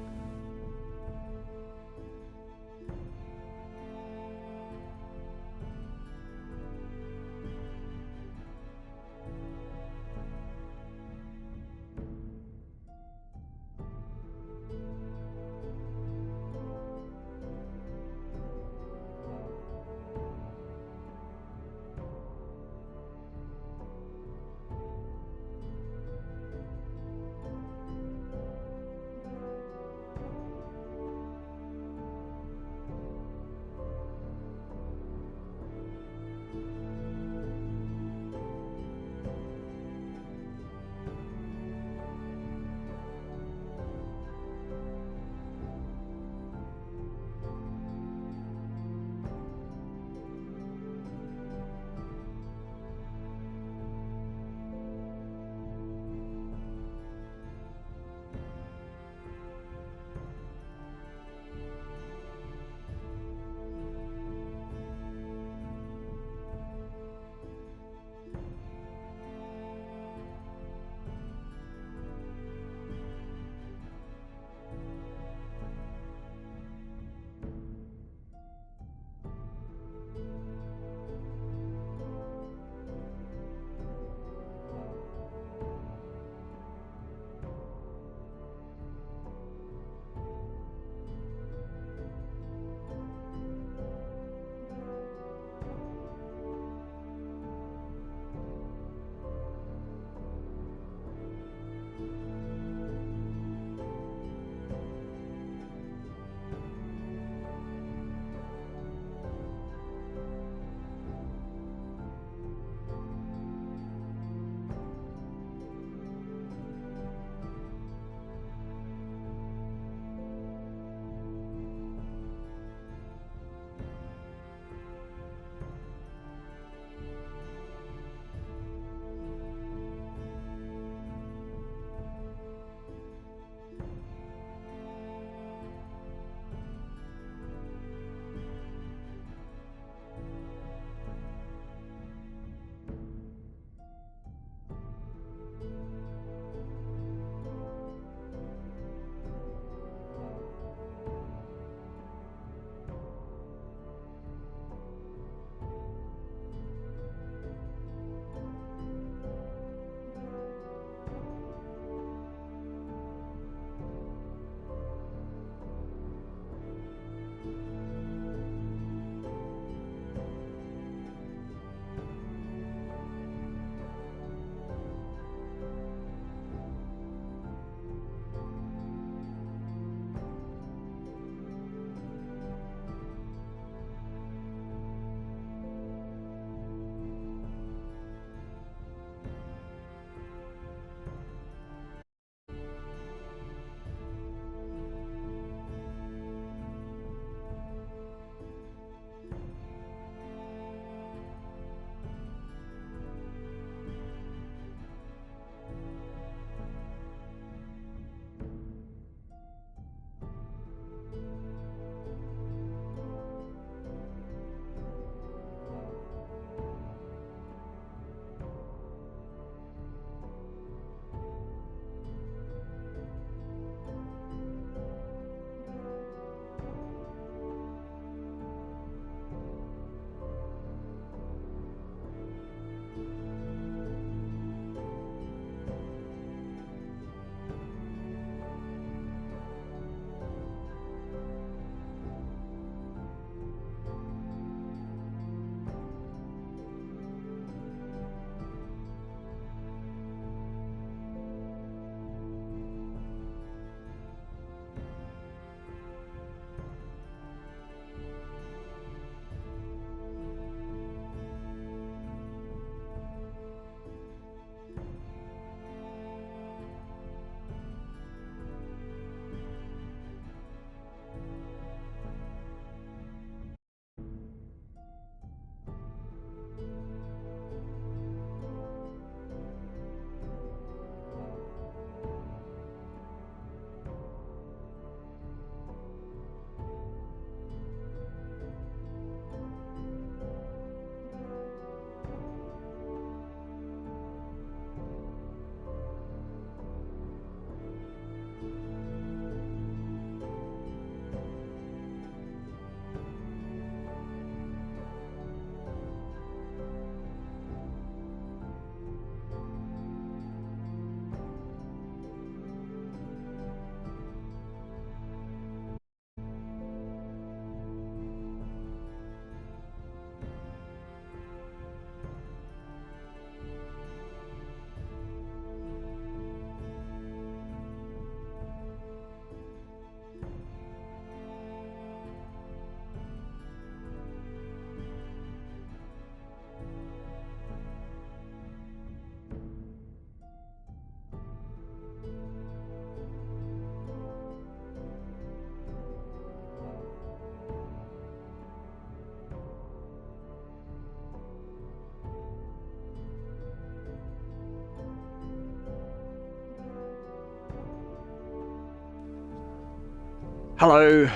Hello.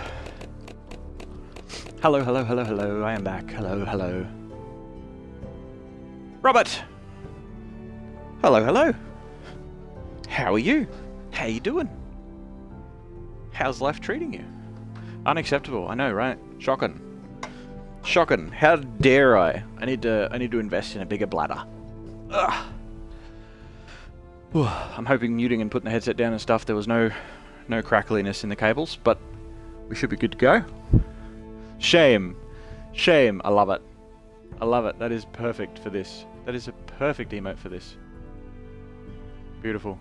Hello, hello, hello, hello. I am back. Hello, hello. Robert! Hello, hello. How are you? How you doing? How's life treating you? Unacceptable, I know, right? Shocking. Shocking. How dare I? I need to invest in a bigger bladder. Ugh. I'm hoping muting and putting the headset down and stuff, there was no crackliness in the cables, but we should be good to go. Shame. Shame. I love it. I love it. That is perfect for this. That is a perfect emote for this. Beautiful.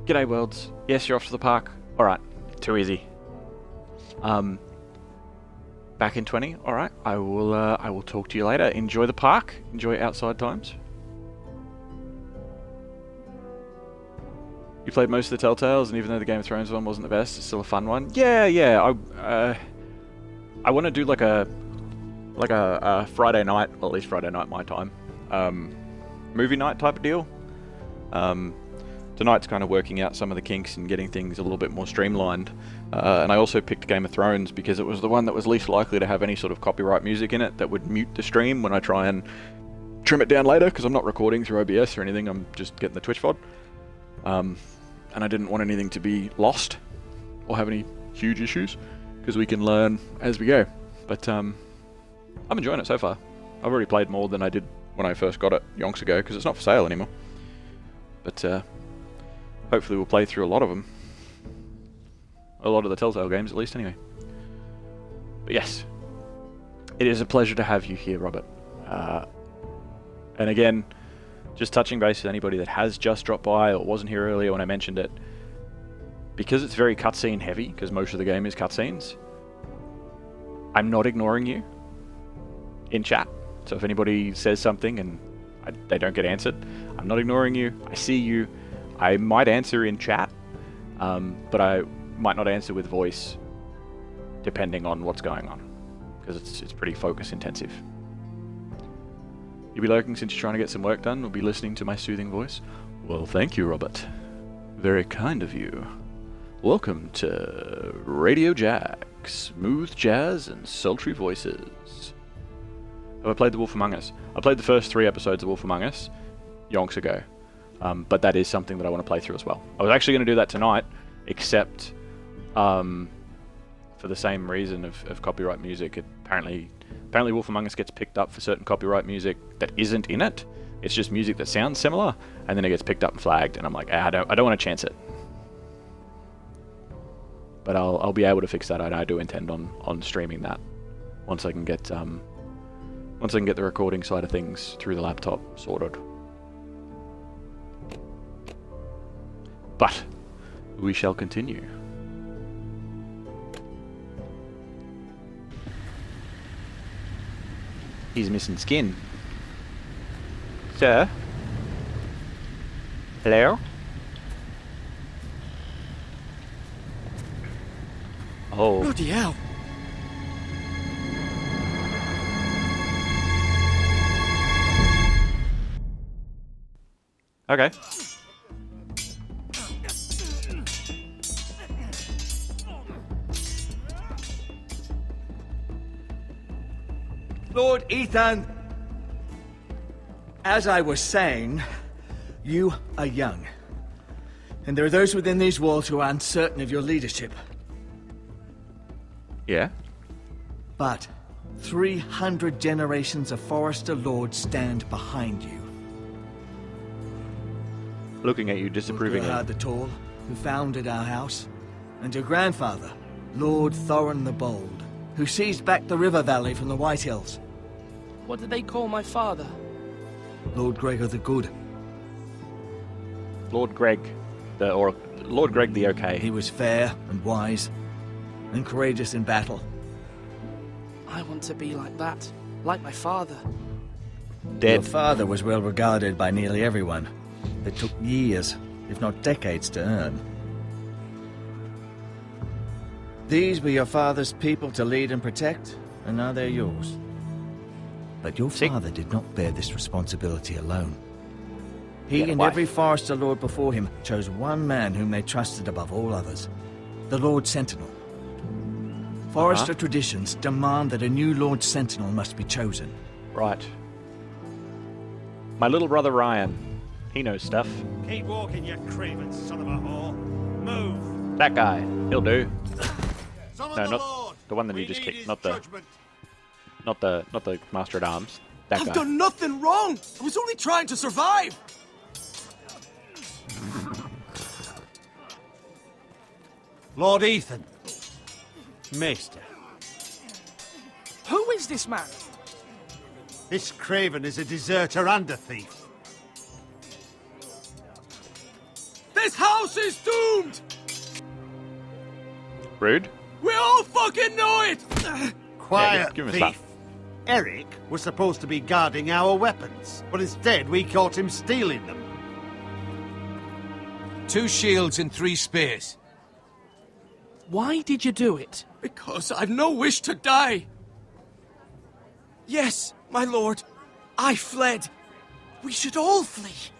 G'day worlds. Yes, you're off to the park. Alright. Too easy. Back in 20. Alright. I will talk to you later. Enjoy the park. Enjoy outside times. You played most of the Telltales, and even though the Game of Thrones one wasn't the best, it's still a fun one. Yeah. I want to do like a Friday night, or at least Friday night my time, movie night type of deal. Tonight's kind of working out some of the kinks and getting things a little bit more streamlined. And I also picked Game of Thrones because it was the one that was least likely to have any sort of copyright music in it that would mute the stream when I try and trim it down later, because I'm not recording through OBS or anything, I'm just getting the Twitch VOD. And I didn't want anything to be lost or have any huge issues, because we can learn as we go. But I'm enjoying it so far. I've already played more than I did when I first got it yonks ago, because it's not for sale anymore. But hopefully we'll play through a lot of them. A lot of the Telltale games, at least, anyway. But yes, it is a pleasure to have you here, Robert. And again, just touching base with anybody that has just dropped by or wasn't here earlier when I mentioned it, because it's very cutscene heavy, because most of the game is cutscenes, I'm not ignoring you in chat. So if anybody says something and they don't get answered, I'm not ignoring you. I see you. I might answer in chat, but I might not answer with voice, depending on what's going on, because it's pretty focus intensive. You'll be lurking since you're trying to get some work done. We'll be listening to my soothing voice. Well, thank you, Robert. Very kind of you. Welcome to Radio Jack. Smooth jazz and sultry voices. Have I played The Wolf Among Us? I played the first 3 episodes of Wolf Among Us yonks ago. But that is something that I want to play through as well. I was actually going to do that tonight, except for the same reason of copyright music. Apparently Wolf Among Us gets picked up for certain copyright music that isn't in it. It's just music that sounds similar, and then it gets picked up and flagged, and I'm like, I don't want to chance it. But I'll be able to fix that. I do intend on streaming that once I can get the recording side of things through the laptop sorted. But we shall continue. He's missing skin. Sir? Hello? Oh. Bloody hell. Okay. Lord Ethan, as I was saying, you are young. And there are those within these walls who are uncertain of your leadership. Yeah? But 300 generations of Forrester Lords stand behind you. Looking at you disapprovingly. Lord Gerhard the Tall, who founded our house, and your grandfather, Lord Thorin the Bold, who seized back the river valley from the White Hills. What did they call my father? Lord Gregor the Good. Lord Greg the Okay. He was fair and wise, and courageous in battle. I want to be like that, like my father. Dead. Your father was well regarded by nearly everyone. It took years, if not decades, to earn. These were your father's people to lead and protect, and now they're yours. But your father did not bear this responsibility alone. He a and wife. every Forester Lord before him chose one man whom they trusted above all others. The Lord Sentinel. Forester traditions demand that a new Lord Sentinel must be chosen. Right. My little brother Ryan. He knows stuff. Keep walking, you craven son of a whore. Move. That guy. He'll do. Summon No, the not Lord. the one that We you just need kicked. his Not the judgment. not the Master at Arms. That I've guy. done nothing wrong. I was only trying to survive. Lord Ethan. Maester. Who is this man? This craven is a deserter and a thief. This house is doomed. Rude. We all fucking know it. Quiet, give him a thief. slap. Eric was supposed to be guarding our weapons, but instead we caught him stealing them. 2 shields and 3 spears. Why did you do it? Because I've no wish to die. Yes, my lord. I fled. We should all flee.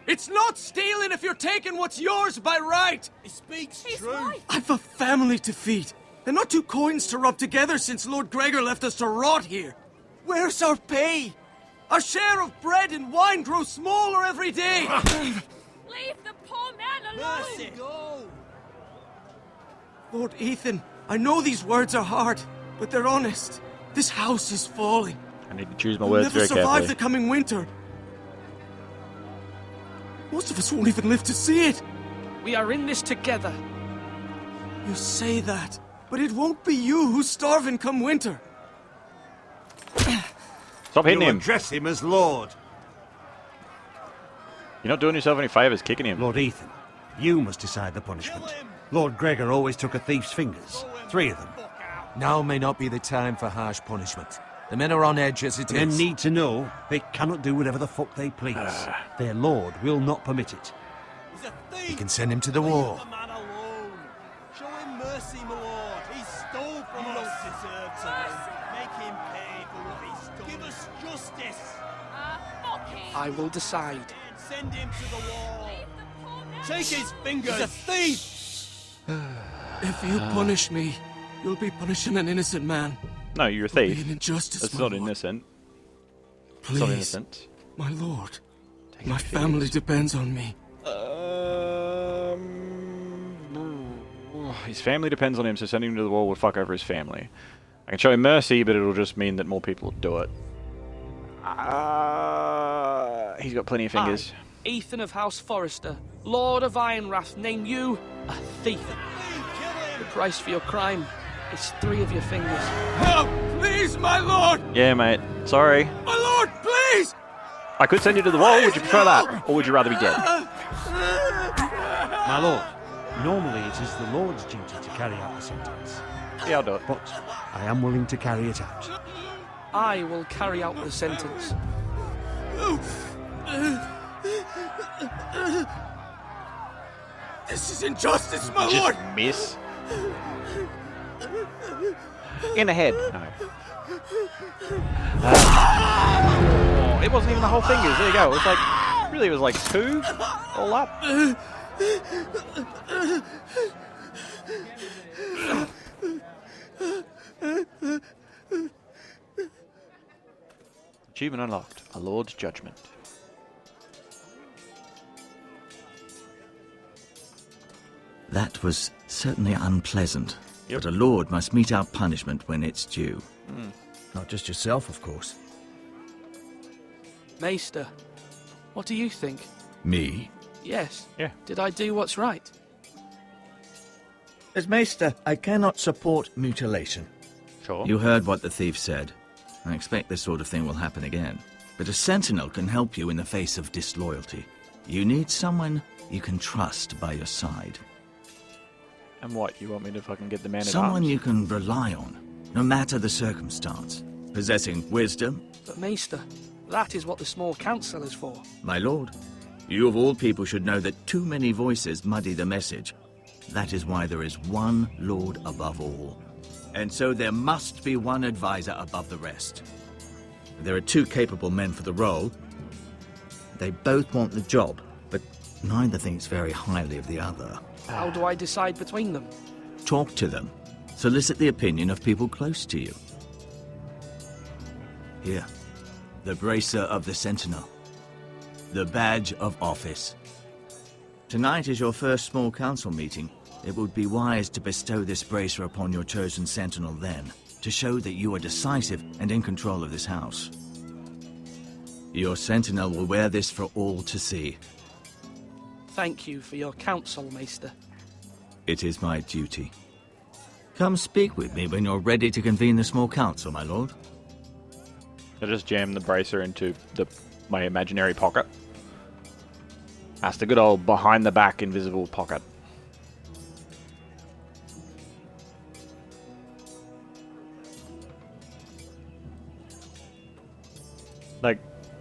It's not stealing if you're taking what's yours by right. He speaks true. I've a family to feed, and not 2 coins to rub together since Lord Gregor left us to rot here. Where's our pay? Our share of bread and wine grows smaller every day. Leave the poor man alone! Mercy, go! Lord Ethan, I know these words are hard, but they're honest. This house is falling. I need to choose my We'll words never very survive carefully. the coming winter. Most of us won't even live to see it. We are in this together. You say that, but it won't be you who's starving come winter. Stop hitting You him. address him as Lord. You're not doing yourself any favors kicking him. Lord Ethan, you must decide the punishment. Lord Gregor always took a thief's fingers. 3 of them. Now may not be the time for harsh punishment. The men are on edge as it Men is. need to know they cannot do whatever the fuck they please. Their lord will not permit it. You can send him to the war. Show him mercy, my lord. He stole from us. He deserves it. Make him pay for what he stole. Give us justice. I will decide. Send him to the wall. Take his fingers. He's a thief. If you punish me, you'll be punishing an innocent man. No, you're a It'll be thief. an injustice, It's my not lord. innocent. Please, It's not innocent. my lord. My family depends on me. His family depends on him, so sending him to the wall would fuck over his family. I can show him mercy, but it'll just mean that more people will do it. He's got plenty of fingers. I, Ethan of House Forester, Lord of Ironrath, name you a thief. The price for your crime is 3 of your fingers. Help! Please, my lord! Yeah, mate. Sorry. My lord, please! I could send you to the wall. Would you prefer that? Or would you rather be dead? My lord, normally it is the lord's duty to carry out the sentence. Yeah, I'll do it. But I am willing to carry it out. I will carry out the sentence. This is injustice, my Just lord! miss. In the head. No. Oh, it wasn't even the whole fingers. There you go. It was like, really, it was like 2 all up. Achievement unlocked. A Lord's Judgment. That was certainly unpleasant. But a lord must mete out punishment when it's due. Not just yourself, of course. Maester, what do you think? Me? Yes. Yeah. Did I do what's right? As Maester, I cannot support mutilation. Sure. You heard what the thief said. I expect this sort of thing will happen again. But a sentinel can help you in the face of disloyalty. You need someone you can trust by your side. And what? You want me to fucking get the man at Someone arms? you can rely on, no matter the circumstance. Possessing wisdom. But Maester, that is what the small council is for. My lord, you of all people should know that too many voices muddy the message. That is why there is one lord above all. And so there must be one advisor above the rest. There are 2 capable men for the role. They both want the job, but neither thinks very highly of the other. How do I decide between them? Talk to them. Solicit the opinion of people close to you. Here. The Bracer of the Sentinel. The Badge of Office. Tonight is your first small council meeting. It would be wise to bestow this bracer upon your chosen sentinel then, to show that you are decisive and in control of this house. Your sentinel will wear this for all to see. Thank you for your counsel, Maester. It is my duty. Come speak with me when you're ready to convene the small council, my lord. I just jam the bracer into my imaginary pocket. That's the good old behind the back invisible pocket. Like,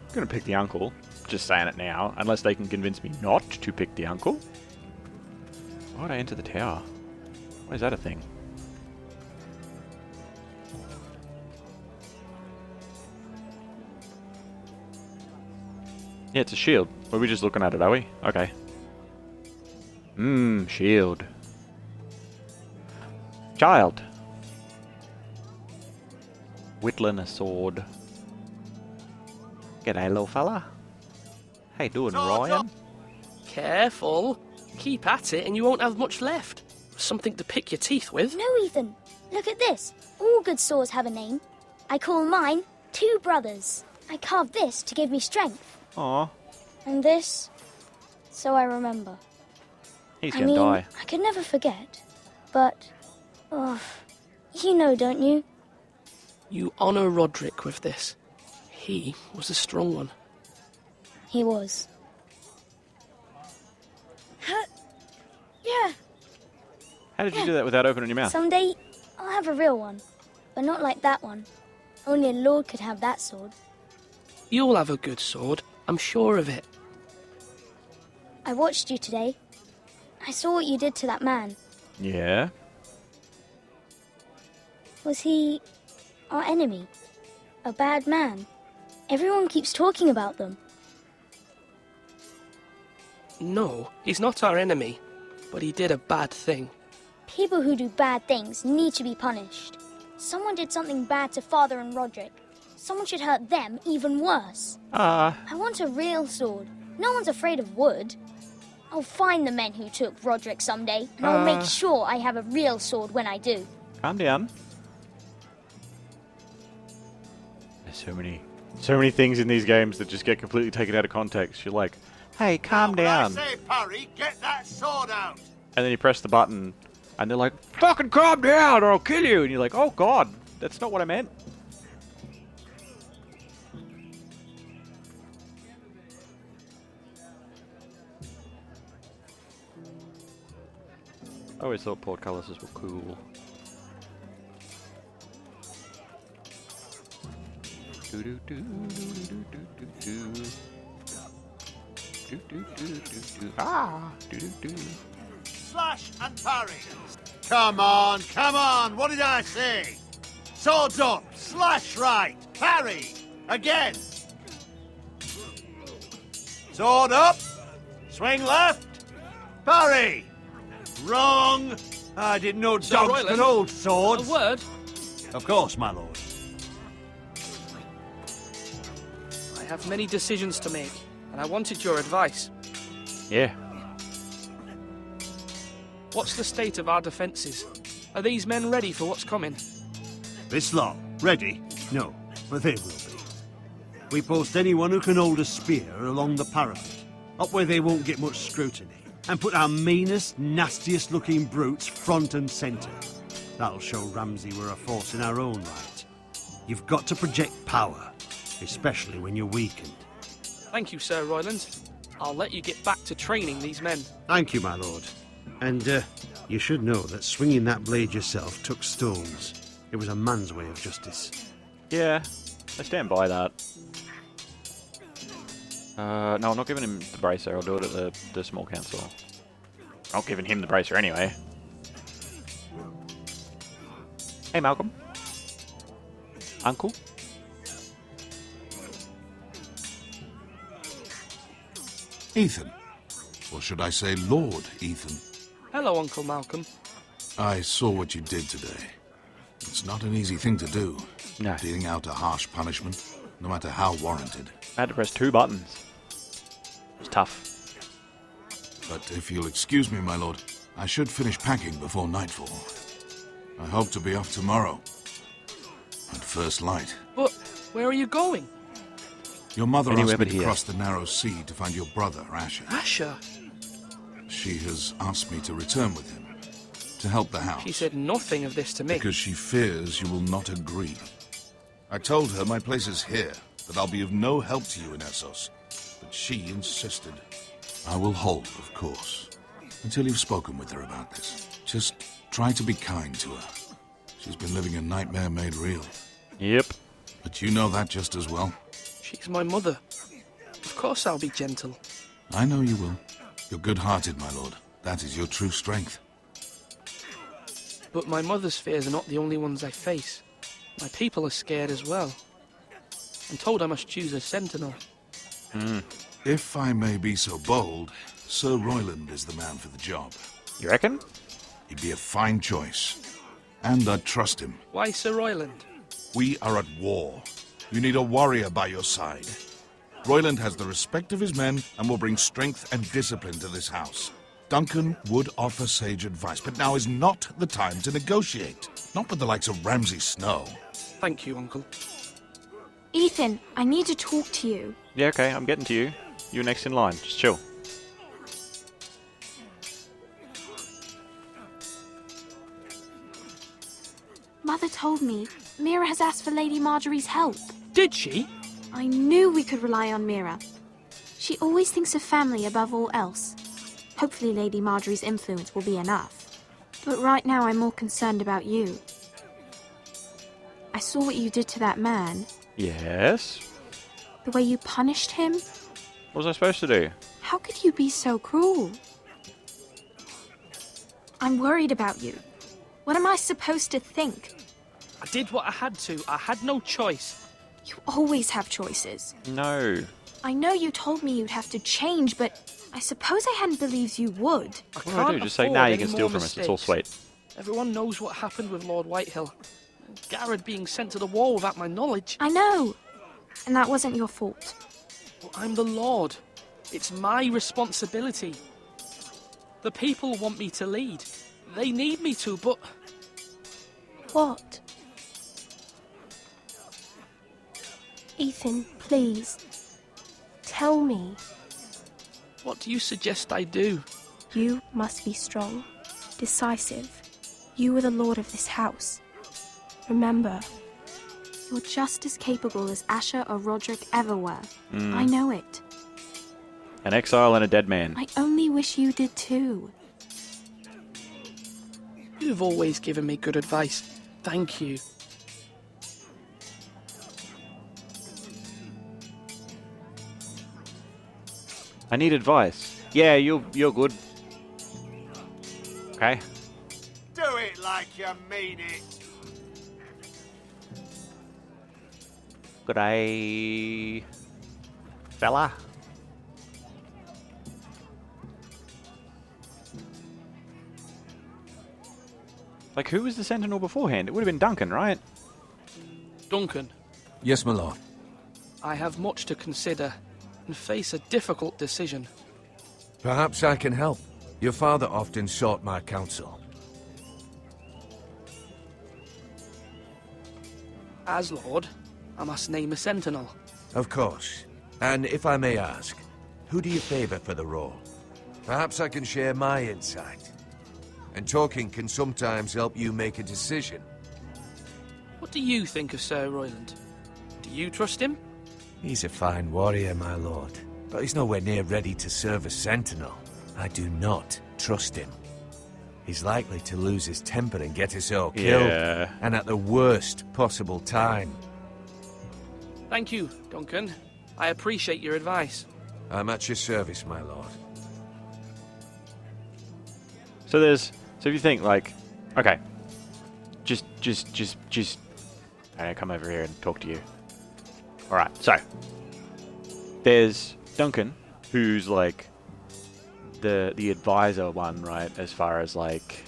I'm gonna pick the uncle. Just saying it now, unless they can convince me not to pick the uncle. Why would I enter the tower? Why is that a thing? Yeah, it's a shield. We're just looking at it, are we? Okay. Shield. Child. Whittling a sword. G'day, little fella. How you doing, Ryan? Careful. Keep at it and you won't have much left. Something to pick your teeth with. No, Ethan. Look at this. All good swords have a name. I call mine Two Brothers. I carved this to give me strength. Aww. And this, so I remember. He's gonna die. I could never forget. But, you know, don't you? You honor Roderick with this. He was a strong one. He was. Yeah. How did you do that without opening your mouth? Someday, I'll have a real one. But not like that one. Only a lord could have that sword. You'll have a good sword. I'm sure of it. I watched you today. I saw what you did to that man. Yeah? Was he our enemy? A bad man? Everyone keeps talking about them. No, he's not our enemy. But he did a bad thing. People who do bad things need to be punished. Someone did something bad to Father and Roderick. Someone should hurt them even worse. I want a real sword. No one's afraid of wood. I'll find the men who took Roderick someday, and I'll make sure I have a real sword when I do. Calm down. There's so many things in these games that just get completely taken out of context. You're like, hey, calm down. I say, Parry, get that sword out. And then you press the button, and they're like, fucking calm down or I'll kill you. And you're like, oh god, that's not what I meant. I always thought portcullises were cool. Slash and parry. Come on, what did I say? Swords up, slash right, parry, again. Sword up, swing left, parry. Wrong. I didn't know Sir dogs Royland, could hold swords. A word? Of course, my lord. I have many decisions to make, and I wanted your advice. Yeah. What's the state of our defences? Are these men ready for what's coming? This lot, ready? No, but they will be. We post anyone who can hold a spear along the parapet, up where they won't get much scrutiny, and put our meanest, nastiest looking brutes front and centre. That'll show Ramsay we're a force in our own right. You've got to project power, especially when you're weakened. Thank you, Sir Royland. I'll let you get back to training these men. Thank you, my lord. And, you should know that swinging that blade yourself took stones. It was a man's way of justice. Yeah, I stand by that. No, I'm not giving him the bracer. I'll do it at the small council. I'm not giving him the bracer anyway. Hey, Malcolm. Uncle. Ethan. Or should I say Lord Ethan? Hello, Uncle Malcolm. I saw what you did today. It's not an easy thing to do. No. Dealing out a harsh punishment, no matter how warranted. I had to press 2 buttons. It was tough. But if you'll excuse me, my lord, I should finish packing before nightfall. I hope to be off tomorrow. At first light. But where are you going? Your mother Anywhere asked me but to here. cross the narrow sea to find your brother, Asher. Asher? She has asked me to return with him, to help the house. She said nothing of this to me. Because she fears you will not agree. I told her my place is here, that I'll be of no help to you in Essos. But she insisted. I will hold, of course, until you've spoken with her about this. Just try to be kind to her. She's been living a nightmare made real. Yep. But you know that just as well. She's my mother. Of course I'll be gentle. I know you will. You're good-hearted, my lord. That is your true strength. But my mother's fears are not the only ones I face. My people are scared as well. I'm told I must choose a sentinel. If I may be so bold, Sir Royland is the man for the job. You reckon? He'd be a fine choice. And I'd trust him. Why Sir Royland? We are at war. You need a warrior by your side. Royland has the respect of his men and will bring strength and discipline to this house. Duncan would offer sage advice, but now is not the time to negotiate. Not with the likes of Ramsay Snow. Thank you, Uncle. Ethan, I need to talk to you. Yeah, okay, I'm getting to you. You're next in line. Just chill. Mother told me Mira has asked for Lady Marjorie's help. Did she? I knew we could rely on Mira. She always thinks of family above all else. Hopefully Lady Marjorie's influence will be enough. But right now I'm more concerned about you. I saw what you did to that man. Yes? The way you punished him. What was I supposed to do? How could you be so cruel? I'm worried about you. What am I supposed to think? I did what I had to. I had no choice. You always have choices. No. I know you told me you'd have to change, but I suppose I hadn't believed you would. What do I do? Just say, nah, you can steal from us. It's all sweet. Everyone knows what happened with Lord Whitehill. Garrett being sent to the wall without my knowledge. I know. And that wasn't your fault. Well, I'm the Lord. It's my responsibility. The people want me to lead. They need me to, but... What? Ethan, please. Tell me. What do you suggest I do? You must be strong, decisive. You are the lord of this house. Remember, you're just as capable as Asher or Roderick ever were. Mm. I know it. An exile and a dead man. I only wish you did too. You've always given me good advice. Thank you. I need advice. Yeah, you're good. Okay. Do it like you mean it. Good day, fella. Like, who was the Sentinel beforehand? It would have been Duncan, right? Duncan, Yes, my lord. I have much to consider and face a difficult decision. Perhaps I can help. Your father often sought my counsel. As Lord, I must name a sentinel. Of course. And if I may ask, who do you favor for the role? Perhaps I can share my insight. And talking can sometimes help you make a decision. What do you think of Sir Royland? Do you trust him? He's a fine warrior, my lord. But he's nowhere near ready to serve as sentinel. I do not trust him. He's likely to lose his temper and get us all killed. Yeah. And at the worst possible time. Thank you, Duncan. I appreciate your advice. I'm at your service, my lord. So if you think, like, okay, just, I come over here and talk to you. Alright, so, there's Duncan, who's like the advisor one, right? As far as like,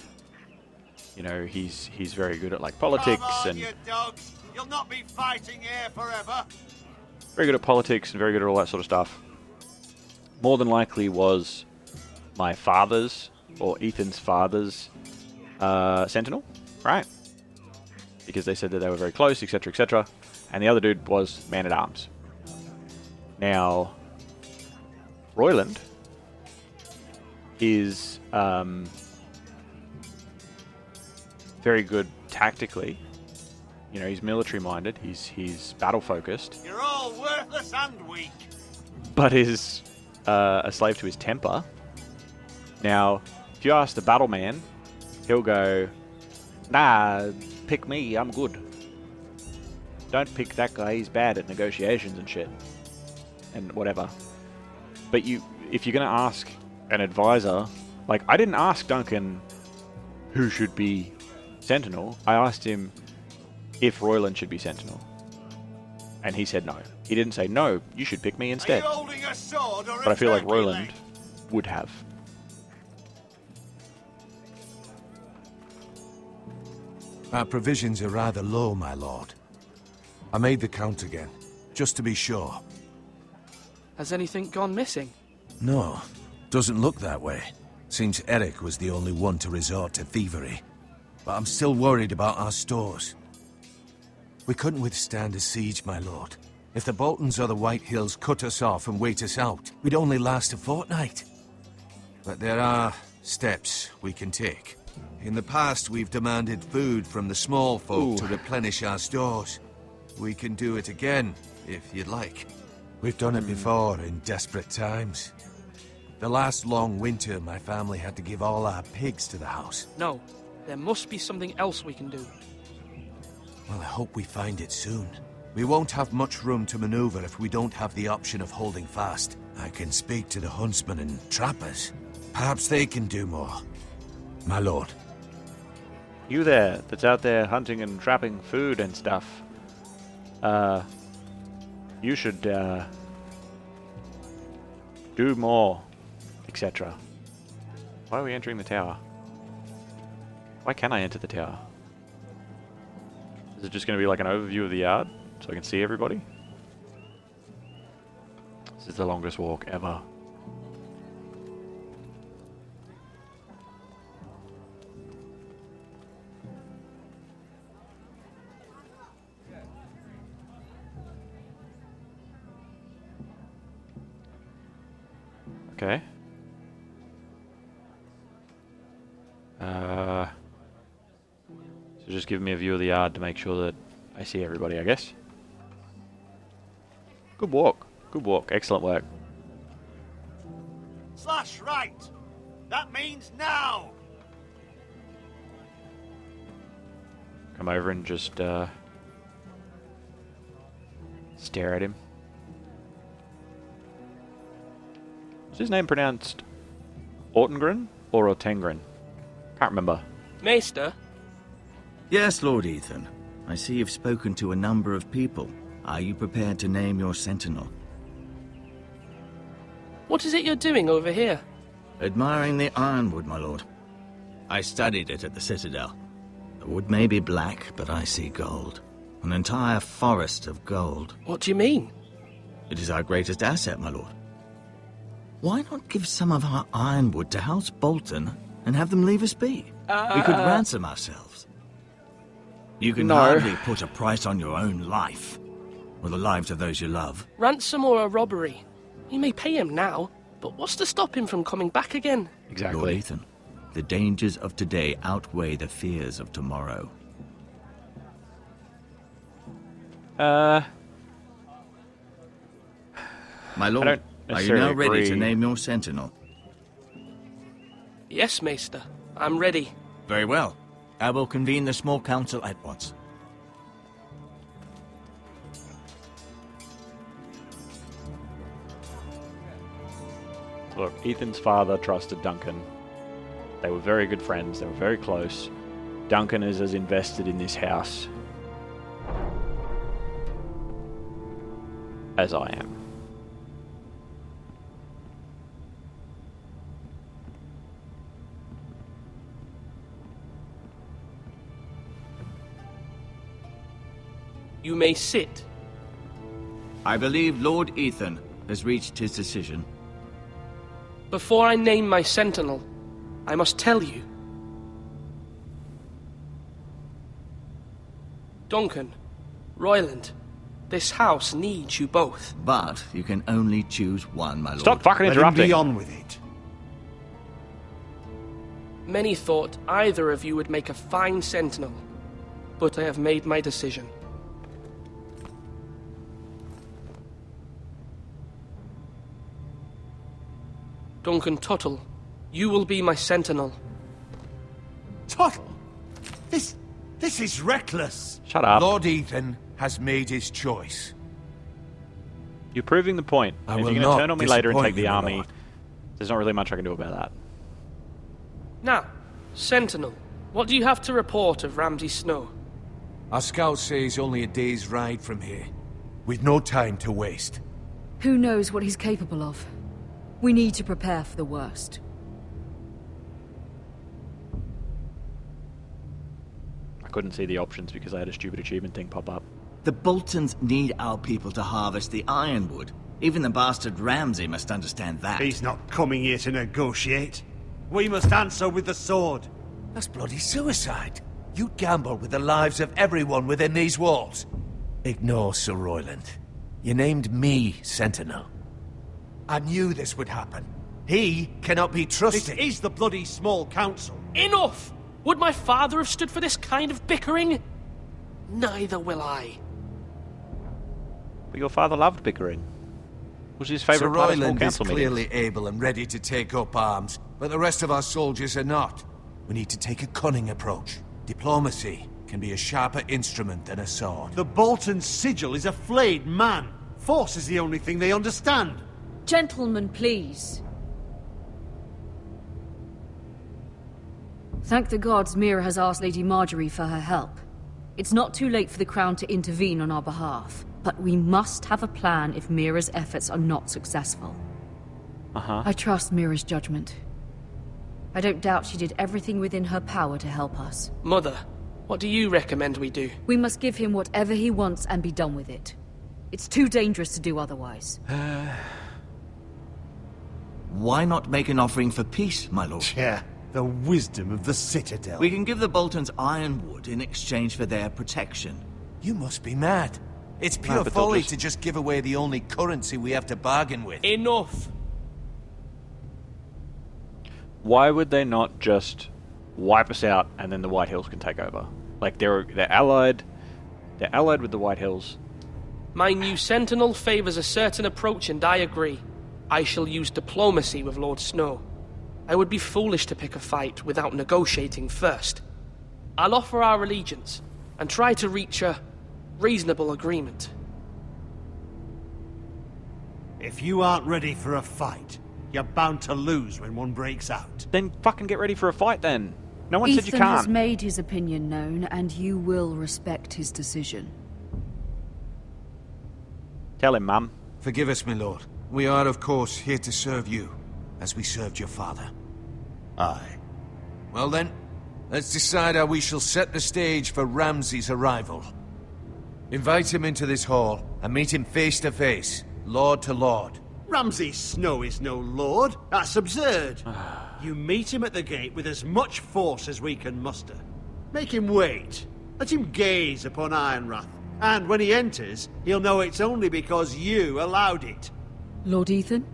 you know, he's very good at like politics. Come on, and you dogs. You'll not be fighting here forever. very good at politics and very good at all that sort of stuff. More than likely was my father's, or Ethan's father's, sentinel, right? Because they said that they were very close, etc., etc. And the other dude was man-at-arms. Now, Royland is very good tactically. You know, he's military-minded. He's battle-focused. You're all worthless and weak. But is a slave to his temper. Now, if you ask the battle man, he'll go, "Nah, pick me, I'm good. Don't pick that guy, he's bad at negotiations and shit." And whatever. But if you're going to ask an advisor, like, I didn't ask Duncan who should be Sentinel. I asked him if Royland should be Sentinel. And he said no. He didn't say, "No, you should pick me instead." Are you holding a sword or But I feel like turkey Royland leg? would have. Our provisions are rather low, my lord. I made the count again, just to be sure. Has anything gone missing? No, doesn't look that way. Seems Eric was the only one to resort to thievery. But I'm still worried about our stores. We couldn't withstand a siege, my lord. If the Boltons or the White Hills cut us off and wait us out, we'd only last a fortnight. But there are steps we can take. In the past, we've demanded food from the small folk to replenish our stores. We can do it again, if you'd like. We've done it before in desperate times. The last long winter, my family had to give all our pigs to the house. No, there must be something else we can do. Well, I hope we find it soon. We won't have much room to maneuver if we don't have the option of holding fast. I can speak to the huntsmen and trappers. Perhaps they can do more. My lord. You there, that's out there hunting and trapping food and stuff. You should, do more, etc. Why are we entering the tower? Why can't I enter the tower? Is it just going to be like an overview of the yard, so I can see everybody? This is the longest walk ever. Okay. So just give me a view of the yard to make sure that I see everybody, I guess. Good walk. Good walk. Excellent work. Slash right. That means now. Come over and just stare at him. Is his name pronounced Ortengren or Ortengren? Can't remember. Maester? Yes, Lord Ethan. I see you've spoken to a number of people. Are you prepared to name your sentinel? What is it you're doing over here? Admiring the ironwood, my lord. I studied it at the Citadel. The wood may be black, but I see gold. An entire forest of gold. What do you mean? It is our greatest asset, my lord. Why not give some of our ironwood to House Bolton and have them leave us be? We could ransom ourselves. You can hardly put a price on your own life, or the lives of those you love. Ransom or a robbery? You may pay him now, but what's to stop him from coming back again? Exactly. Lord Ethan, the dangers of today outweigh the fears of tomorrow. My lord, are you now ready to name your sentinel? Yes, Maester. I'm ready. Very well. I will convene the small council at once. Look, Ethan's father trusted Duncan. They were very good friends. They were very close. Duncan is as invested in this house as I am. You may sit. I believe Lord Ethan has reached his decision. Before I name my sentinel, I must tell you. Duncan, Royland, this house needs you both. But you can only choose one, my lord. Stop fucking interrupting. Let him be on with it. Many thought either of you would make a fine sentinel, but I have made my decision. Duncan Tuttle, you will be my sentinel. Tuttle? This is reckless. Shut up. Lord Ethan has made his choice. You're proving the point. I If you're will going to not turn on me later and take disappoint the you, my army, lord. there's not really much I can do about that. Now, Sentinel, what do you have to report of Ramsay Snow? Our scouts say he's only a day's ride from here, with no time to waste. Who knows what he's capable of? We need to prepare for the worst. I couldn't see the options because I had a stupid achievement thing pop up. The Boltons need our people to harvest the ironwood. Even the bastard Ramsay must understand that. He's not coming here to negotiate. We must answer with the sword. That's bloody suicide. You'd gamble with the lives of everyone within these walls. Ignore Sir Royland. You named me Sentinel. I knew this would happen. He cannot be trusted. This is the bloody small council. Enough! Would my father have stood for this kind of bickering? Neither will I. But your father loved bickering. Was his Sir favourite part of small Royland is council meetings. clearly able and ready to take up arms, but the rest of our soldiers are not. We need to take a cunning approach. Diplomacy can be a sharper instrument than a sword. The Bolton sigil is a flayed man. Force is the only thing they understand. Gentlemen, please. Thank the gods Mira has asked Lady Marjorie for her help. It's not too late for the Crown to intervene on our behalf, but we must have a plan if Mira's efforts are not successful. I trust Mira's judgment. I don't doubt she did everything within her power to help us. Mother, what do you recommend we do? We must give him whatever he wants and be done with it. It's too dangerous to do otherwise. Why not make an offering for peace, my lord? Yeah, the wisdom of the Citadel. We can give the Boltons ironwood in exchange for their protection. You must be mad. It's pure but they'll folly just- to just give away the only currency we have to bargain with. Enough! Why would they not just wipe us out and then the White Hills can take over? Like they're allied with the White Hills. My new sentinel favors a certain approach, and I agree. I shall use diplomacy with Lord Snow. I would be foolish to pick a fight without negotiating first. I'll offer our allegiance, and try to reach a reasonable agreement. If you aren't ready for a fight, you're bound to lose when one breaks out. Then fucking get ready for a fight then. No one said you Ethan has can't. made his opinion known, and you will respect his decision. Tell him, Mum. Forgive us, my lord. We are, of course, here to serve you, as we served your father. Aye. Well then, let's decide how we shall set the stage for Ramsay's arrival. Invite him into this hall, and meet him face to face, lord to lord. Ramsay Snow is no lord. That's absurd. You meet him at the gate with as much force as we can muster. Make him wait. Let him gaze upon Ironrath. And when he enters, he'll know it's only because you allowed it. Lord Ethan?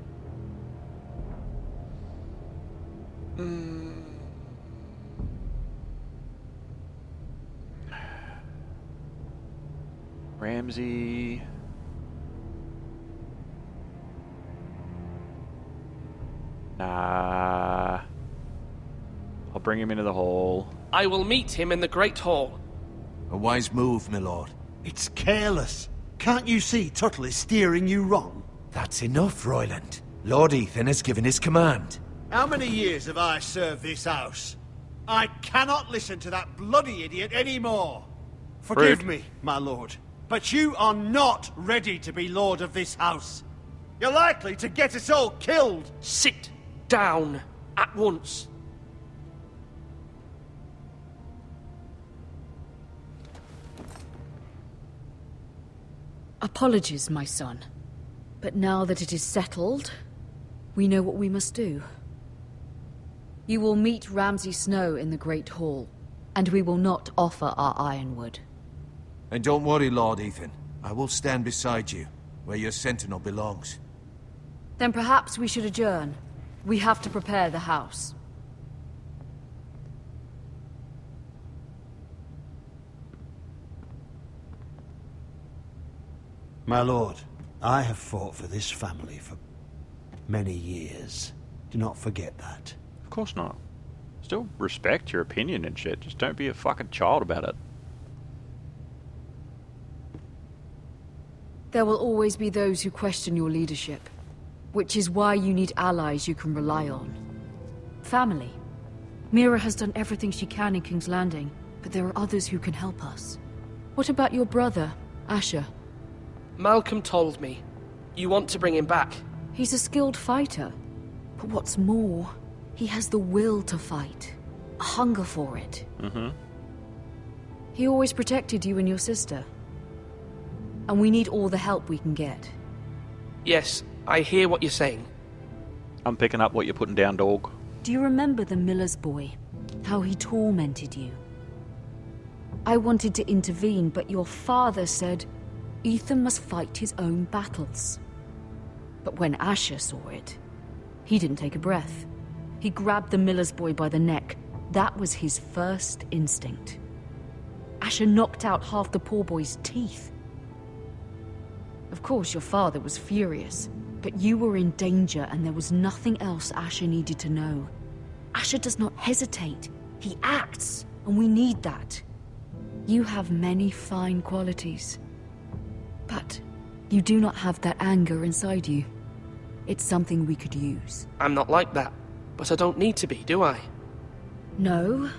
Ramsay. Nah. I'll bring him into the hall. I will meet him in the Great Hall. A wise move, my lord. It's careless. Can't you see Tuttle is steering you wrong? That's enough, Royland. Lord Ethan has given his command. How many years have I served this house? I cannot listen to that bloody idiot anymore. Forgive me, my lord, but you are not ready to be lord of this house. You're likely to get us all killed. Sit down at once. Apologies, my son. But now that it is settled, we know what we must do. You will meet Ramsay Snow in the Great Hall, and we will not offer our ironwood. And don't worry, Lord Ethan. I will stand beside you, where your sentinel belongs. Then perhaps we should adjourn. We have to prepare the house. My lord, I have fought for this family for many years. Do not forget that. Of course not. Still respect your opinion and shit. Just don't be a fucking child about it. There will always be those who question your leadership, which is why you need allies you can rely on. Family. Mira has done everything she can in King's Landing, but there are others who can help us. What about your brother, Asher? Malcolm told me. You want to bring him back? He's a skilled fighter. But what's more, he has the will to fight. A hunger for it. Mm-hmm. He always protected you and your sister. And we need all the help we can get. Yes, I hear what you're saying. I'm picking up what you're putting down, dog. Do you remember the miller's boy? How he tormented you? I wanted to intervene, but your father said Ethan must fight his own battles. But when Asher saw it, he didn't take a breath. He grabbed the miller's boy by the neck. That was his first instinct. Asher knocked out half the poor boy's teeth. Of course, your father was furious, but you were in danger and there was nothing else Asher needed to know. Asher does not hesitate. He acts, and we need that. You have many fine qualities. But you do not have that anger inside you. It's something we could use. I'm not like that, but I don't need to be, do I? No,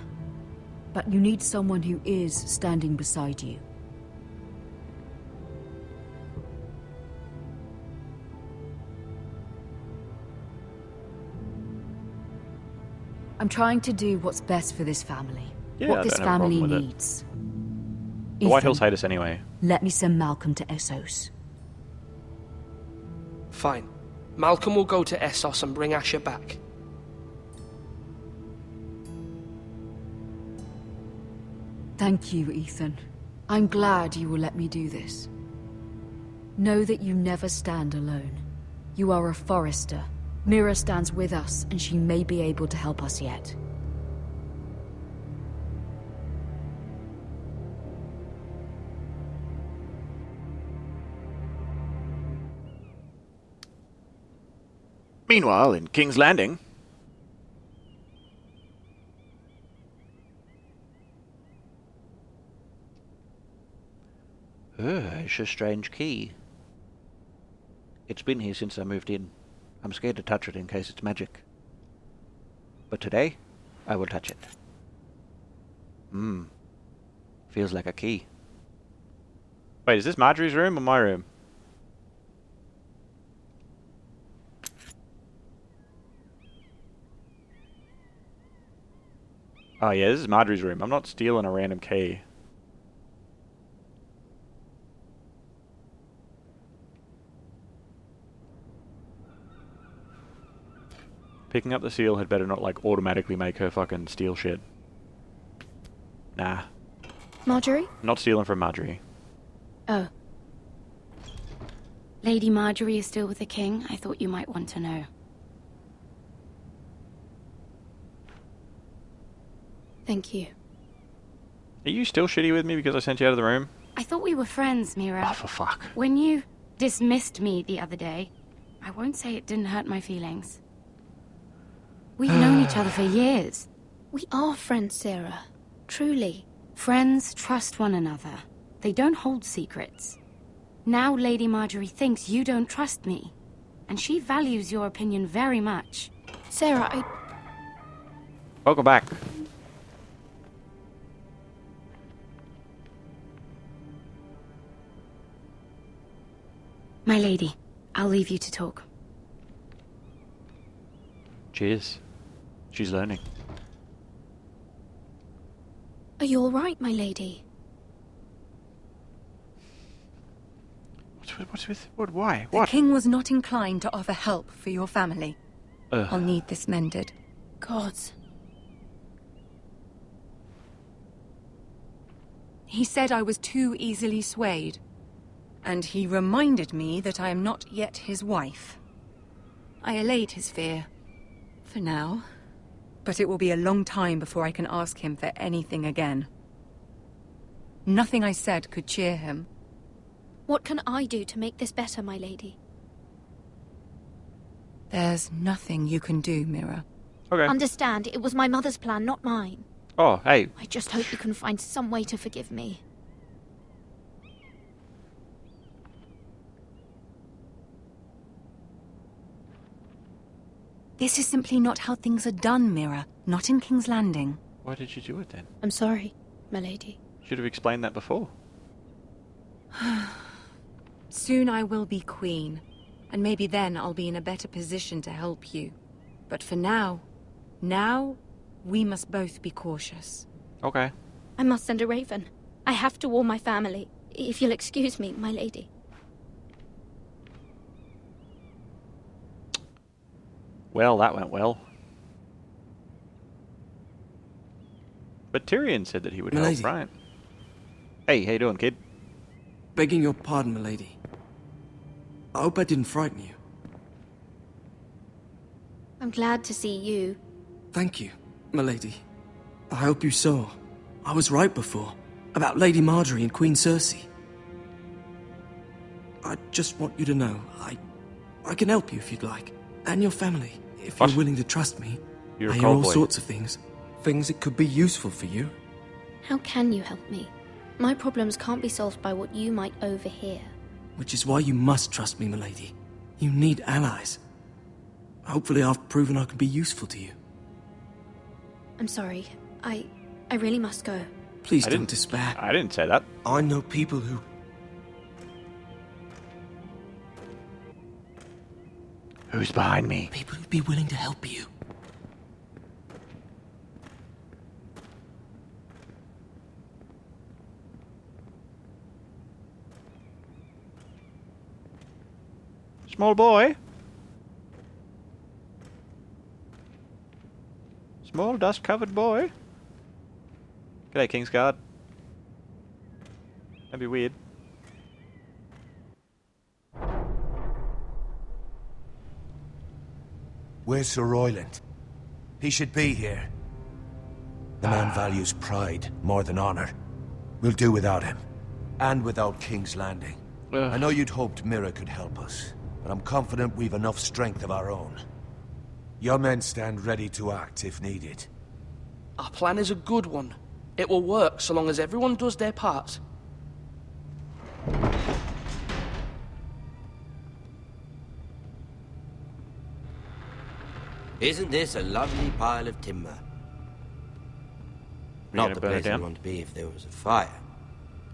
but you need someone who is standing beside you. I'm trying to do what's best for this family. Yeah, what I this don't have a family problem with it. needs. The White Hills hate us anyway. Let me send Malcolm to Essos. Fine. Malcolm will go to Essos and bring Asher back. Thank you, Ethan. I'm glad you will let me do this. Know that you never stand alone. You are a Forrester. Mira stands with us, and she may be able to help us yet. Meanwhile, in King's Landing... it's a strange key. It's been here since I moved in. I'm scared to touch it in case it's magic. But today, I will touch it. Feels like a key. Wait, is this Marjorie's room or my room? Oh yeah, this is Marjorie's room. I'm not stealing a random key. Picking up the seal had better not, like, automatically make her fucking steal shit. Nah. Marjorie? Not stealing from Marjorie. Oh. Lady Marjorie is still with the king? I thought you might want to know. Thank you. Are you still shitty with me because I sent you out of the room? I thought we were friends, Mira. Oh, for fuck. When you dismissed me the other day, I won't say it didn't hurt my feelings. We've known each other for years. We are friends, Sarah. Truly. Friends trust one another. They don't hold secrets. Now Lady Marjorie thinks you don't trust me. And she values your opinion very much. Sarah, Welcome back. My lady, I'll leave you to talk. Cheers. She's learning. Are you all right, my lady? What's with... Why? The king was not inclined to offer help for your family. I'll need this mended. Gods. He said I was too easily swayed. And he reminded me that I am not yet his wife. I allayed his fear. For now. But it will be a long time before I can ask him for anything again. Nothing I said could cheer him. What can I do to make this better, my lady? There's nothing you can do, Mira. Okay. Understand, it was my mother's plan, not mine. Oh, hey. I just hope you can find some way to forgive me. This is simply not how things are done, Mira. Not in King's Landing. Why did you do it then? I'm sorry, my lady. Should have explained that before. Soon I will be queen, and maybe then I'll be in a better position to help you. But for now, we must both be cautious. Okay. I must send a raven. I have to warn my family. If you'll excuse me, my lady. Well, that went well. But Tyrion said that he would help, right? Hey, how you doing, kid? Begging your pardon, milady. I hope I didn't frighten you. I'm glad to see you. Thank you, milady. I hope you saw. I was right before. About Lady Marjorie and Queen Cersei. I just want you to know, I can help you if you'd like. And your family, if you're willing to trust me. You're I a hear all cold boy. sorts of things. Things that could be useful for you. How can you help me? My problems can't be solved by what you might overhear. Which is why you must trust me, milady. You need allies. Hopefully I've proven I can be useful to you. I'm sorry. I really must go. Please don't despair. I didn't say that. I know people who... Who's behind me? People who'd be willing to help you. Small boy. Small dust-covered boy. G'day, Kingsguard. That'd be weird. Where's Sir Royland? He should be here. The man values pride more than honor. We'll do without him. And without King's Landing. I know you'd hoped Mira could help us, but I'm confident we've enough strength of our own. Your men stand ready to act if needed. Our plan is a good one. It will work so long as everyone does their part. Isn't this a lovely pile of timber? Not the place I'd want to be if there was a fire.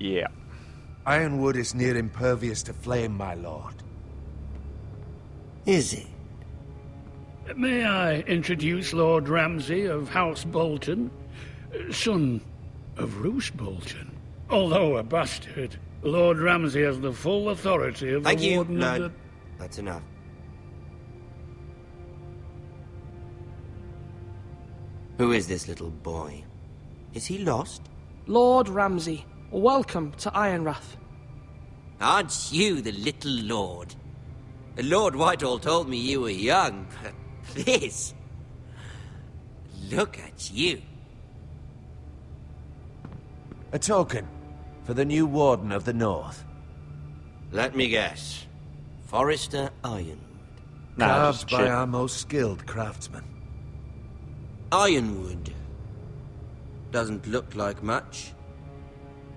Yeah. Ironwood is near impervious to flame, my lord. Is it? May I introduce Lord Ramsay of House Bolton, son of Roose Bolton. Although a bastard, Lord Ramsay has the full authority of Thank the you, Warden of Lord. the... That's enough. Who is this little boy? Is he lost? Lord Ramsay, welcome to Ironrath. Aren't you the little lord? Lord Whitehall told me you were young, but this... Look at you. A token for the new Warden of the North. Let me guess. Forrester Ironwood. Carved by our most skilled craftsmen. Ironwood. Doesn't look like much.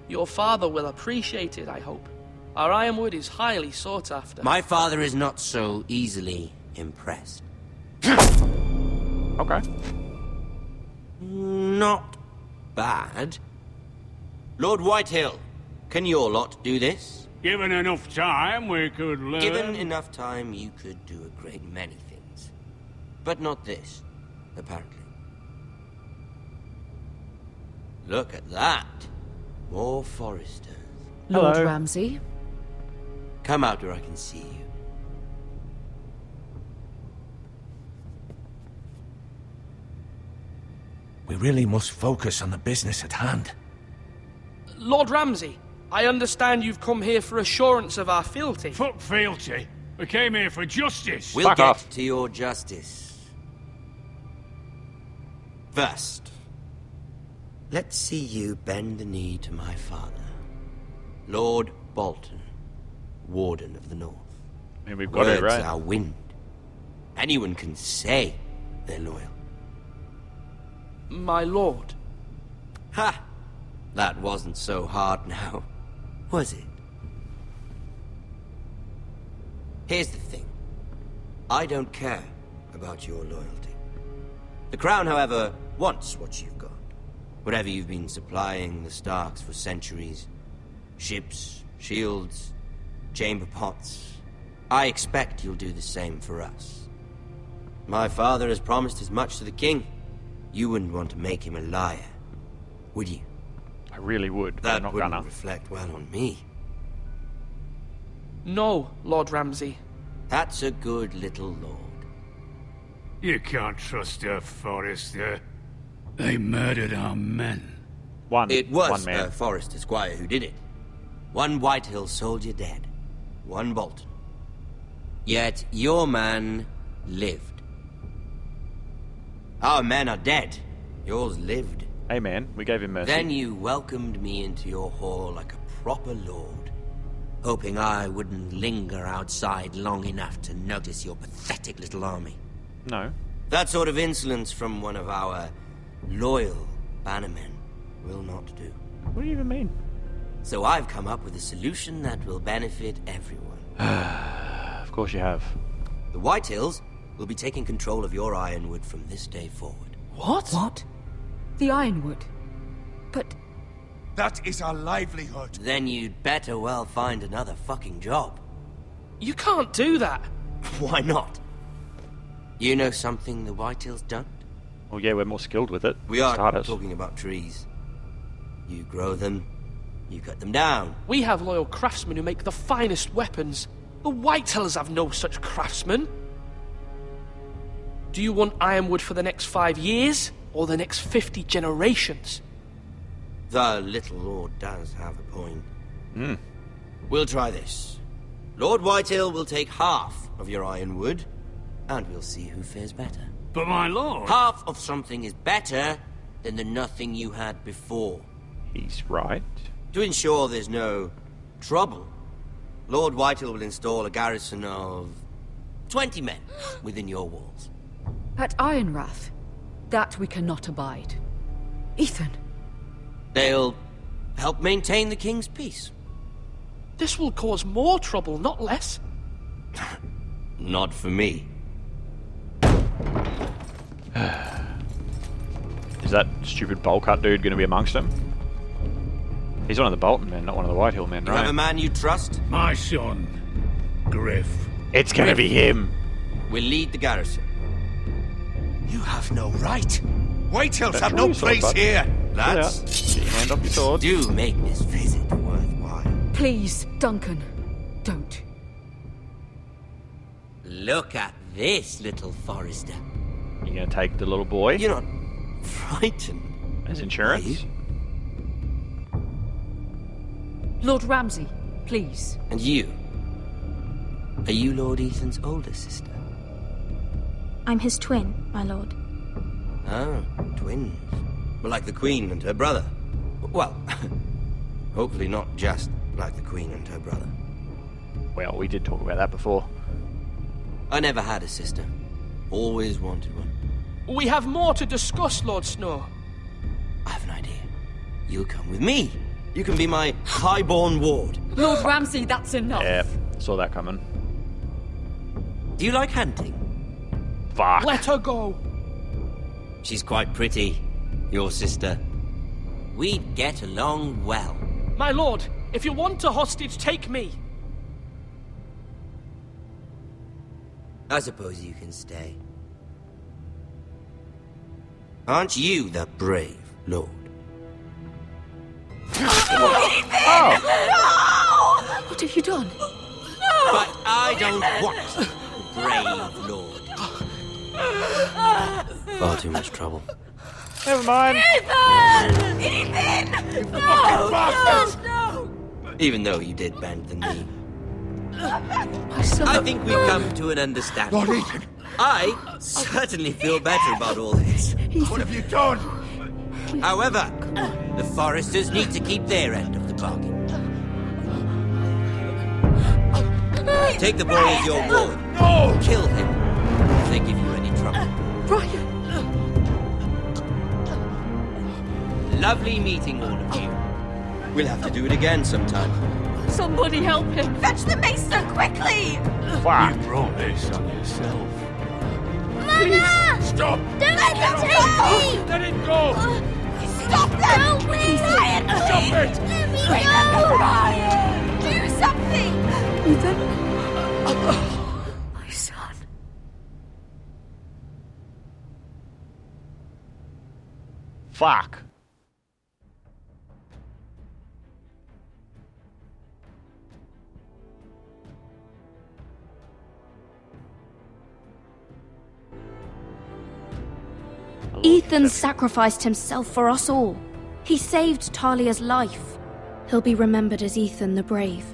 Your father will appreciate it, I hope. Our ironwood is highly sought after. My father is not so easily impressed. Okay. Not bad. Lord Whitehill, can your lot do this? Given enough time, we could learn... Given enough time, you could do a great many things. But not this, apparently. Look at that. More Forresters. Lord Ramsay, Come out where I can see you. We really must focus on the business at hand. Lord Ramsay, I understand you've come here for assurance of our fealty. Fuck fealty. We came here for justice. We'll get to your justice. First, let's see you bend the knee to my father, Lord Bolton, Warden of the North. I mean, we've got it right. Words are wind. Anyone can say they're loyal. My lord. Ha! That wasn't so hard now, was it? Here's the thing. I don't care about your loyalty. The Crown, however, wants what you've got. Whatever you've been supplying the Starks for centuries. Ships, shields, chamber pots. I expect you'll do the same for us. My father has promised as much to the king. You wouldn't want to make him a liar, would you? I really would, but That I'm not wouldn't gonna. reflect well on me. No, Lord Ramsay. That's a good little lord. You can't trust her, Forrester. They murdered our men. It was Forrester Squire who did it. One Whitehill soldier dead. One Bolton. Yet your man lived. Our men are dead. Yours lived. Hey man, we gave him mercy. Then you welcomed me into your hall like a proper lord, hoping I wouldn't linger outside long enough to notice your pathetic little army. No. That sort of insolence from one of our loyal bannermen will not do. What do you even mean? So I've come up with a solution that will benefit everyone. Of course you have. The Whitehills will be taking control of your Ironwood from this day forward. What? What? The Ironwood? But... That is our livelihood. Then you'd better well find another fucking job. You can't do that. Why not? You know something the Whitehills don't? Well, yeah, we're more skilled with it. We are Starters. talking about trees. You grow them, you cut them down. We have loyal craftsmen who make the finest weapons. The Whitehills have no such craftsmen. Do you want Ironwood for the next 5 years, or the next 50 generations? The little lord does have a point. Hmm. We'll try this. Lord Whitehill will take half of your Ironwood, and we'll see who fares better. But my lord... Half of something is better than the nothing you had before. He's right. To ensure there's no trouble, Lord Whitehill will install a garrison of 20 men within your walls. At Ironrath? That we cannot abide. Ethan. They'll help maintain the king's peace. This will cause more trouble, not less. Not for me. Is that stupid bowl cut dude going to be amongst them? He's one of the Bolton men, not one of the Whitehill men, You right? have a man you trust? My son, Griff. It's going to be him. We'll lead the garrison. You have no right. Whitehills Don't have draw no your sword, place bud. here. Get out. Lads, Get your hand off your sword. do make this visit worthwhile. Please, Duncan. Don't. Look at this, little Forrester. You're going to take the little boy You're not frightened. as insurance? Lord Ramsay, please. And you? Are you Lord Ethan's older sister? I'm his twin, my lord. Ah, twins. Well, like the Queen and her brother. Well, hopefully not just like the Queen and her brother. Well, we did talk about that before. I never had a sister. Always wanted one. We have more to discuss, Lord Snow. I have an idea. You'll come with me. You can be my highborn ward. Lord Ramsay, that's enough. Yeah, saw that coming. Do you like hunting? Fuck. Let her go. She's quite pretty, your sister. We'd get along well. My lord, if you want a hostage, take me. I suppose you can stay. Aren't you the brave lord? What have you done? I don't want a brave lord. Far too much trouble. Never mind. Ethan! Ethan! No! No! Even though you did bend the knee. My son. I think we've come to an understanding. Lord Ethan! I certainly feel better about all this. What have you done? However, the Foresters need to keep their end of the bargain. Take the boy as your ward. No! Kill him if they give you any trouble. Ryan! Lovely meeting all of you. We'll have to do it again sometime. Somebody help him! Fetch the maester quickly! Fuck. You brought this on yourself. Mama! Stop! Don't let them take me! Let it go! Stop them! Help me! Ryan, Stop please! it! Let me Remember, go! Ryan! Do something! Ethan? My son. Fuck. Ethan sacrificed himself for us all. He saved Talia's life. He'll be remembered as Ethan the Brave.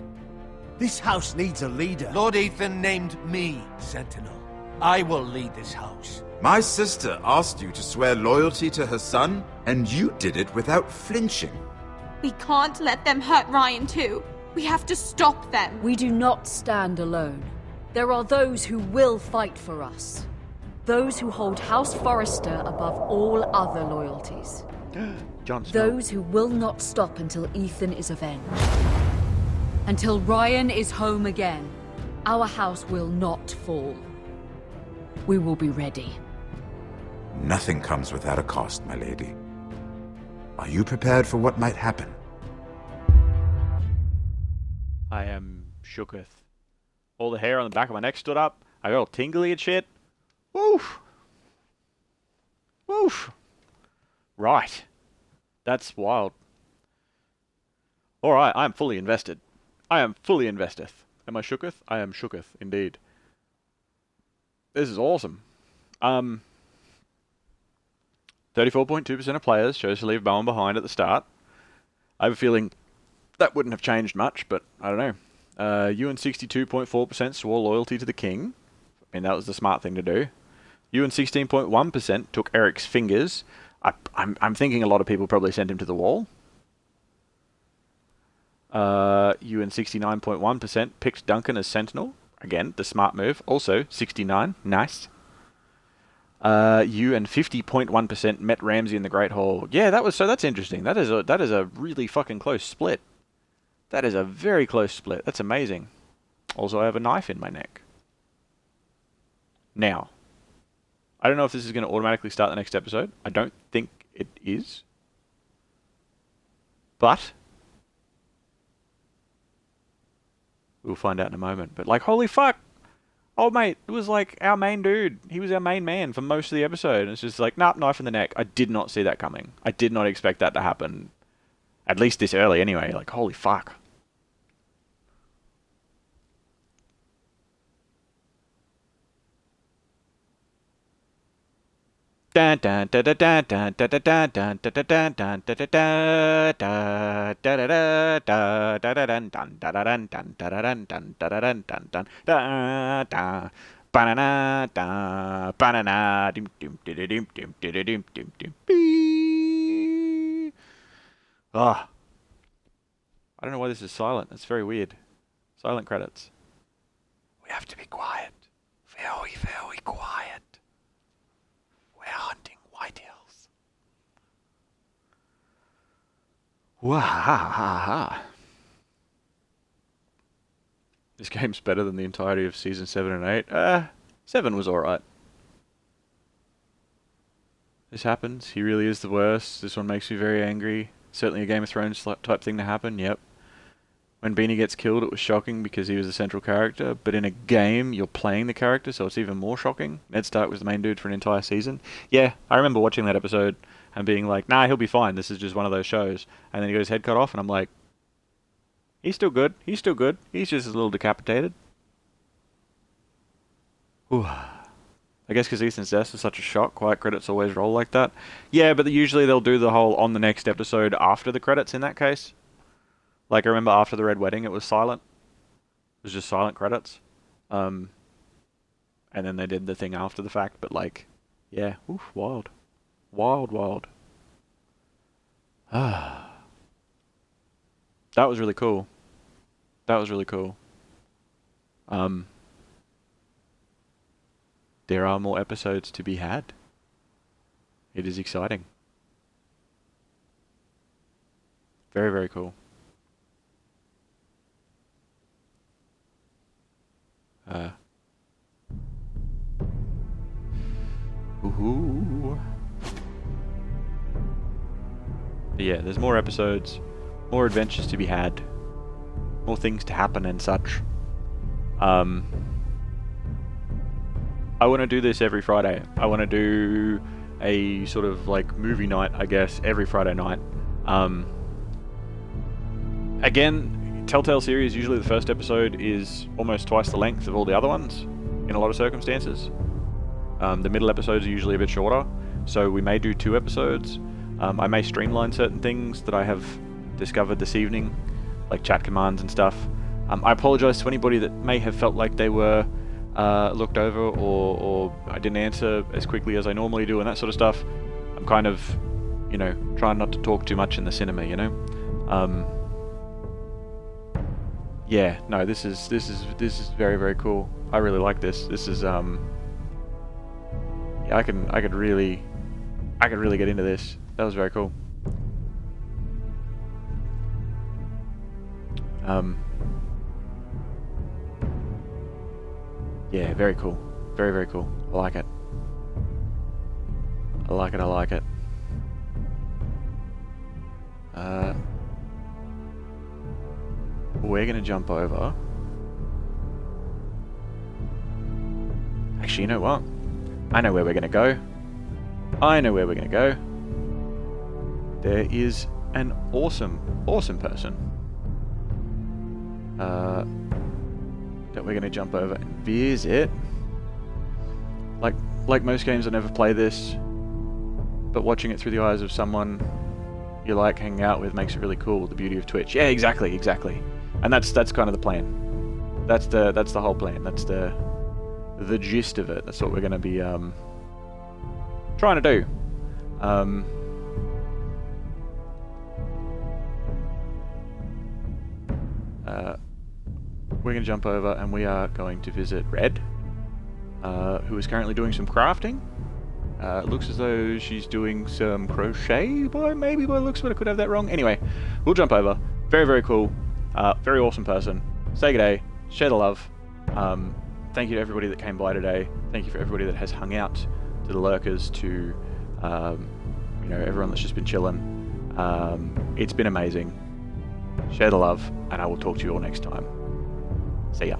This house needs a leader. Lord Ethan named me Sentinel. I will lead this house. My sister asked you to swear loyalty to her son, and you did it without flinching. We can't let them hurt Ryan too. We have to stop them. We do not stand alone. There are those who will fight for us. Those who hold House Forrester above all other loyalties. Jon Snow. Those who will not stop until Ethan is avenged. Until Ryan is home again, our house will not fall. We will be ready. Nothing comes without a cost, my lady. Are you prepared for what might happen? I am shooketh. All the hair on the back of my neck stood up. I got all tingly and shit. Woof. Woof. Right. That's wild. Alright, I am fully invested. I am fully investeth. Am I shooketh? I am shooketh, indeed. This is awesome. 34.2% of players chose to leave Bowen behind at the start. I have a feeling that wouldn't have changed much, but I don't know. Ewan 62.4% swore loyalty to the king. I mean, that was the smart thing to do. Ewan 16.1% took Eric's fingers. I'm thinking a lot of people probably sent him to the wall. Ewan 69.1% picked Duncan as Sentinel. Again, the smart move. Also, 69. Nice. Ewan 50.1% met Ramsay in the Great Hall. Yeah, that's interesting. That is a really fucking close split. That is a very close split. That's amazing. Also, I have a knife in my neck. Now, I don't know if this is going to automatically start the next episode. I don't think it is. But we'll find out in a moment. But like, holy fuck! Oh mate, it was like our main dude. He was our main man for most of the episode. And it's just like, nah, knife in the neck. I did not see that coming. I did not expect that to happen. At least this early anyway. Like, holy fuck. Dun dun dun dun dun dun dun dun dun dun dun dun dun Ah, I don't know why this is silent. It's very weird. Silent credits. We have to be quiet. Very, very quiet. We're hunting whitetails. Wahahaha. This game's better than the entirety of Season 7 and 8. 7 was alright. This happens. He really is the worst. This one makes me very angry. Certainly a Game of Thrones type thing to happen, yep. When Beanie gets killed, it was shocking because he was the central character, but in a game, you're playing the character, so it's even more shocking. Ned Stark was the main dude for an entire season. Yeah, I remember watching that episode and being like, nah, he'll be fine, this is just one of those shows. And then he got his head cut off, and I'm like, he's still good, he's still good, he's just a little decapitated. Ooh. I guess because Ethan's death was such a shock, quiet credits always roll like that. Yeah, but usually they'll do the whole on the next episode after the credits in that case. Like, I remember after the Red Wedding, it was silent. It was just silent credits. And then they did the thing after the fact, but like, yeah, oof, wild. Wild, wild. That was really cool. That was really cool. There are more episodes to be had. It is exciting. Very, very cool. Ooh. Yeah, there's more episodes, more adventures to be had, more things to happen and such. I want to do this every Friday. I want to do a sort of like movie night, I guess, every Friday night. Again, Telltale series, usually the first episode is almost twice the length of all the other ones, in a lot of circumstances. The middle episodes are usually a bit shorter, so we may do 2 episodes. I may streamline certain things that I have discovered this evening, like chat commands and stuff. I apologize to anybody that may have felt like they were looked over or I didn't answer as quickly as I normally do and that sort of stuff. I'm kind of, you know, trying not to talk too much in the cinema, you know. Yeah, no, this is very, very cool. I really like this. This is yeah, I could really get into this. That was very cool. Yeah, very cool. Very, very cool. I like it. I like it, I like it. We're gonna jump over. Actually, you know what? I know where we're gonna go. I know where we're gonna go. There is an awesome, awesome person that we're gonna jump over and visit. Like most games, I never play this, but watching it through the eyes of someone you like hanging out with makes it really cool. The beauty of Twitch. Yeah, exactly. And that's kind of the plan. That's the whole plan. That's the gist of it. That's what we're gonna be trying to do. We're going to jump over and we are going to visit Red, who is currently doing some crafting. It looks as though she's doing some crochet, maybe by the looks of it. I could have that wrong. Anyway, we'll jump over. Very, very cool. Very awesome person. Say good day. Share the love. Thank you to everybody that came by today. Thank you for everybody that has hung out, to the lurkers, to you know, everyone that's just been chilling. It's been amazing. Share the love, and I will talk to you all next time. See ya.